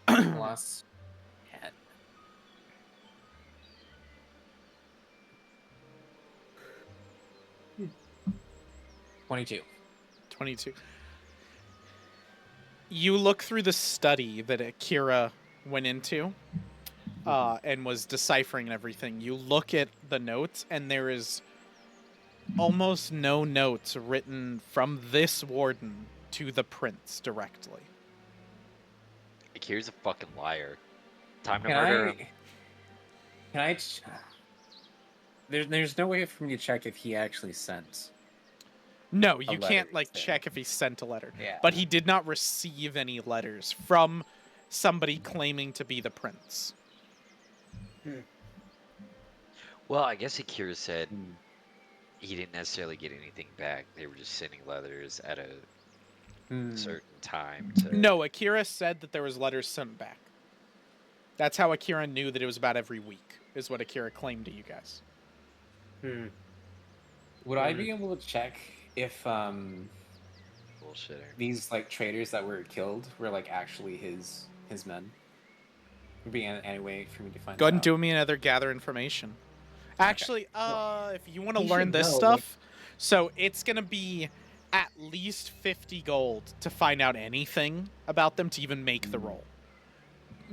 okay. Plus 10. 22. 22. You look through the study that Akirra went into and was deciphering and everything. You look at the notes, and there is almost no notes written from this warden to the prince directly. Akira's a fucking liar. Time to Can murder him. Can I? There's no way for me to check if he actually sent. No, you can't letter, like so- check if he sent a letter. Yeah. But he did not receive any letters from somebody claiming to be the prince. Well, I guess Akira said Hmm. he didn't necessarily get anything back. They were just sending letters at a Hmm. certain time to. No, Akirra said that there was letters sent back. That's how Akirra knew that it was about every week, is what Akirra claimed to you guys. Would I be able to check if Bullshitter. these like traitors that were killed were like actually his men? Would be any way for me to find Go ahead and out? do me another gather information. Actually, if you want to He learn should this know, stuff, so it's going to be at least 50 gold to find out anything about them to even make the roll.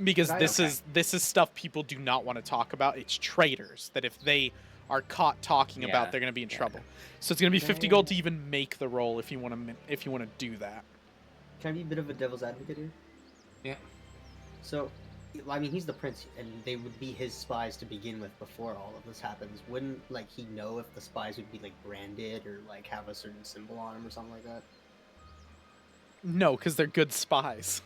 Because Right, this is stuff people do not want to talk about. It's traitors that if they are caught talking Yeah, about, they're going to be in yeah. trouble. So it's going to be 50 gold to even make the roll if you want to do that. Can I be a bit of a devil's advocate here? Yeah. So, I mean, he's the prince, and they would be his spies to begin with before all of this happens. Wouldn't like he know if the spies would be like branded or like have a certain symbol on them or something like that? No, because they're good spies.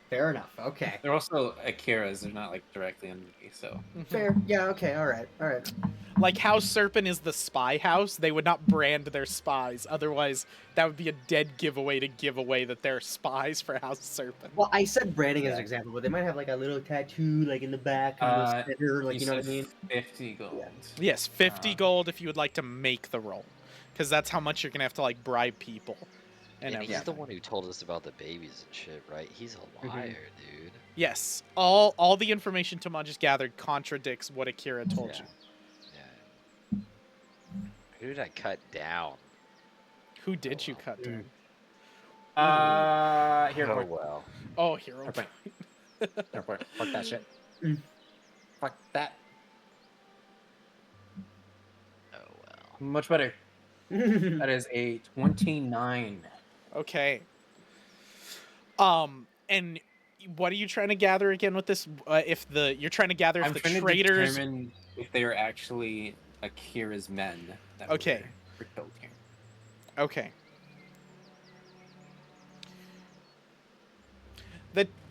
Fair enough. Okay. They're also Akira's. They're not like directly under me, so. Fair. Yeah. Okay. All right. All right. Like House Serpent is the spy house. They would not brand their spies. Otherwise, that would be a dead giveaway to give away that they're spies for House Serpent. Well, I said branding as Yeah. an example, but they might have like a little tattoo, like in the back of the center, like you know what I mean. 50 gold. Yes, 50 gold if you would like to make the roll. Because that's how much you're going to have to like bribe people. And And he's everything. the one who told us about the babies and shit, right? He's a liar, dude. Yes, all the information Tomon just gathered contradicts what Akirra told Yeah. you. Yeah. Who did I cut down? Who did you cut down? Here, Oh, Port. well. Oh, Hero. Okay. Here, Port. Fuck that shit. Mm. Fuck that. Oh, well. Much better. That is a 29. Okay. And what are you trying to gather again with this? You're trying to gather if I'm the trying traitors. to determine if they are actually Akira's men. That Okay. were killed here. Okay.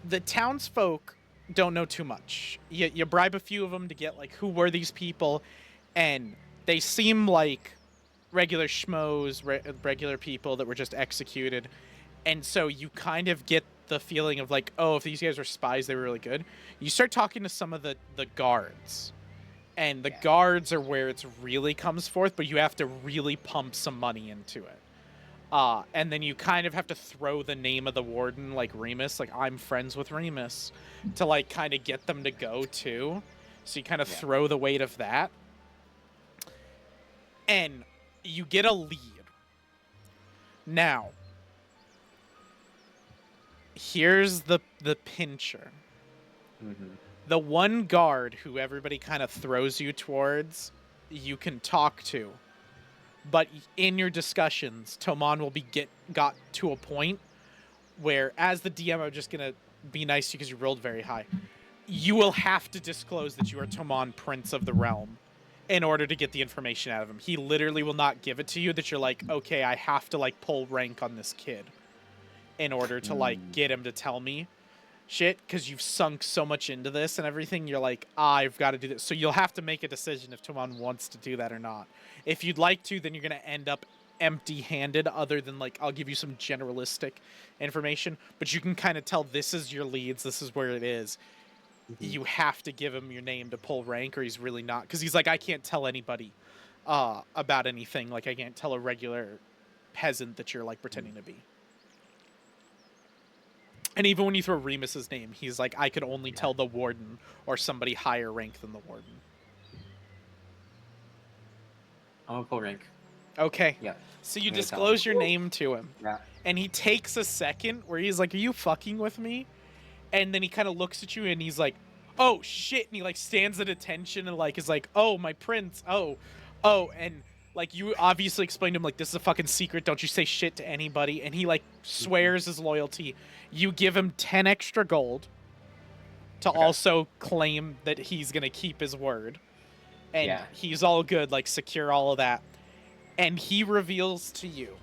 The townsfolk don't know too much. You bribe a few of them to get like who were these people, and they seem like regular schmoes, regular people that were just executed, and so you kind of get the feeling of like, oh, if these guys were spies, they were really good. You start talking to some of the guards, and the guards are where it really comes forth, but you have to really pump some money into it. And then you kind of have to throw the name of the warden, like Remus, like I'm friends with Remus, to like kind of get them to go too. So you kind of throw the weight of that. And you get a lead. Now, here's the pincher. Mm-hmm. The one guard who everybody kind of throws you towards, you can talk to. But in your discussions, Tomon will got to a point where, as the DM, I'm just going to be nice to you because you rolled very high. You will have to disclose that you are Tomon, Prince of the Realm, in order to get the information out of him. He literally will not give it to you that you're like, okay, I have to like pull rank on this kid in order to like get him to tell me shit, because you've sunk so much into this and everything. You're like, I've got to do this. So you'll have to make a decision if Tomon wants to do that or not. If you'd like to, then you're going to end up empty-handed, other than like, I'll give you some generalistic information, but you can kind of tell this is your leads, this is where it is. You have to give him your name to pull rank, or he's really not, because he's like, I can't tell anybody about anything. Like, I can't tell a regular peasant that you're like pretending to be. And even when you throw Remus's name, he's like, I could only tell the warden or somebody higher rank than the warden. I'm gonna pull rank. Okay. Yeah. So you I'm gonna tell disclose him. your name to him. Yeah. And he takes a second where he's like, are you fucking with me? And then he kind of looks at you and he's like, oh shit. And he like stands at attention and like is like, oh, my prince. Oh. And like you obviously explained to him like, this is a fucking secret. Don't you say shit to anybody. And he like swears his loyalty. You give him 10 extra gold to also claim that he's going to keep his word. And he's all good, like secure all of that. And he reveals to you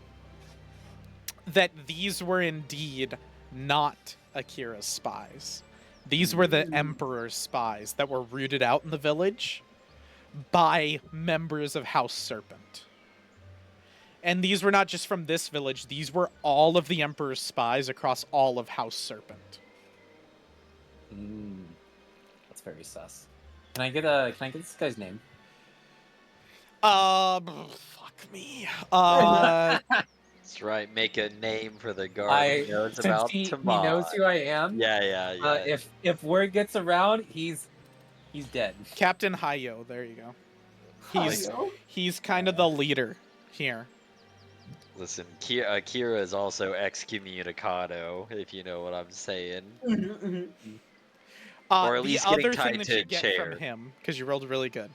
that these were indeed not Akira's spies. These were the Emperor's spies that were rooted out in the village by members of House Serpent. And these were not just from this village, these were all of the Emperor's spies across all of House Serpent. That's very sus. Can I get this guy's name? Fuck me. That's right. Make a name for the guard who knows about he Tomon. knows who I am. Yeah. If word gets around, he's dead. Captain Hayo, there you go. He's kind of the leader here. Listen, Akirra is also excommunicado, if you know what I'm saying. Or at least the getting other tied thing that to you a get chair. from him, because you rolled really good,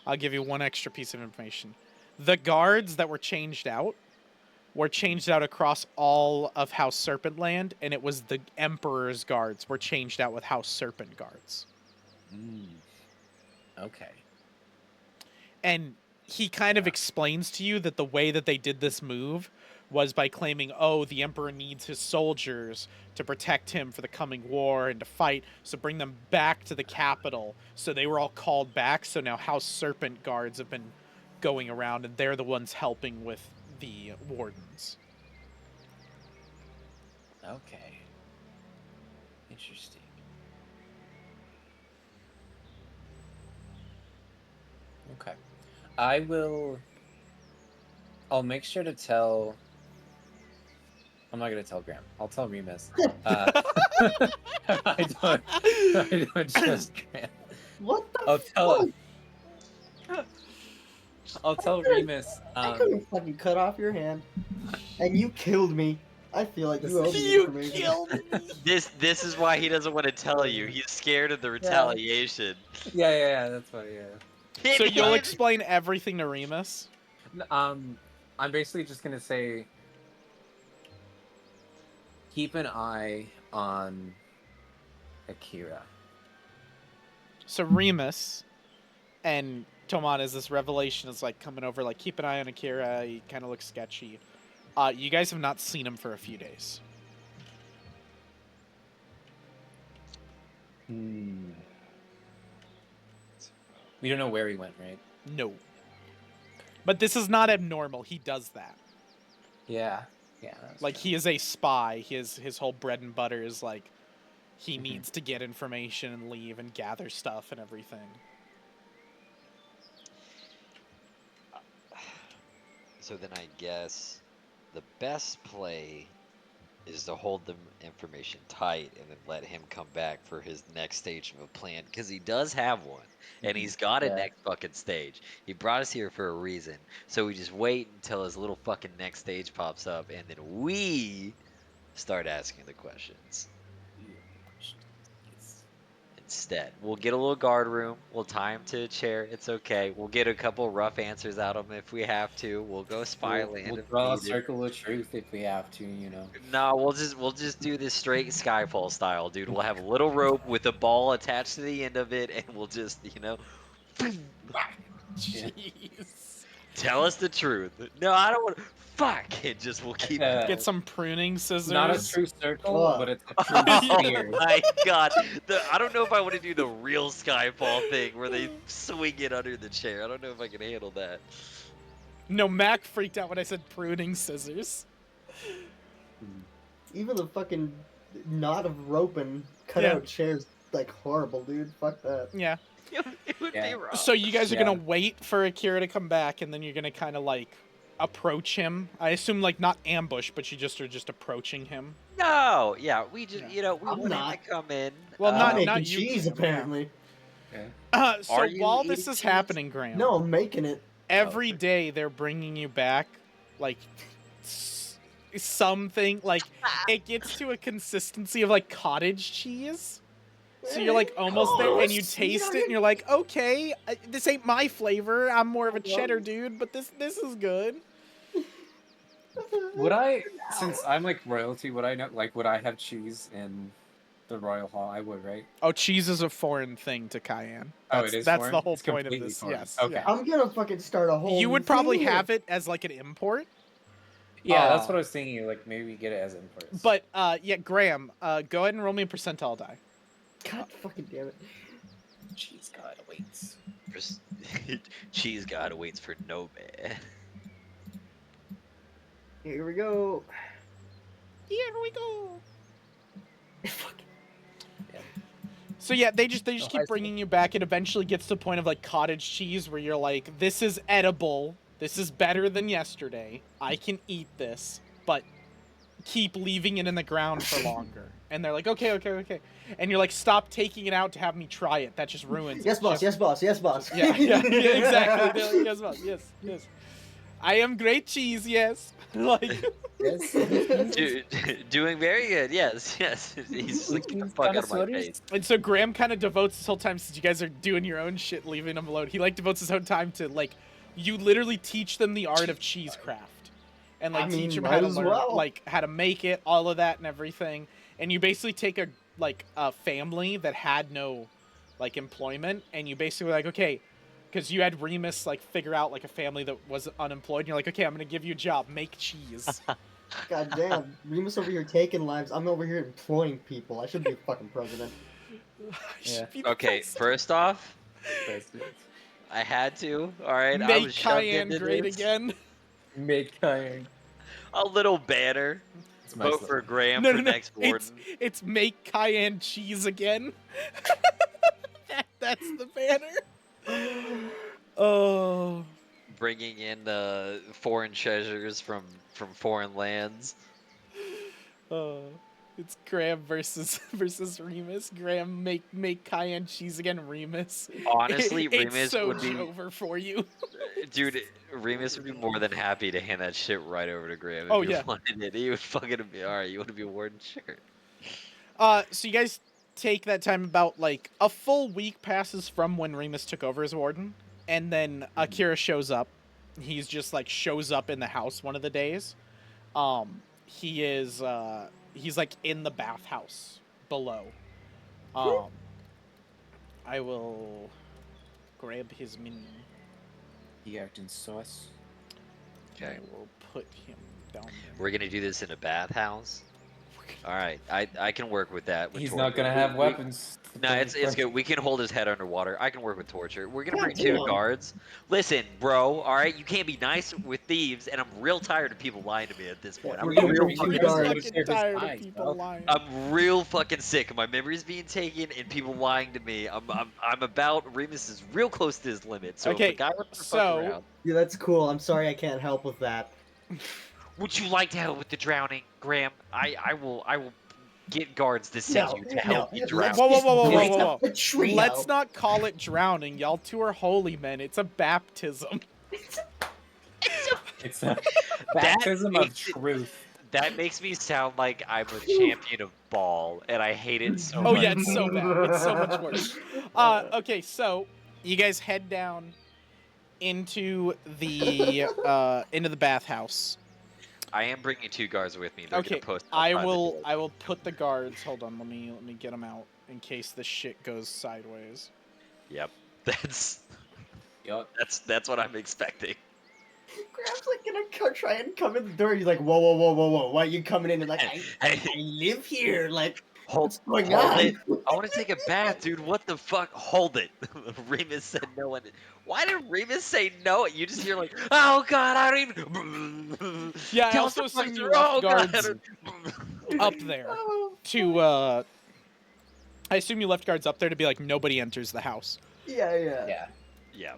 I'll give you one extra piece of information. The guards that were changed out across all of House Serpent Land, and it was the Emperor's guards were changed out with House Serpent guards. Okay. And he kind of explains to you that the way that they did this move was by claiming, oh, the Emperor needs his soldiers to protect him for the coming war and to fight, so bring them back to the capital. So they were all called back, so now House Serpent guards have been going around, and they're the ones helping with the wardens. Okay. Interesting. Okay. I'll make sure to tell... I'm not gonna tell Graham. I'll tell Remus. I don't trust Graham. What the I'll tell... fuck? I'll tell Remus. I could have fucking cut off your hand, and you killed me. I feel like you owe me You information. killed me! This is why he doesn't want to tell you. He's scared of the retaliation. Yeah, that's fine, yeah. So you'll explain everything to Remus? I'm basically just gonna say, keep an eye on Akirra. So Remus and Tomon, as this revelation is like coming over, like, keep an eye on Akirra, he kind of looks sketchy. You guys have not seen him for a few days. We don't know where he went, right? No. But this is not abnormal. He does that. Yeah. That's Like, true. he is a spy. His whole bread and butter is, like, he needs to get information and leave and gather stuff and everything. So then I guess the best play is to hold the information tight and then let him come back for his next stage of a plan, because he does have one, and he's got a Yeah. next fucking stage. He brought us here for a reason, so we just wait until his little fucking next stage pops up, and then we start asking the questions. Instead, we'll get a little guard room. We'll tie him to a chair. It's okay. We'll get a couple rough answers out of him if we have to. We'll go spy land. We'll if draw a needed. circle of truth if we have to, you know. No, we'll just do this straight Skyfall style, dude. We'll have a little rope with a ball attached to the end of it, and we'll just, Jeez. tell us the truth. No, I don't want to. Fuck it. Just we'll keep. Get some pruning scissors. Not a true circle, Oh. but it's a true Oh sphere. my god. I don't know if I want to do the real Skyfall thing where they swing it under the chair. I don't know if I can handle that. No, Mac freaked out when I said pruning scissors. Even the fucking knot of rope and cutout chairs, like, horrible, dude. Fuck that. Yeah. It would Yeah. be rough. So you guys are Yeah. gonna wait for Akirra to come back, and then you're gonna kind of like approach him. I assume, like, not ambush, but you just are just approaching him. No, yeah, we just, Yeah. we I'm want him not. to come in. Well, I'm not- making you, cheese, Kian, yeah. apparently. So Are you while this eating is cheese? happening, Graham, No, I'm making it. every okay. day they're bringing you back, like, something, like, it gets to a consistency of, like, cottage cheese. So you're, like, almost there, and you taste it, and you're like, okay, this ain't my flavor. I'm more of a cheddar dude, but this is good. Would I, since I'm like royalty, would I have cheese in the royal hall? I would, right? Oh, cheese is a foreign thing to Cayenne. Oh, That's, it is that's foreign? the whole It's point of completely this. foreign. Yes. Okay. Yeah. I'm gonna fucking start a whole. You would new probably thing have here. it as like an import. Yeah, that's what I was thinking. Like maybe get it as imports. But yeah, Graham, go ahead and roll me a percentile die. God fucking damn it. cheese god awaits. Just- Cheese God waits for no man. Here we go. Here we go. Fuck. So yeah, they just Oh, keep I see. bringing you back. It eventually gets to the point of like cottage cheese where you're like, this is edible. This is better than yesterday. I can eat this, but keep leaving it in the ground for longer. And they're like, okay. And you're like, stop taking it out to have me try it. That just ruins Yes, it. boss. Yes, boss. Yes, boss. Yeah, exactly. They're like, yes, boss. Yes. I am great cheese, yes. Like, Yes. Doing very good. Yes. He's just like, get the fuck out of my face. and so Graham kind of devotes his whole time, since you guys are doing your own shit, leaving him alone. He like devotes his own time to like, you literally teach them the art of cheesecraft, and like I mean, teach them might how to as learn, well. like how to make it, all of that and everything. And you basically take a family that had no like employment, and you basically like, okay, because you had Remus like figure out like a family that was unemployed, and you're like, okay, I'm gonna give you a job, make cheese. God damn, Remus over here taking lives. I'm over here employing people. I should be a fucking president. I Yeah. should be the Okay, president. first off, President. I had to. All right, I Make was shoved Kian into great this. again. Make Kian. A little banner. It's a nice Vote for little- Graham No, for no, no. next warden. It's make Cayenne cheese again. That's the banner. Oh. Bringing in foreign treasures from foreign lands. It's Graham versus Remus. Graham make Cayenne cheese again. Remus. Honestly, it's Remus so would be, over for you. dude. Remus would be more than happy to hand that shit right over to Graham. If Oh, he yeah. wanted it. He would fucking be all right. You want to be a warden? Sure. So you guys take that time, about like a full week passes from when Remus took over as warden, and then Akirra shows up. He's just like shows up in the house one of the days. He is he's like in the bathhouse below. I will grab his minion. He acting sauce. I Okay. will put him down there. We're gonna do this in a bathhouse. All right, I can work with that. With He's torture. not gonna have weapons. No, it's good. We can hold his head underwater. I can work with torture. We're gonna God bring two damn. guards. Listen, bro. All right, you can't be nice with thieves, and I'm real tired of people lying to me at this point. I'm We're gonna real bring two fucking. I'm guards. fucking tired of people lying. I'm real fucking sick of my memories being taken and people lying to me. I'm about Remus is real close to his limit. So Okay, if the guy wants to so- fuck around, Yeah, that's cool. I'm sorry I can't help with that. would you like to help with the drowning, Graham? I will get guards to send No, you to help no, you drown. let's Whoa, whoa, just whoa, whoa, break whoa, up the trio. Let's not call it drowning. Y'all two are holy men. It's a baptism. It's a baptism of makes it- truth. That makes me sound like I'm a champion of ball, and I hate it so Oh much. yeah, it's so bad. It's so much worse. Okay, so you guys head down into the bathhouse. I am bringing two guards with me. They're Okay, gonna post. I outside the will. door. I will put the guards. Hold on, let me get them out in case the shit goes sideways. Yep, that's Yup. that's what I'm expecting. Graham's like gonna try and come in the door. He's like, whoa, whoa, whoa, whoa, whoa. Why are you coming in? And like, I live here. Like, what's going Hold on? it. I want to take a bath, dude. What the fuck? Hold it. Remus said no. And why did Remus say no? You just hear like, oh god, I don't even. Yeah, I Tell us also the fuck assume to- you left oh, God, I guards don't- up there Oh, to. I assume you left guards up there to be like nobody enters the house. yeah. Yeah. Yeah,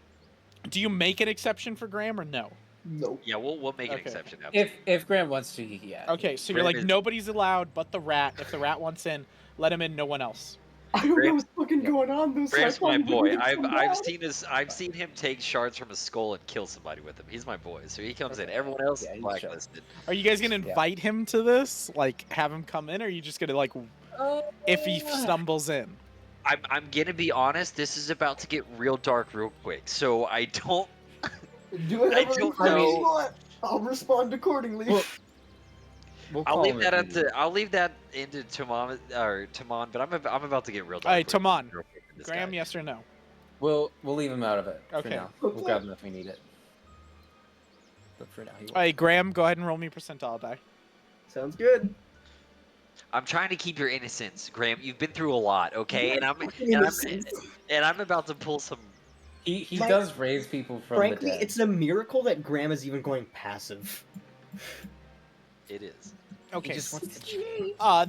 Do you make an exception for Graham or no? Nope. yeah. We'll make an Okay. exception. If Graham wants to, yeah. Okay, so you're like Graham is- nobody's allowed but the rat. If the rat wants in, let him in. No one else. I don't know Graham's- what's fucking going on. Those Graham's my boy. I've I've seen him take shards from a skull and kill somebody with them. He's my boy, so he comes in. Okay. Everyone else Yeah, is he's blacklisted. Are you guys gonna Yeah. invite him to this? Like, have him come in, or are you just gonna like, if he stumbles in? I'm gonna be honest. This is about to get real dark real quick, so I don't. Do whatever don't you know. want. I'll respond accordingly. Well, We'll I'll call leave him that if we need. I'll leave that into Tomon or Tomon, but I'm about to get real dark. Alright, quick Tomon. real quick with this Graham, guy. yes or no? We'll leave him out of it. Okay. For now. We'll grab him if we need it. But for now, he won't. Alright, Graham, go ahead and roll me percentile die. Sounds good. I'm trying to keep your innocence, Graham. You've been through a lot, okay? And Innocence. I'm about to pull some. He My- does raise people from Frankly, the dead. it's a miracle that Graham is even going passive. It is. Okay. He just wants to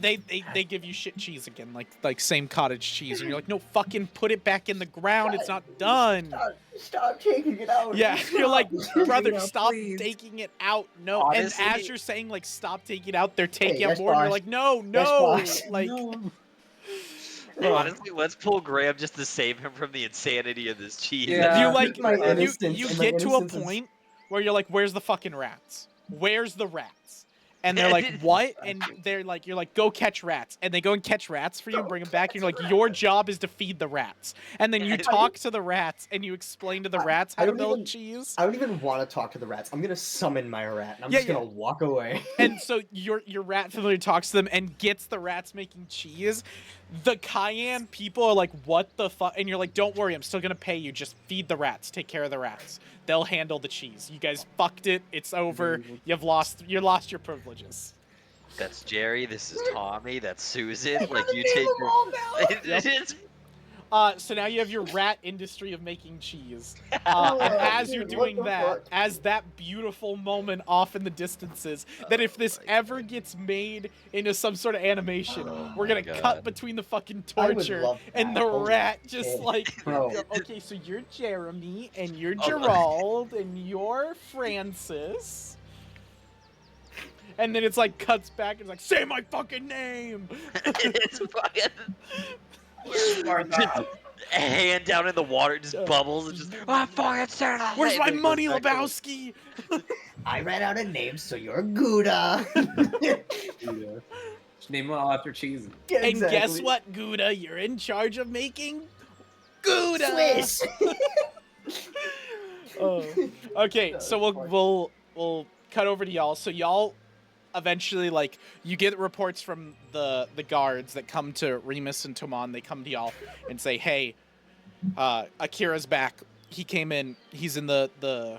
They give you shit cheese again, like same cottage cheese, and you're like, no, fucking put it back in the ground. It's not done. Stop taking it out. Yeah, you're like, brother, out, stop please. taking it out. No, Honestly- and as you're saying like, stop taking it out, they're taking Hey, out more. And you're Xbox. like, no, no, Xbox. like. Honestly, let's pull Graham just to save him from the insanity of this cheese. Yeah. You like My you innocence you and my get to a innocence is- point where you're like, where's the fucking rats? Where's the rats? And they're like, what? And they're like, you're like, go catch rats. And they go and catch rats for you, bring them back. And you're like, your job is to feed the rats. And then you talk to the rats and you explain to the rats how to build cheese. I don't even want to talk to the rats. I'm gonna summon my rat, and I'm Yeah, just gonna walk away. And so your rat familiar talks to them and gets the rats making cheese. The Kian people are like, what the fuck? And you're like, don't worry, I'm still gonna pay you. Just feed the rats. Take care of the rats. They'll handle the cheese. You guys fucked it. It's over. You lost your privileges. That's Jerry. This is Tommy. That's Susan. Like you take your. So now you have your rat industry of making cheese. And as you're doing that, as that beautiful moment off in the distances, that if this ever gets made into some sort of animation, we're gonna cut between the fucking torture and the rat just like, okay, so you're Jeremy, and you're Gerald, and you're Francis. And then it's like cuts back and it's like, say my fucking name! It's fucking. Hand down in the water, it just bubbles, and just fucking stand up. Where's my money, Lebowski? I ran out of names, so you're Gouda. Gouda. Just name them all after cheese. Yeah, And guess what, Gouda? You're in charge of making Gouda. Swiss. Okay, so we'll cut over to y'all. So y'all eventually, like, you get reports from the guards that come to Remus and Tomon. They come to y'all and say, hey, Akira's back. He came in. He's in the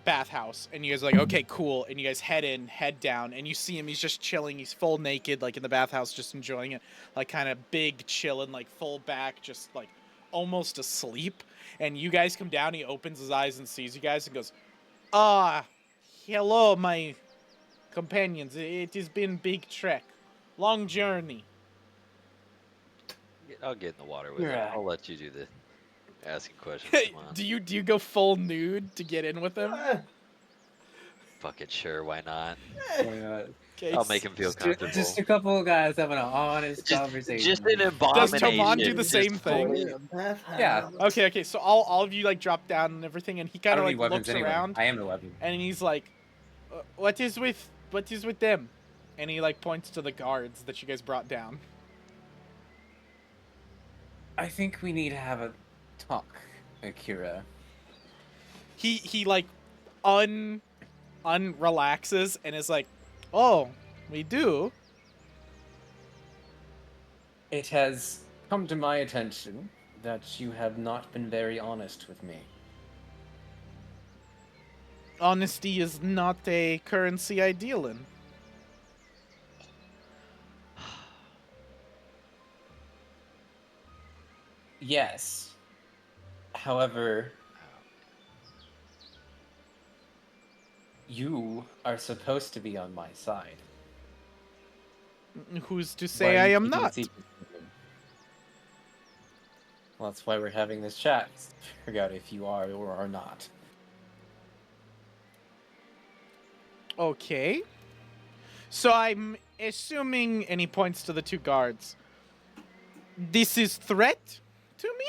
bathhouse. And you guys are like, okay, cool. And you guys head down, and you see him. He's just chilling. He's full naked, like, in the bathhouse, just enjoying it. Like, kind of big, chilling, like, full back, just, like, almost asleep. And you guys come down. He opens his eyes and sees you guys and goes, hello, my companions. It has been big trek. Long journey. I'll get in the water with it. I'll let you do the asking questions. Come on. Do you go full nude to get in with him? Fucking sure, why not? Okay. I'll make him feel comfortable. Just a couple of guys having an honest conversation. Just an Does abomination. Tomon do the same Just thing? Yeah. Okay, so all of you like drop down and everything, and he kind of like looks around, I am the weapon. and he's like, what is with them? And he like points to the guards that you guys brought down. I think we need to have a talk, Akirra. He like unrelaxes and is like, oh, we do. It has come to my attention that you have not been very honest with me. Honesty is not a currency I deal in. Yes. However, you are supposed to be on my side. Who's to say I am not? Well, that's why we're having this chat. Figure out if you are or are not. Okay. So I'm assuming, and he points to the two guards, this is threat to me?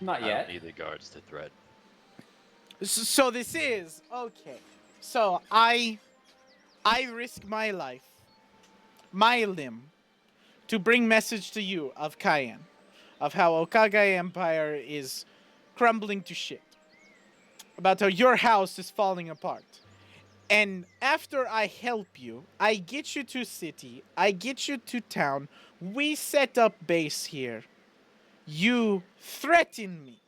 Not I yet. don't need the guards to threat. So this is okay. So I risk my life, my limb, to bring message to you of Kian, of how Okigo Empire is crumbling to shit, about how your house is falling apart. And after I help you, I get you to city, I get you to town, we set up base here. You threaten me.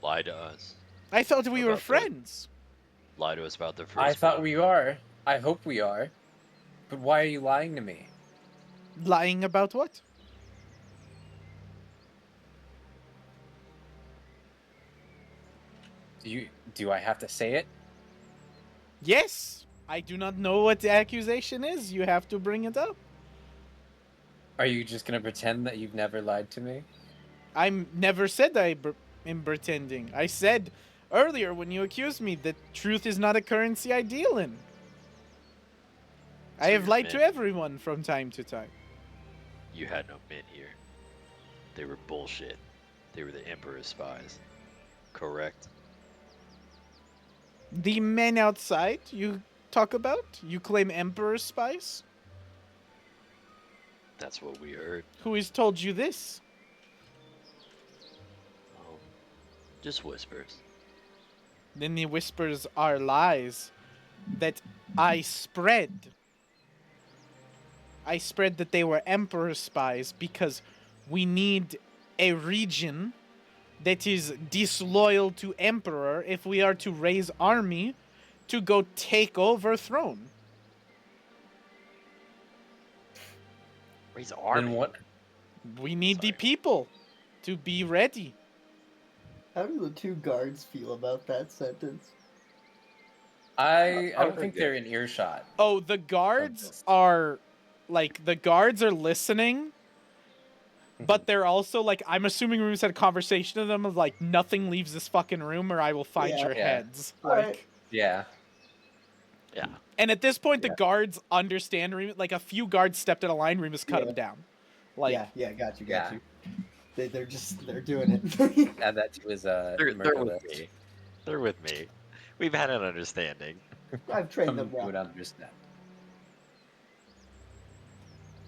Lie to us. I thought we were About that. friends. Lie to us about the first I thought one. we are. I hope we are. But why are you lying to me? Lying about what? Do I have to say it? Yes. I do not know what the accusation is. You have to bring it up. Are you just gonna pretend that you've never lied to me? I never said am pretending. I said earlier when you accused me that truth is not a currency I deal in. I have you're lied to men. everyone from time to time. You had no men here. They were bullshit. They were the Emperor's spies. Correct? The men outside you talk about? You claim Emperor spies? That's what we heard. Who has told you this? Oh, just whispers. Then the whispers are lies that I spread. I spread that they were Emperor spies because we need a region that is disloyal to Emperor if we are to raise army to go take over throne. Raise Then army. what? We need the Sorry. people to be ready. How do the two guards feel about that sentence? I Oh, don't think they're in earshot. Oh, the guards this. are like the guards are listening, but they're also like I'm assuming we had a conversation to them of like nothing leaves this fucking room or I will find Yeah. your Yeah. heads. Alright. Like Yeah. Yeah. and at this point Yeah. the guards understand Remus, like a few guards stepped in a line, Remus cut Yeah. him down. Like yeah, got you. Yeah. They're doing it. Add that to his They're murder with list. me. They're with me. We've had an understanding. I've trained them Someone who would well. understand.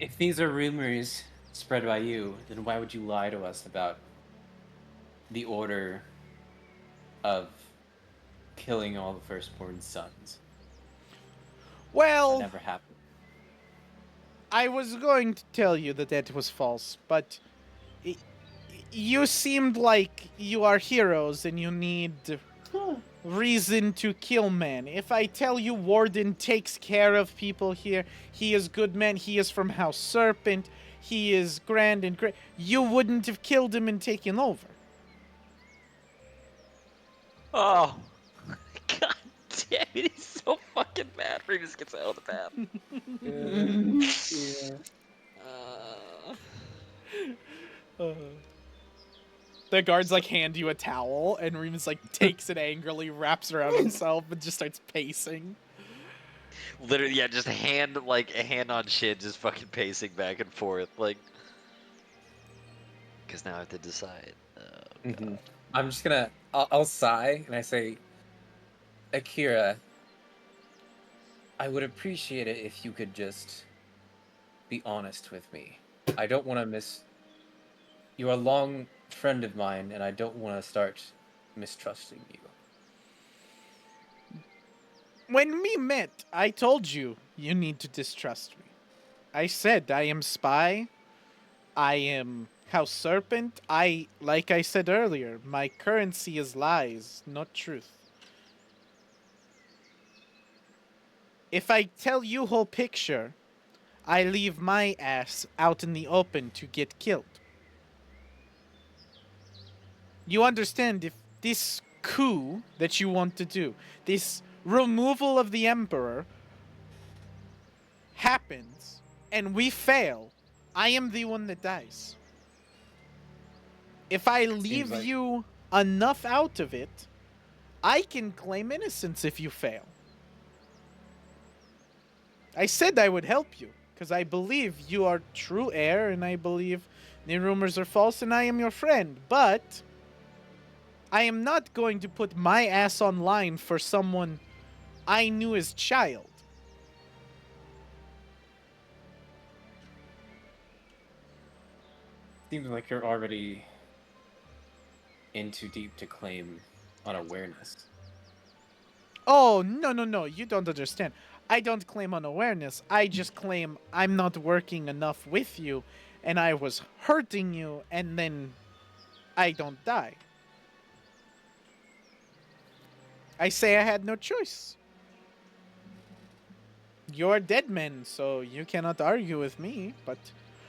If these are rumors spread by you, then why would you lie to us about the order of killing all the firstborn sons? That well, never happened. I was going to tell you that that was false, but you seemed like you are heroes and you need reason to kill men. If I tell you Warden takes care of people here, he is good man, he is from House Serpent, he is grand and great, you wouldn't have killed him and taken over. Oh. God damn it, he's so fucking mad. Remus gets out of the bath. The guards like hand you a towel and Remus like takes it angrily, wraps around himself and just starts pacing. Literally, yeah, just a hand on shin, just fucking pacing back and forth, like. Because now I have to decide. Oh, God. Mhm. I'm just gonna. I'll sigh and I say, Akirra, I would appreciate it if you could just be honest with me. I don't want to miss. You're a long friend of mine, and I don't want to start mistrusting you. When we met, I told you you need to distrust me. I said I am spy. I am House Serpent. Like I said earlier, my currency is lies, not truth. If I tell you whole picture, I leave my ass out in the open to get killed. You understand, if this coup that you want to do, this removal of the Emperor, happens and we fail, I am the one that dies. If I leave like- you enough out of it, I can claim innocence if you fail. I said I would help you, because I believe you are true heir, and I believe the rumors are false, and I am your friend. But I am not going to put my ass online for someone I knew as child. Seems like you're already in too deep to claim unawareness. Oh, no, you don't understand. I don't claim unawareness. I just claim I'm not working enough with you, and I was hurting you, and then I don't die. I say I had no choice. You're dead men, so you cannot argue with me, but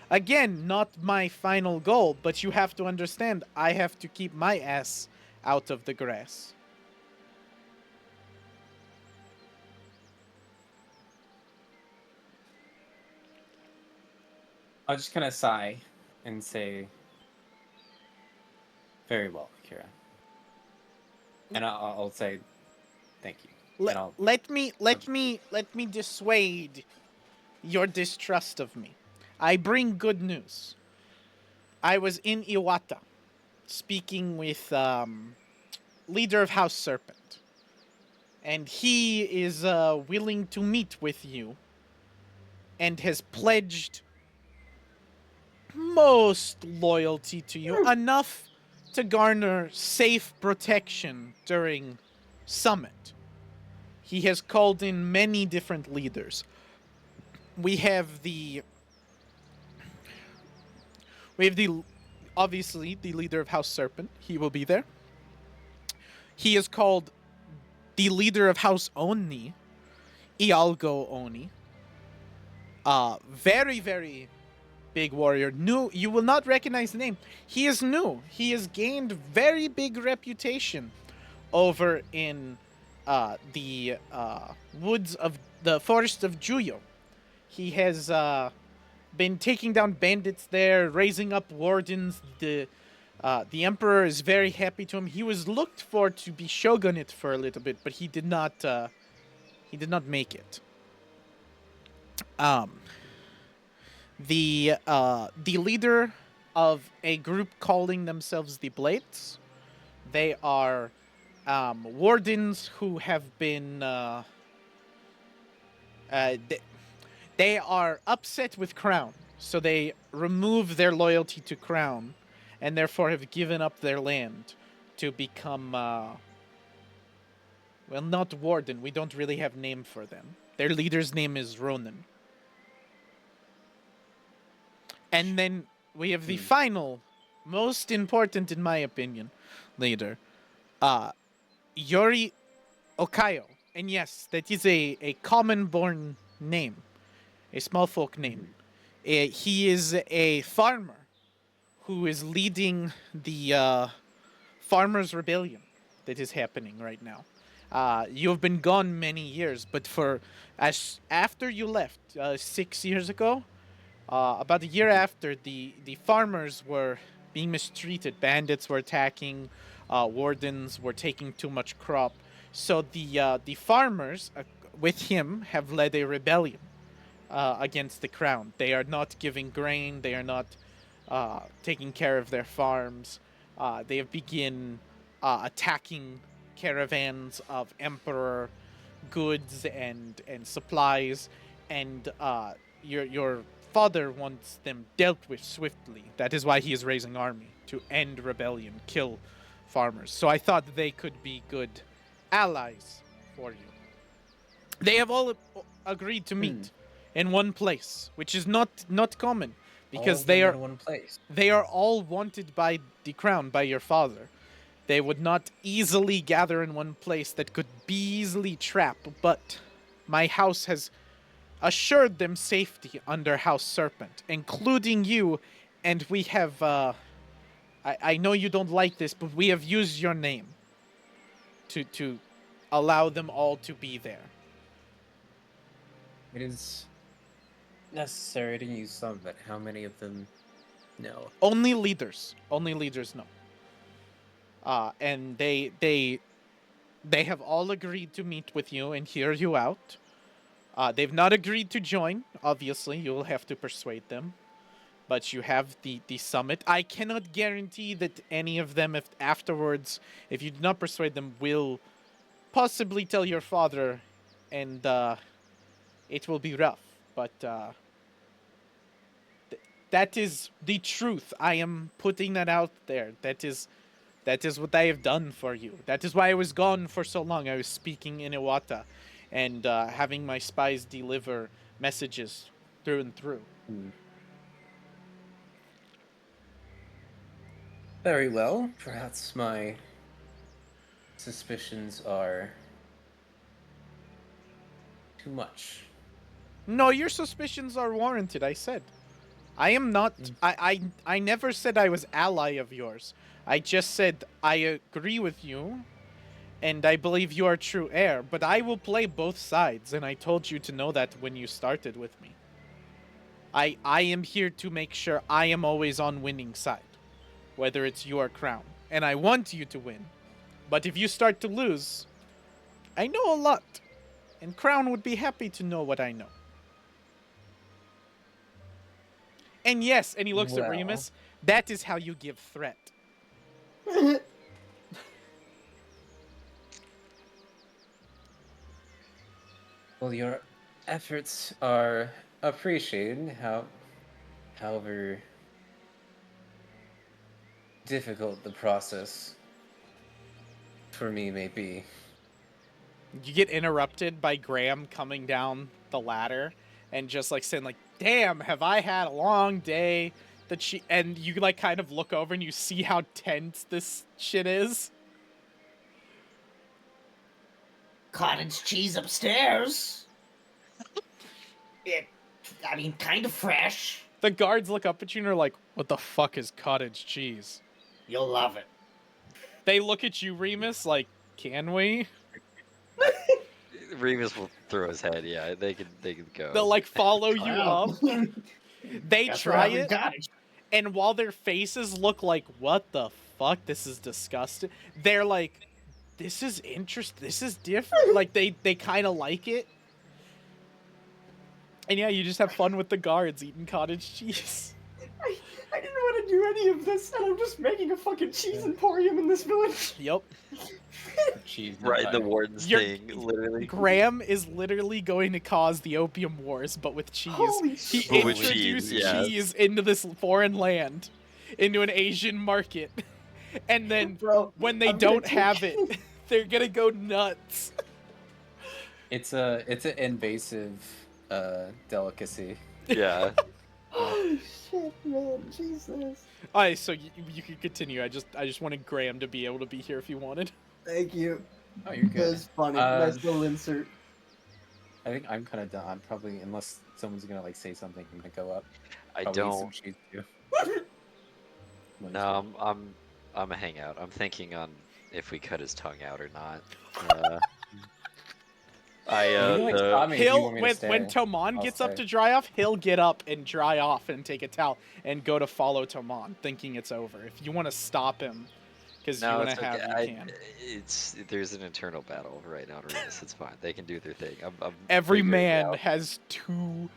again, not my final goal, but you have to understand I have to keep my ass out of the grass. I'll just kind of sigh and say, "Very well, Akira." And I'll say, "Thank you." And I'll Let me dissuade your distrust of me. I bring good news. I was in Iwata, speaking with leader of House Serpent, and he is willing to meet with you and has pledged most loyalty to you, enough to garner safe protection during summit. He has called in many different leaders. We have the obviously the leader of House Serpent. He will be there. He is called the leader of House Oni, Ialgo Oni. Very, very big warrior. New, you will not recognize the name. He is new. He has gained very big reputation over in the woods of the forest of Juyo. He has been taking down bandits there, raising up wardens. The emperor is very happy to him. He was looked for to be shogunate for a little bit, but he did not make it. The leader of a group calling themselves the Blades. They are wardens who have been they are upset with Crown, so they remove their loyalty to Crown, and therefore have given up their land to become well, not warden. We don't really have name for them. Their leader's name is Ronan. And then we have the final, most important in my opinion, leader, Yori Okayo. And yes, that is a common-born name, a small folk name. He is a farmer who is leading the farmers' rebellion that is happening right now. You have been gone many years, but after you left 6 years ago, about a year after, the farmers were being mistreated. Bandits were attacking. Wardens were taking too much crop. So the farmers, with him, have led a rebellion against the crown. They are not giving grain. They are not taking care of their farms. They have begun attacking caravans of emperor goods and supplies, and your father wants them dealt with swiftly. That is why he is raising army, to end rebellion, kill farmers. So I thought they could be good allies for you. They have all agreed to meet in one place, which is not common, because All they are in one place. they are all wanted by the crown, by your father. They would not easily gather in one place that could be easily trapped, but my house has assured them safety under House Serpent, including you, and we have, I know you don't like this, but we have used your name to allow them all to be there. It is necessary to use some, but how many of them know? Only leaders know. And they have all agreed to meet with you and hear you out. They've not agreed to join, obviously. You will have to persuade them. But you have the summit. I cannot guarantee that any of them, if afterwards, if you do not persuade them, will possibly tell your father, and it will be rough. But that is the truth. I am putting that out there. That is what I have done for you. That is why I was gone for so long. I was speaking in Iwata and having my spies deliver messages through and through. Very well. Perhaps my suspicions are too much. No, your suspicions are warranted, I said. I am not... I never said I was ally of yours. I just said I agree with you, and I believe you are true heir, but I will play both sides, and I told you to know that when you started with me. I am here to make sure I am always on winning side, whether it's your crown. And I want you to win. But if you start to lose, I know a lot, and Crown would be happy to know what I know. And yes, and he looks at Remus, that is how you give threat. Well, your efforts are appreciated. However difficult the process for me may be. You get interrupted by Graham coming down the ladder and just like saying like, "Damn, have I had a long day?" And you like kind of look over and you see how tense this shit is. Cottage cheese upstairs. Kind of fresh. The guards look up at you and are like, "What the fuck is cottage cheese?" You'll love it. They look at you, Remus, like, "Can we?" Remus will throw his head. Yeah, they can go. They'll like follow you Wow. up. They Guess try we're it, cottage. and while their faces look like, "What the fuck? This is disgusting," they're like, "This is interesting. This is different." Like they kind of like it. And yeah, you just have fun with the guards eating cottage cheese. I didn't want to do any of this, and I'm just making a fucking cheese emporium in this village. Yep. Cheese Right, the empire. warden's You're- thing, literally. Graham is literally going to cause the Opium Wars, but with cheese. Holy He shit. With introduced cheese, yes. cheese into this foreign land, into an Asian market, and then Bro, when they I'm gonna don't have it, they're gonna go nuts. It's an invasive delicacy. Yeah. Holy shit, man, Jesus. Alright, so you can continue. I just wanted Graham to be able to be here if you wanted. Thank you. Oh, you're good. That's funny. Um, Nice little insert. I think I'm kind of done. I'm probably, unless someone's gonna like say something, I'm gonna go up. I Probably eat some don't. cheese too. No, I'm a hangout. I'm thinking on if we cut his tongue out or not. I You can, like, stop me if you He'll want me to when stay. Tomon I'll gets up stay. to dry off, he'll get up and dry off and take a towel and go to follow Tomon, thinking it's over. If you want to stop him, because you no, want it's to have, okay. you can. There's an internal battle right now, Remus. It's fine. They can do their thing. I'm Every figuring it man out. has two.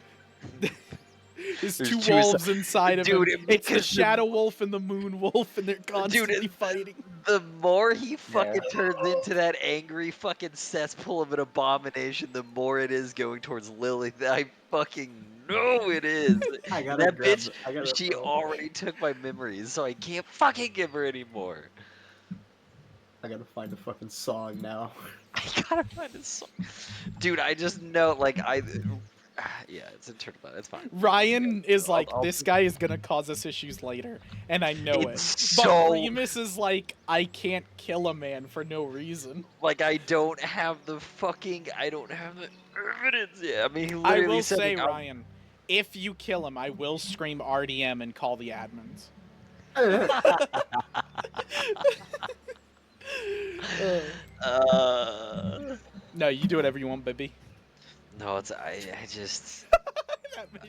There's There's two two wolves inside of Dude, him. It's the because the- shadow wolf and the moon wolf, and they're constantly fighting. The more he fucking turns into that angry fucking cesspool of an abomination, the more it is going towards Lilith. I fucking know it is. I gotta That grab bitch, I gotta, she already took my memories, so I can't fucking give her anymore. I gotta find a fucking song now. I gotta find a song. Dude, I just know, like, yeah, it's internal battle. It's fine. Ryan is like, I'll- this guy is gonna cause us issues later, and I know it. It's But so- Remus is like, I can't kill a man for no reason. Like, I don't have the evidence. Yeah, I mean, he I literally will said, say, like, I'll- Ryan, if you kill him, I will scream RDM and call the admins. No, you do whatever you want, baby. No, I just.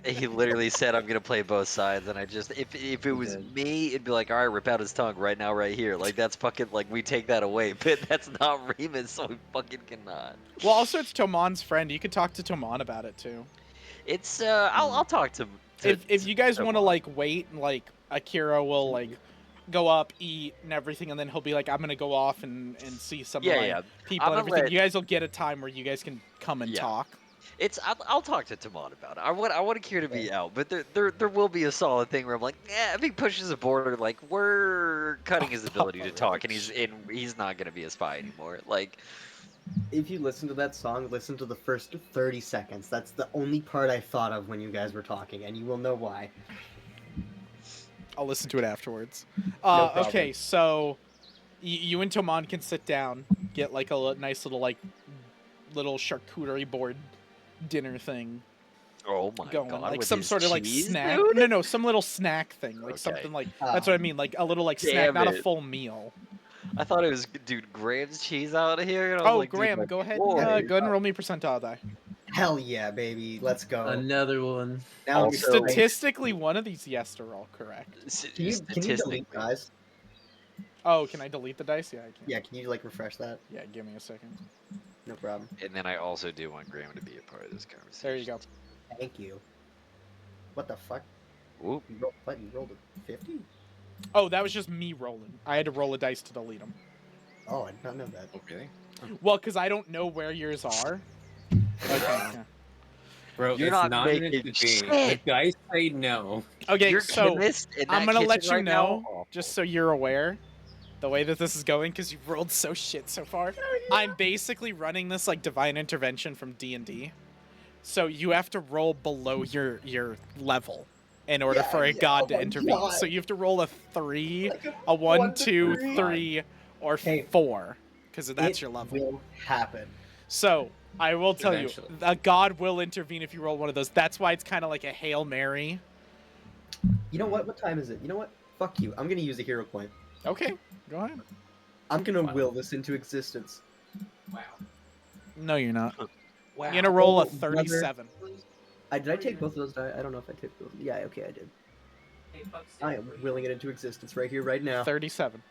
He literally said, "I'm gonna play both sides," and I just, if it was did. me, it'd be like, "All right, rip out his tongue right now, right here." Like that's fucking like we take that away, but that's not Remus, so we fucking cannot. Well, also it's Tomon's friend. You could talk to Tomon about it too. It's I'll talk to. If you guys want to Tomon. like wait, and like Akirra will like go up, eat, and everything, and then he'll be like, "I'm gonna go off and see some Yeah, of my yeah. people I'm and gonna everything." let- You guys will get a time where you guys can come and Yeah. talk. I'll talk to Tomon about it. I want Akirra to be out, but there will be a solid thing where I'm like, yeah, if he pushes a border, like we're cutting his ability to talk, and he's not gonna be a spy anymore. Like. If you listen to that song, listen to the first 30 seconds. That's the only part I thought of when you guys were talking, and you will know why. I'll listen to it afterwards. problem. Okay, so you and Tomon can sit down, get like a nice little little charcuterie board dinner thing Oh my going, god! like with some his sort of like cheese, snack. dude? No, some little snack thing, like Okay. something like that's what I mean, like a little like snack, Damn not a it. full meal. I thought it was, dude, Graham's cheese out here. And I was Oh, like, dude, Graham, my go ahead. lord. Go ahead and roll me a percentile die. Hell yeah, baby. Let's go. Another one. Now Also- we're straight. Statistically, one of these yes to roll correct. Can you delete guys? Oh, can I delete the dice? Yeah, I can. Yeah, can you like refresh that? Yeah, give me a second. No problem. And then I also do want Graham to be a part of this conversation. There you go. Thank you. What the fuck? Whoop. What? You rolled a 50? Oh, that was just me rolling. I had to roll a dice to delete them. Oh, I did not know that. Oh, really? Well, because I don't know where yours are. Okay. Bro, You're it's not not meant making to be. shit. The dice say no. Okay, Your so chemist in I'm that gonna let kitchen you right now? know, just so you're aware, the way that this is going, because you've rolled so shit so far. I'm basically running this like divine intervention from D&D. So you have to roll below your level in order for a god to my intervene. God. So you have to roll a 3, Like a 1, to 2, three. 3, or Hey, 4, because that's It your level. will happen. So I will tell you, Eventually. a god will intervene if you roll one of those. That's why it's kind of like a Hail Mary. You know what? What time is it? You know what? Fuck you. I'm gonna use a hero point. Okay, go ahead. I'm gonna Wow. will this into existence. Wow. No, you're not. Wow. You're gonna roll a Oh, brother. 37. Did I take both of those die? I don't know if I took those. Yeah, okay, I did. I am willing it into existence right here, right now. 37.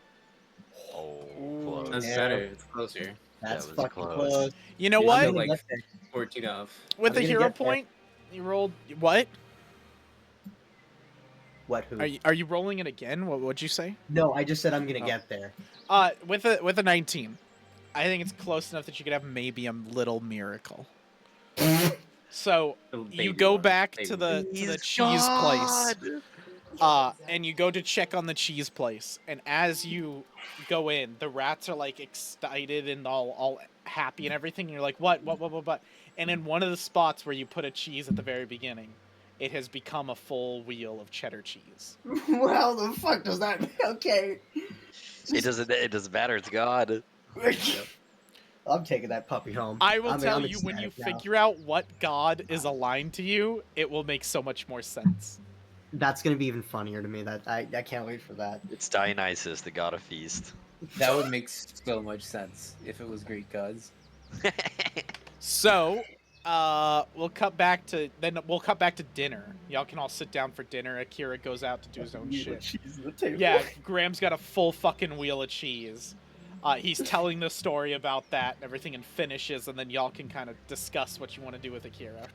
Oh, Ooh, close. That's yeah. better. It's closer. That's was fucking close. close. You know You what? feel I'm gonna like get there. 14 off. With I'm a gonna hero get there. point, you rolled what? What? Who? Are you rolling it again? What'd you say? No, I just said I'm gonna Oh. get there. With a 19, I think it's close enough that you could have maybe a little miracle. So you go back to the cheese place, and you go to check on the cheese place, and as you go in, the rats are like excited and all happy and everything. And you're like, what? And in one of the spots where you put a cheese at the very beginning, it has become a full wheel of cheddar cheese. Well, the fuck does that mean? Okay. It doesn't matter. It's God. I'm taking that puppy home. I will tell I'm you, when you ecstatic now. figure out what god is aligned to you, it will make so much more sense. That's gonna be even funnier to me. That I can't wait for that. It's Dionysus, the god of feast. That would make so much sense if it was Greek gods. So, we'll cut back to dinner. Y'all can all sit down for dinner. Akira goes out to do his own shit. Cheese on the table. Yeah, Graham's got a full fucking wheel of cheese. He's telling the story about that and everything, and finishes, and then y'all can kind of discuss what you want to do with Akira.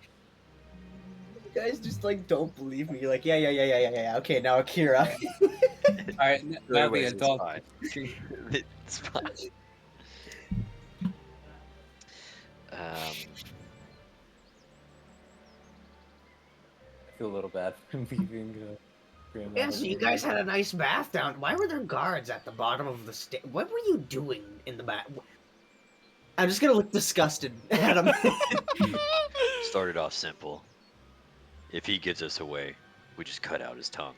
You guys just like don't believe me. You're like, yeah. Okay, now Akira. All right, now the Anyways, it's adult. fine. It's fine. I feel a little bad for leaving. Grandma Yeah, so you guys had a nice bath down. Why were there guards at the bottom of the stairs? What were you doing in the bath? I'm just gonna look disgusted at him. Started off simple. If he gives us away, we just cut out his tongue.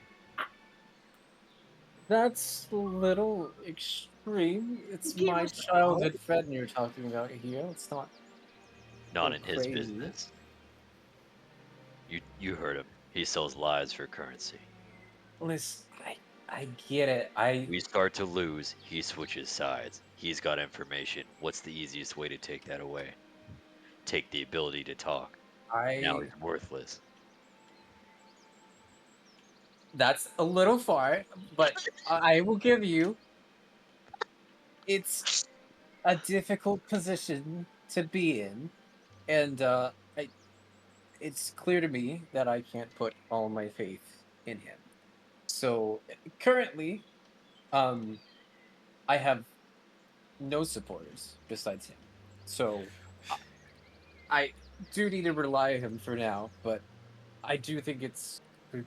That's a little extreme. It's Give my us- childhood friend you're talking about here. It's not. Not Oh, in his crazy. business. You heard him. He sells lies for currency. Listen, I get it. We start to lose, he switches sides. He's got information. What's the easiest way to take that away? Take the ability to talk. Now he's worthless. That's a little far, but I will give you. It's a difficult position to be in, and it's clear to me that I can't put all my faith in him. So currently, I have no supporters besides him. So I do need to rely on him for now, but I do think it's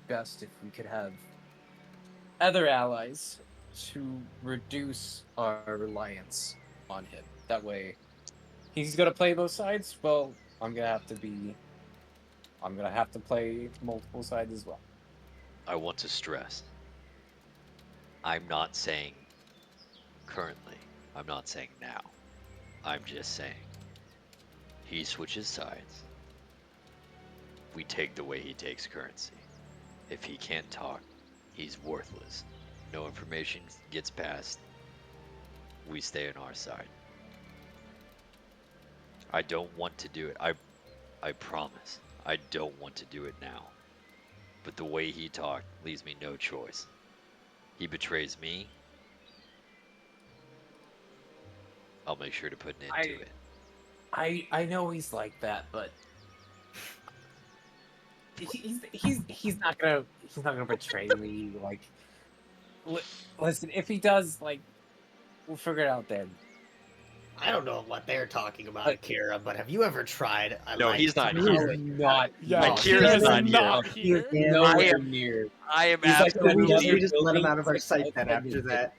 best if we could have other allies to reduce our reliance on him. That way, he's gonna play both sides. Well, I'm gonna have to play multiple sides as well. I want to stress. I'm not saying currently. I'm not saying now. I'm just saying he switches sides. We take the way he takes currency. If he can't talk, he's worthless. No information gets passed. We stay on our side. I don't want to do it. I promise. I don't want to do it now. But the way he talked leaves me no choice. He betrays me. I'll make sure to put an end to it. I know he's like that, but he's not gonna betray me. Like, listen, if he does, like, we'll figure it out then. I don't know what they're talking about, Akira, but have you ever tried a No, light he's not somehow here. it- Not. Yeah, No, Akira's Akira's not not here. He is here. I nowhere am- near. I am He's like, So we just, absolutely. we just let him out of our Building sight then outside after the that.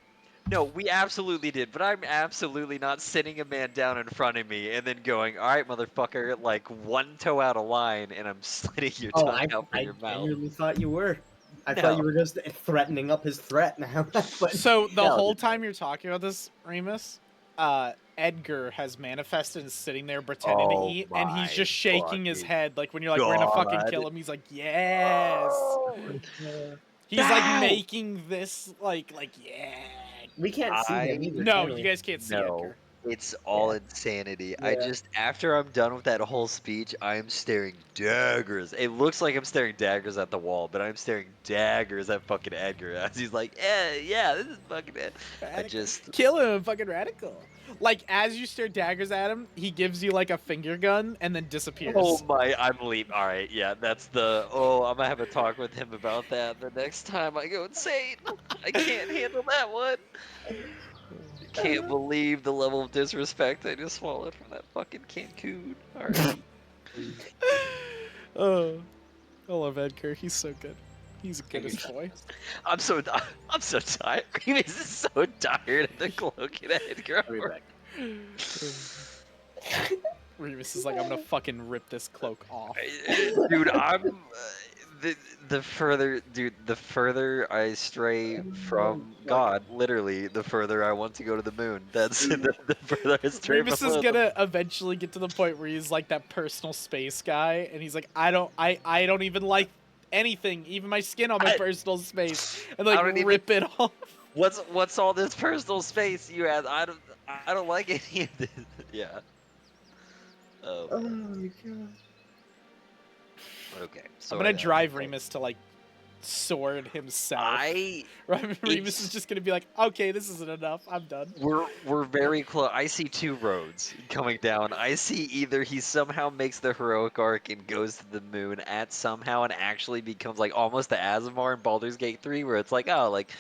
No, we absolutely did, but I'm absolutely not sitting a man down in front of me and then going, "All right, motherfucker," like one toe out of line, and I'm slitting your Oh, tongue out from I your mouth. genuinely thought you were. I No. thought you were just threatening up his threat now. But So the No, whole dude. time you're talking about this, Remus, Edgar has manifested and is sitting there pretending to Oh eat, and he's my just shaking his fucking head like when you're like, "We're gonna fucking God. kill him." He's like, "Yes." He's like No! making this like yeah. we can't see him I- either. No, can we? you guys can't see No, Edgar. it's all Yeah. insanity. Yeah. After I'm done with that whole speech, I am staring daggers. It looks like I'm staring daggers at the wall, but I'm staring daggers at fucking Edgar as he's like, yeah, this is fucking it. I Radical. just, Kill him, fucking radical. Like as you stare daggers at him, he gives you like a finger gun and then disappears. oh my, I'm leap. All right, yeah, that's the, I'm gonna have a talk with him about that the next time I go insane. I can't handle that one. Can't believe the level of disrespect I just swallowed from that fucking Cancun. All right. Oh, I love Edgar. He's so good. He's a goodest boy. I'm so tired. Remus is so tired of the cloak and Edgar. I'll be back. Remus is like, I'm gonna fucking rip this cloak off. Dude, I'm the further I stray from God, literally, the further I want to go to the moon. That's the further I stray Remus from is the gonna eventually get to the point where he's like that personal space guy, and he's like, I don't even like anything, even my skin on my I- personal space, and I like don't even- rip it off. What's all this personal space you have? I don't like any of this. Yeah. Oh, Oh man. my god. Okay. So I'm gonna I- drive Remus to like sword himself. I Remus it's- is just gonna be like, okay, this isn't enough. I'm done. We're very close. I see two roads coming down. I see either he somehow makes the heroic arc and goes to the moon at somehow and actually becomes like almost the Azamar in Baldur's Gate 3, where it's like, oh, like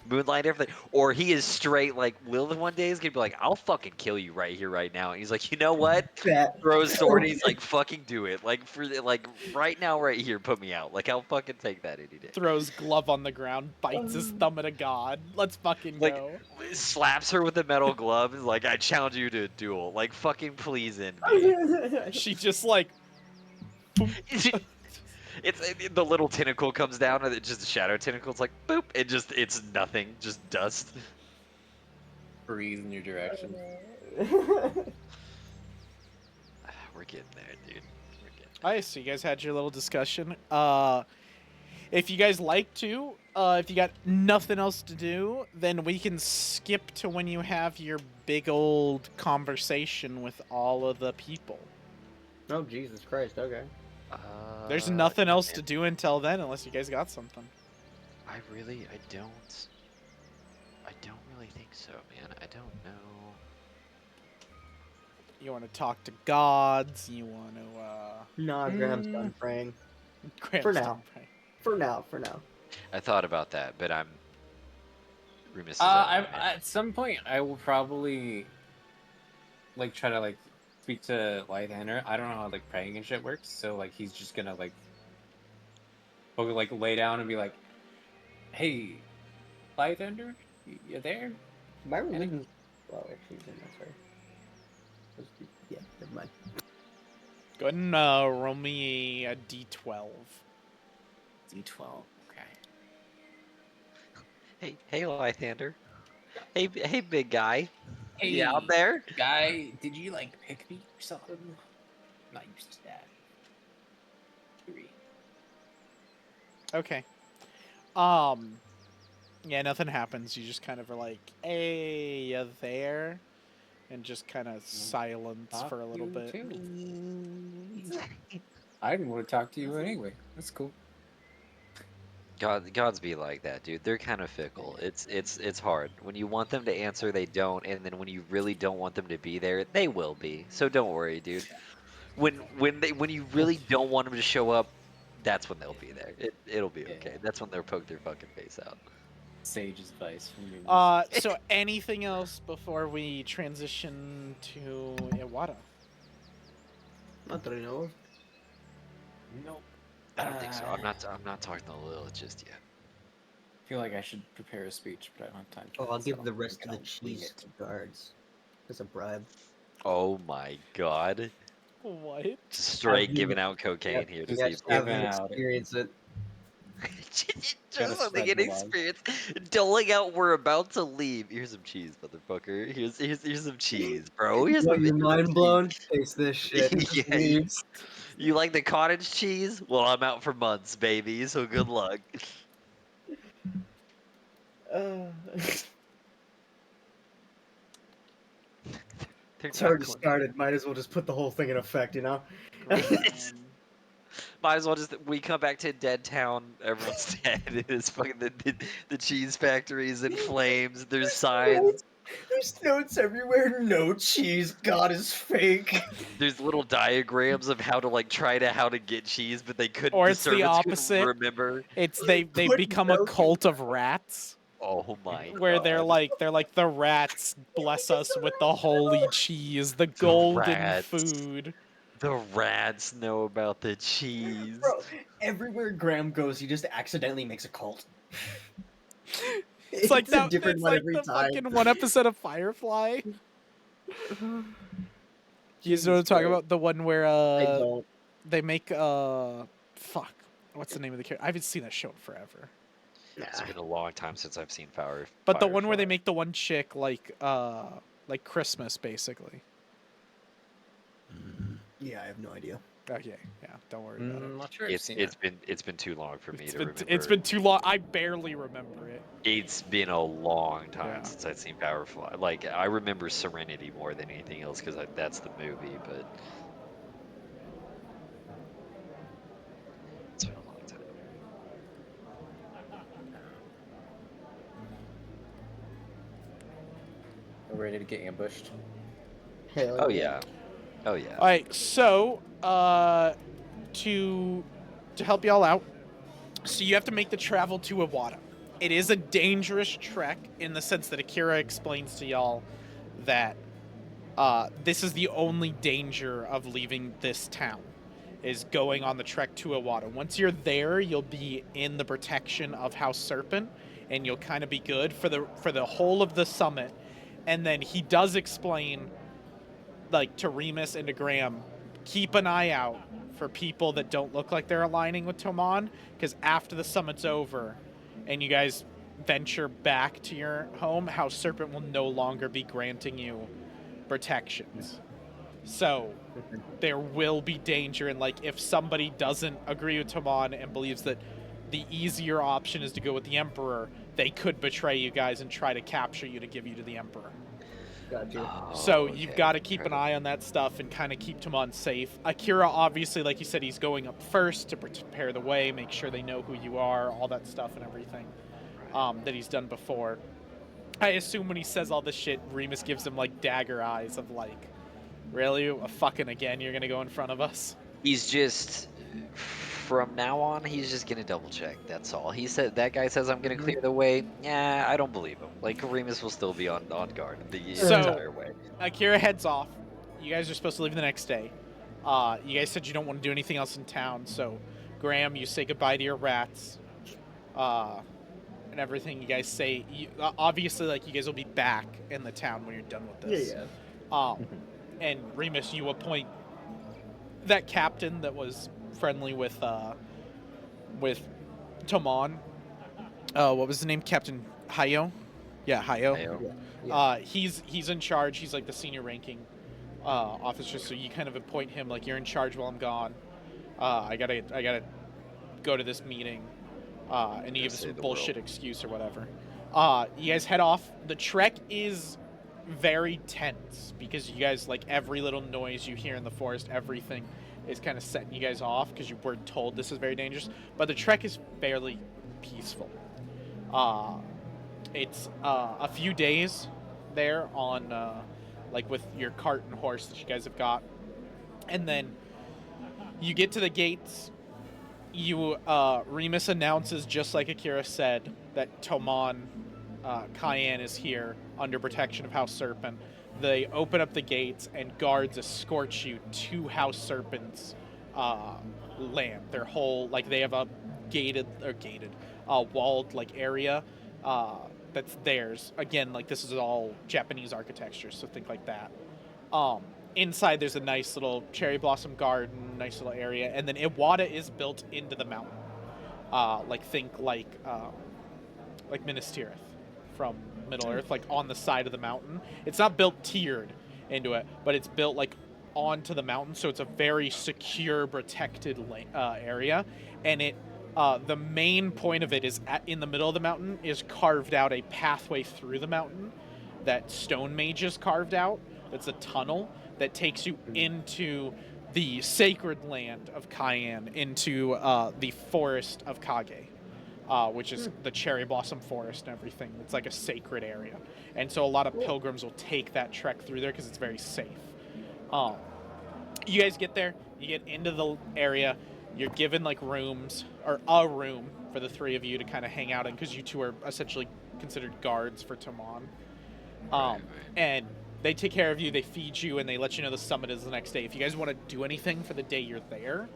moonlight everything, or he is straight like Lilith one day is gonna be like, I'll fucking kill you right here, right now. And he's like, you know what? That. Throws sword. He's like, fucking do it. Like for like right now, right here, put me out. Like I'll fucking take that any day. Throws glove on the ground, bites his thumb at a god. Let's fucking Like, go. slaps her with a metal glove and is like, I challenge you to a duel. Like fucking please end me. She just like The little tentacle comes down and it's just a shadow tentacle. It's like boop. It's nothing, just dust. Breathe in your direction. We're getting there, dude. We're getting Alright, so you guys had your little discussion. If you guys like to, if you got nothing else to do, then we can skip to when you have your big old conversation with all of the people. Oh Jesus Christ! Okay. There's nothing else to do until then, unless you guys got something. I don't really think so, man. I don't know. You want to talk to gods? You want to, Nah, Graham's done praying. Graham's For done now. praying. For now. I thought about that, but I'm Remus is At some point, I will probably like try to like speak to Lythander. I don't know how like praying and shit works, so like he's just gonna like lay down and be like, "Hey, Lythander, you there?" My religion's... Well, actually, no, sorry. Yeah, never mind. Go ahead and roll me a d12. D12. Okay. Hey, Lythander. Hey, big guy. Hey, Yeah, I'm there. guy. Did you like pick me or something? I'm not used to that. 3. Okay. Yeah, nothing happens. You just kind of are like, hey, you there? And just kind of silence Talk for a little you bit. too. I didn't want to talk to you anyway. That's cool. Gods be like that, dude. They're kind of fickle. It's hard. When you want them to answer, they don't, and then when you really don't want them to be there, they will be. So don't worry, dude. When you really don't want them to show up, that's when they'll be there. It'll be okay. That's when they'll poke their fucking face out. Sage advice from me. So anything else before we transition to Iwata? Not that I know of. Nope. I don't think so. I'm not talking to Lilith just yet. I feel like I should prepare a speech, but I don't have time. Oh, I'll give so the I rest think of the I'll wing cheese it. to guards as a bribe. Oh my god. What? Just straight Have giving you- out cocaine here to You see guys if have Giving him out- experience it. Gotta just something spread in the love. experience. Doling out, we're about to leave. Here's some cheese, motherfucker. Here's some cheese, bro. Here's Well, some you're mind cheese. blown. Taste this shit. And just Yeah, leaves. you like the cottage cheese? Well, I'm out for months, baby. So good luck. They're It's not already going. started. Might as well just put the whole thing in effect, you know? Might as well just we come back to a dead town. Everyone's dead. It's fucking the cheese factory is in flames. There's signs. There's notes everywhere. No cheese. God is fake. There's little diagrams of how to how to get cheese, but they couldn't. Or The it's the servants couldn't opposite. remember. It's they Put become a milk cult in- of rats, Oh my where god. they're like the rats bless us with the holy cheese, the The golden rats. food. The rats know about the cheese. Bro, everywhere Graham goes, he just accidentally makes a cult. It's like a that. different It's one like every the time. fucking one episode of Firefly. You guys know what I'm talking about? The one where I don't. they make fuck. What's the name of the character? I haven't seen that show in forever. It's been a long time since I've seen But the one where they Firefly. make the one chick like Christmas basically. Yeah, I have no idea. Okay, yeah, don't worry about it. Not sure I've It's seen it's it. been it's been too long for me to remember. It's been too long. I barely remember it. It's been a long time Yeah. since I've seen Firefly. Like I remember Serenity more than anything else because that's the movie, but it's been a long time. We're ready to get ambushed. Hell Oh yeah, oh yeah. All right, so to help y'all out, so you have to make the travel to Iwata. It is a dangerous trek in the sense that Akirra explains to y'all that this is the only danger of leaving this town, is going on the trek to Iwata. Once you're there, you'll be in the protection of House Serpent, and you'll kind of be good for the whole of the summit. And then he does explain, like, to Remus and to Graham, keep an eye out for people that don't look like they're aligning with Tomon, because after the summit's over and you guys venture back to your home, House Serpent will no longer be granting you protections. So there will be danger, and like if somebody doesn't agree with Tomon and believes that the easier option is to go with the Emperor, they could betray you guys and try to capture you to give you to the Emperor. Got you. So Oh, you've okay. got to keep an eye on that stuff and kind of keep Tomon safe. Akirra, obviously, like you said, he's going up first to prepare the way, make sure they know who you are, all that stuff and everything that he's done before. I assume when he says all this shit, Remus gives him like dagger eyes of like, really? Fucking again, you're going to go in front of us? He's just from now on, he's just gonna double check. That's all. He said that guy says I'm gonna clear the way. Yeah, I don't believe him. Like Remus will still be on guard the So- entire way. Akirra heads off. You guys are supposed to leave the next day. You guys said you don't want to do anything else in town, so Graham, you say goodbye to your rats, and everything. You guys say, obviously, like you guys will be back in the town when you're done with this. Yeah. And Remus, you appoint that captain that was friendly with Tomon. What was the name? Captain Hayo? Yeah, Hayo. Ayo. Yeah. He's in charge. He's like the senior ranking officer, so you kind of appoint him like you're in charge while I'm gone. I gotta go to this meeting, and you give us some save the bullshit world. excuse or whatever. You guys head off. The trek is very tense because you guys, like, every little noise you hear in the forest, everything is kind of setting you guys off because you were told this is very dangerous. But the trek is fairly peaceful. It's a few days there on like with your cart and horse that you guys have got, and then you get to the gates. Remus announces, just like Akirra said, that Tomon, Kian is here under protection of House Serpent. They open up the gates and guards escort you to House Serpent's land. Their whole, like, they have a walled, like, area that's theirs. Again, like, this is all Japanese architecture, so think like that. Inside there's a nice little cherry blossom garden, nice little area, and then Iwata is built into the mountain. Think like Minas Tirith from Middle Earth, like on the side of the mountain. It's not built tiered into it, but it's built like onto the mountain, so it's a very secure, protected area. And the main point of it is in the middle of the mountain is carved out a pathway through the mountain that stone mages carved out. That's a tunnel that takes you into the sacred land of Kian, into the forest of Kage, which is the cherry blossom forest and everything. It's like a sacred area. And so a lot of pilgrims will take that trek through there because it's very safe. You guys get there, you get into the area, you're given like rooms, or a room for the three of you to kind of hang out in, because you two are essentially considered guards for Tomon. And they take care of you, they feed you, and they let you know the summit is the next day. If you guys want to do anything for the day you're there,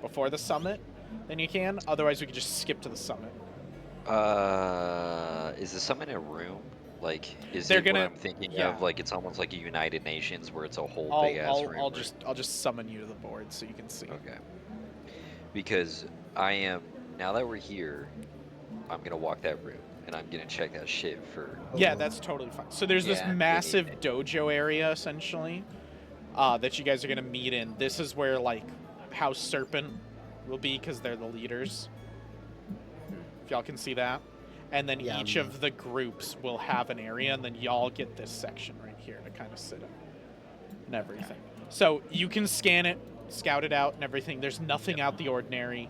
before the summit, then you can. Otherwise, we could just skip to the summit. Is the summit a room? Like, is They're it gonna- what I'm thinking yeah. of? Like, it's almost like a United Nations where it's a whole I'll, big ass I'll, room. I'll right? just summon you to the board so you can see. Okay. Because I am, now that we're here, I'm gonna walk that room and I'm gonna check that shit for. Yeah, that's totally fine. So there's this Yeah, massive anything. dojo area, essentially, that you guys are going to meet in. This is where, like, House Serpent will be, because they're the leaders. If y'all can see that. And then Yeah, each of the groups will have an area, and then y'all get this section right here to kind of sit in and everything. So you can scan it, scout it out and everything. There's nothing out the ordinary.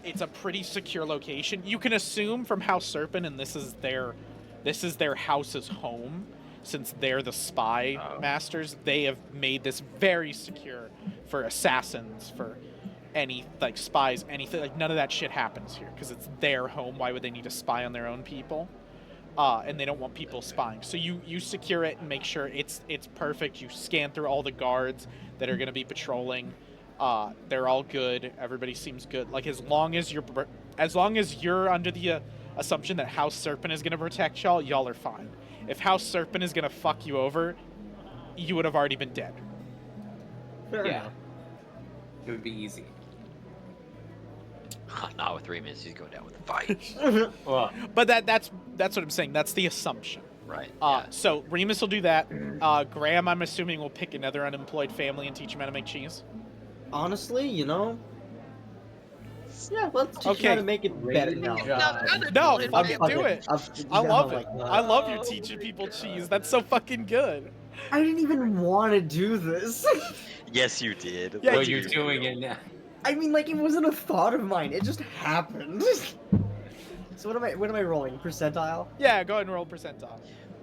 It's a pretty secure location. You can assume from House Serpent, and this is their house's home, since they're the spy masters. They have made this very secure for assassins, for any like spies, anything. Like, none of that shit happens here because it's their home. Why would they need to spy on their own people? And they don't want people spying. So you secure it and make sure it's perfect. You scan through all the guards that are going to be patrolling. They're all good. Everybody seems good. Like, as long as you're under the assumption that House Serpent is going to protect y'all are fine. If House Serpent is going to fuck you over, you would have already been dead. Fair Yeah. enough. It would be easy. Not with 3 minutes, he's going down with a fight. Well, But that's what I'm saying. That's the assumption. Right. So Remus will do that. Graham, I'm assuming, will pick another unemployed family and teach him how to make cheese. Honestly, you know. Yeah, let's teach Okay. you how to make it better. No, No, I'm fucking do it. I love it. my God. I love you teaching people cheese. That's so fucking good. I didn't even want to do this. Yes, you did. Yeah, well, you- you're doing it now. I mean, like, it wasn't a thought of mine. It just happened. So what am I rolling? Percentile? Yeah, go ahead and roll percentile.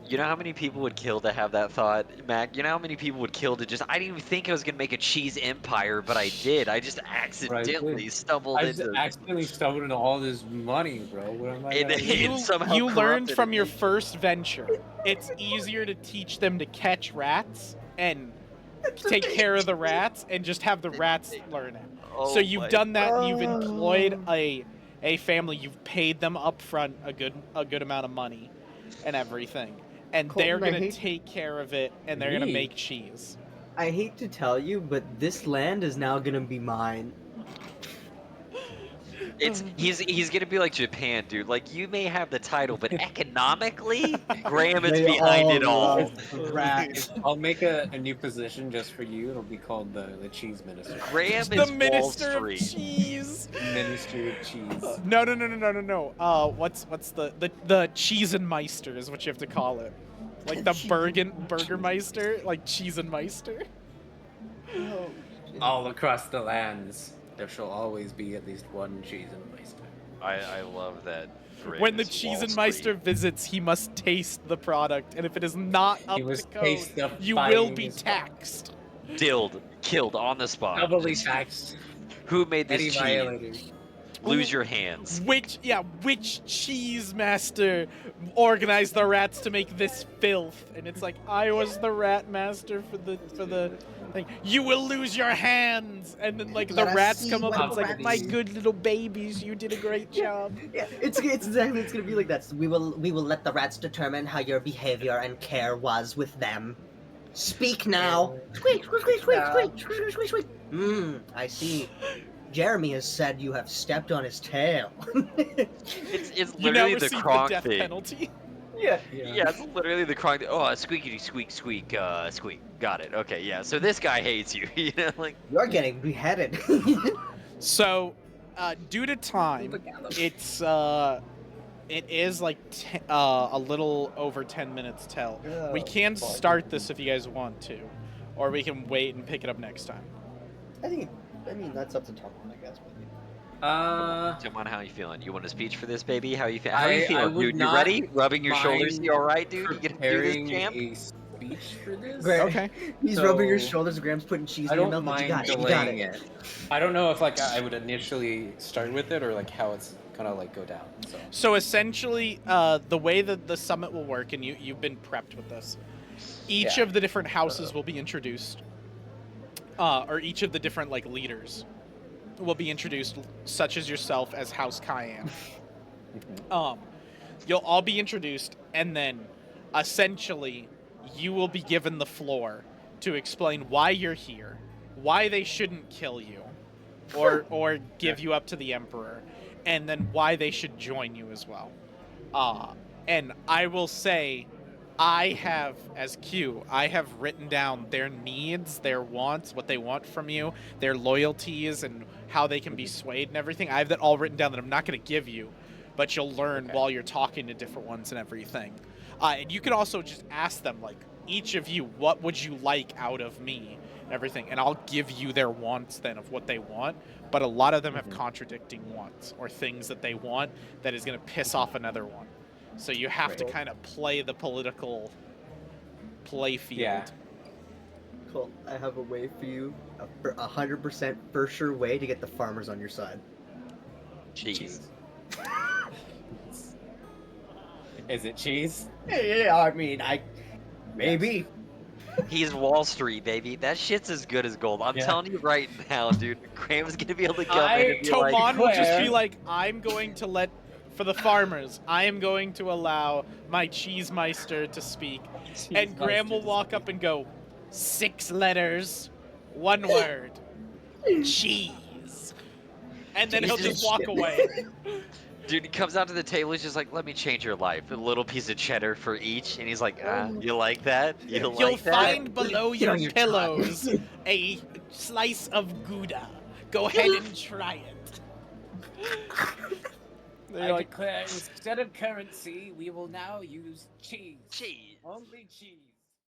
You know how many people would kill to have that thought, Mac? You know how many people would kill to just... I didn't even think I was going to make a cheese empire, but I did. I just accidentally stumbled I just into... accidentally stumbled into all this money, bro. What am I And gonna do? it somehow You learned corrupted from me. your first venture. It's easier to teach them to catch rats and take care of the rats and just have the rats learn it. Oh So you've my- done that, and you've employed a family. You've paid them up front a good amount of money and everything. And Colton, they're I going to hate- take care of it, and they're going to Me? make cheese. I hate to tell you, but this land is now gonna be mine. He's gonna be like Japan, dude. Like, you may have the title, but economically, Graham is They behind it all. love rats. I'll make a new position just for you. It'll be called the cheese minister. Graham The is Wall Minister of Street. Cheese. Minister of cheese. No. What's the Cheesenmeister is what you have to call it. Like the Burgermeister, like Cheesenmeister. All across the lands, there shall always be at least one cheese and meister. I love that. Graham When the is Wall Cheesenmeister Street. visits, he must taste the product, and if it is not up He to must code, taste the you will fine be as fuck. taxed. Killed on the spot. Doubly taxed. Who made this Any cheese? violators? Lose your hands. Which cheese master organized the rats to make this filth? And it's like, I was the rat master for the thing. You will lose your hands. And then like the Let us rats see come up what and it's like, rats- my good little babies, you did a great job. Yeah, it's exactly it's gonna be like that. So we will let the rats determine how your behavior and care was with them. Speak now. Squeak, squeak, squeak, squeak, squeak, squeak, squeak, squeak. I see. Jeremy has said you have stepped on his tail. It's You now literally the receive the Kronk death thing. penalty. Yeah. Yeah, it's literally the Kronk. Oh, squeakity squeak squeak squeak. Got it. Okay, yeah. So this guy hates you. You know, like. You're getting beheaded. So, due to time, it's it is like a little over 10 minutes till. We can start this if you guys want to, or we can wait and pick it up next time. I mean, that's up to Tomon, I guess. Tomon, how you feeling? You want a speech for this, baby? How you how you I feeling, would dude? You not ready? Rubbing your shoulders? mind You all right, dude? You gonna do this, Preparing champ? a speech for this. Great. Okay. He's rubbing your So, shoulders, Graham's putting cheese I in your don't mouth. But you mind got it. You got delaying it. it. I don't know if like I would initially start with it or like how it's gonna like go down. So essentially, the way that the summit will work, and you've been prepped with this, each Yeah. of the different houses will be introduced, or each of the different like leaders will be introduced, such as yourself as House Kian. You'll all be introduced, and then essentially you will be given the floor to explain why you're here, why they shouldn't kill you, or give you up to the Emperor, and then why they should join you as well. And I will say, I have, as Q, I have written down their needs, their wants, what they want from you, their loyalties, and how they can be swayed and everything. I have that all written down that I'm not going to give you, but you'll learn while you're talking to different ones and everything. And you can also just ask them, like, each of you, what would you like out of me and everything, and I'll give you their wants then of what they want. But a lot of them have contradicting wants or things that they want that is going to piss off another one. So you have to kind of play the political play field. Yeah. Cool. I have a way for you, a 100% for sure way to get the farmers on your side. Cheese. Is it cheese? Yeah, I mean, maybe. He's Wall Street, baby. That shit's as good as gold. I'm Yeah. telling you right now, dude. Graham's gonna be able to come in and be Tomon like, will just be Claire. like, I'm going to let, for the farmers, I am going to allow my Cheesemeister to speak. And Graham will walk up and go, 6 letters, 1 word, cheese. And then he'll just walk away. dude, he comes out to the table. He's just like, "Let me change your life. A little piece of cheddar for each." And he's like, "You like that? You You'll like that?" find below Get your on your pillows a slice of Gouda. Go ahead and try it. They're I like, declare instead of currency, we will now use cheese. Cheese. Only cheese.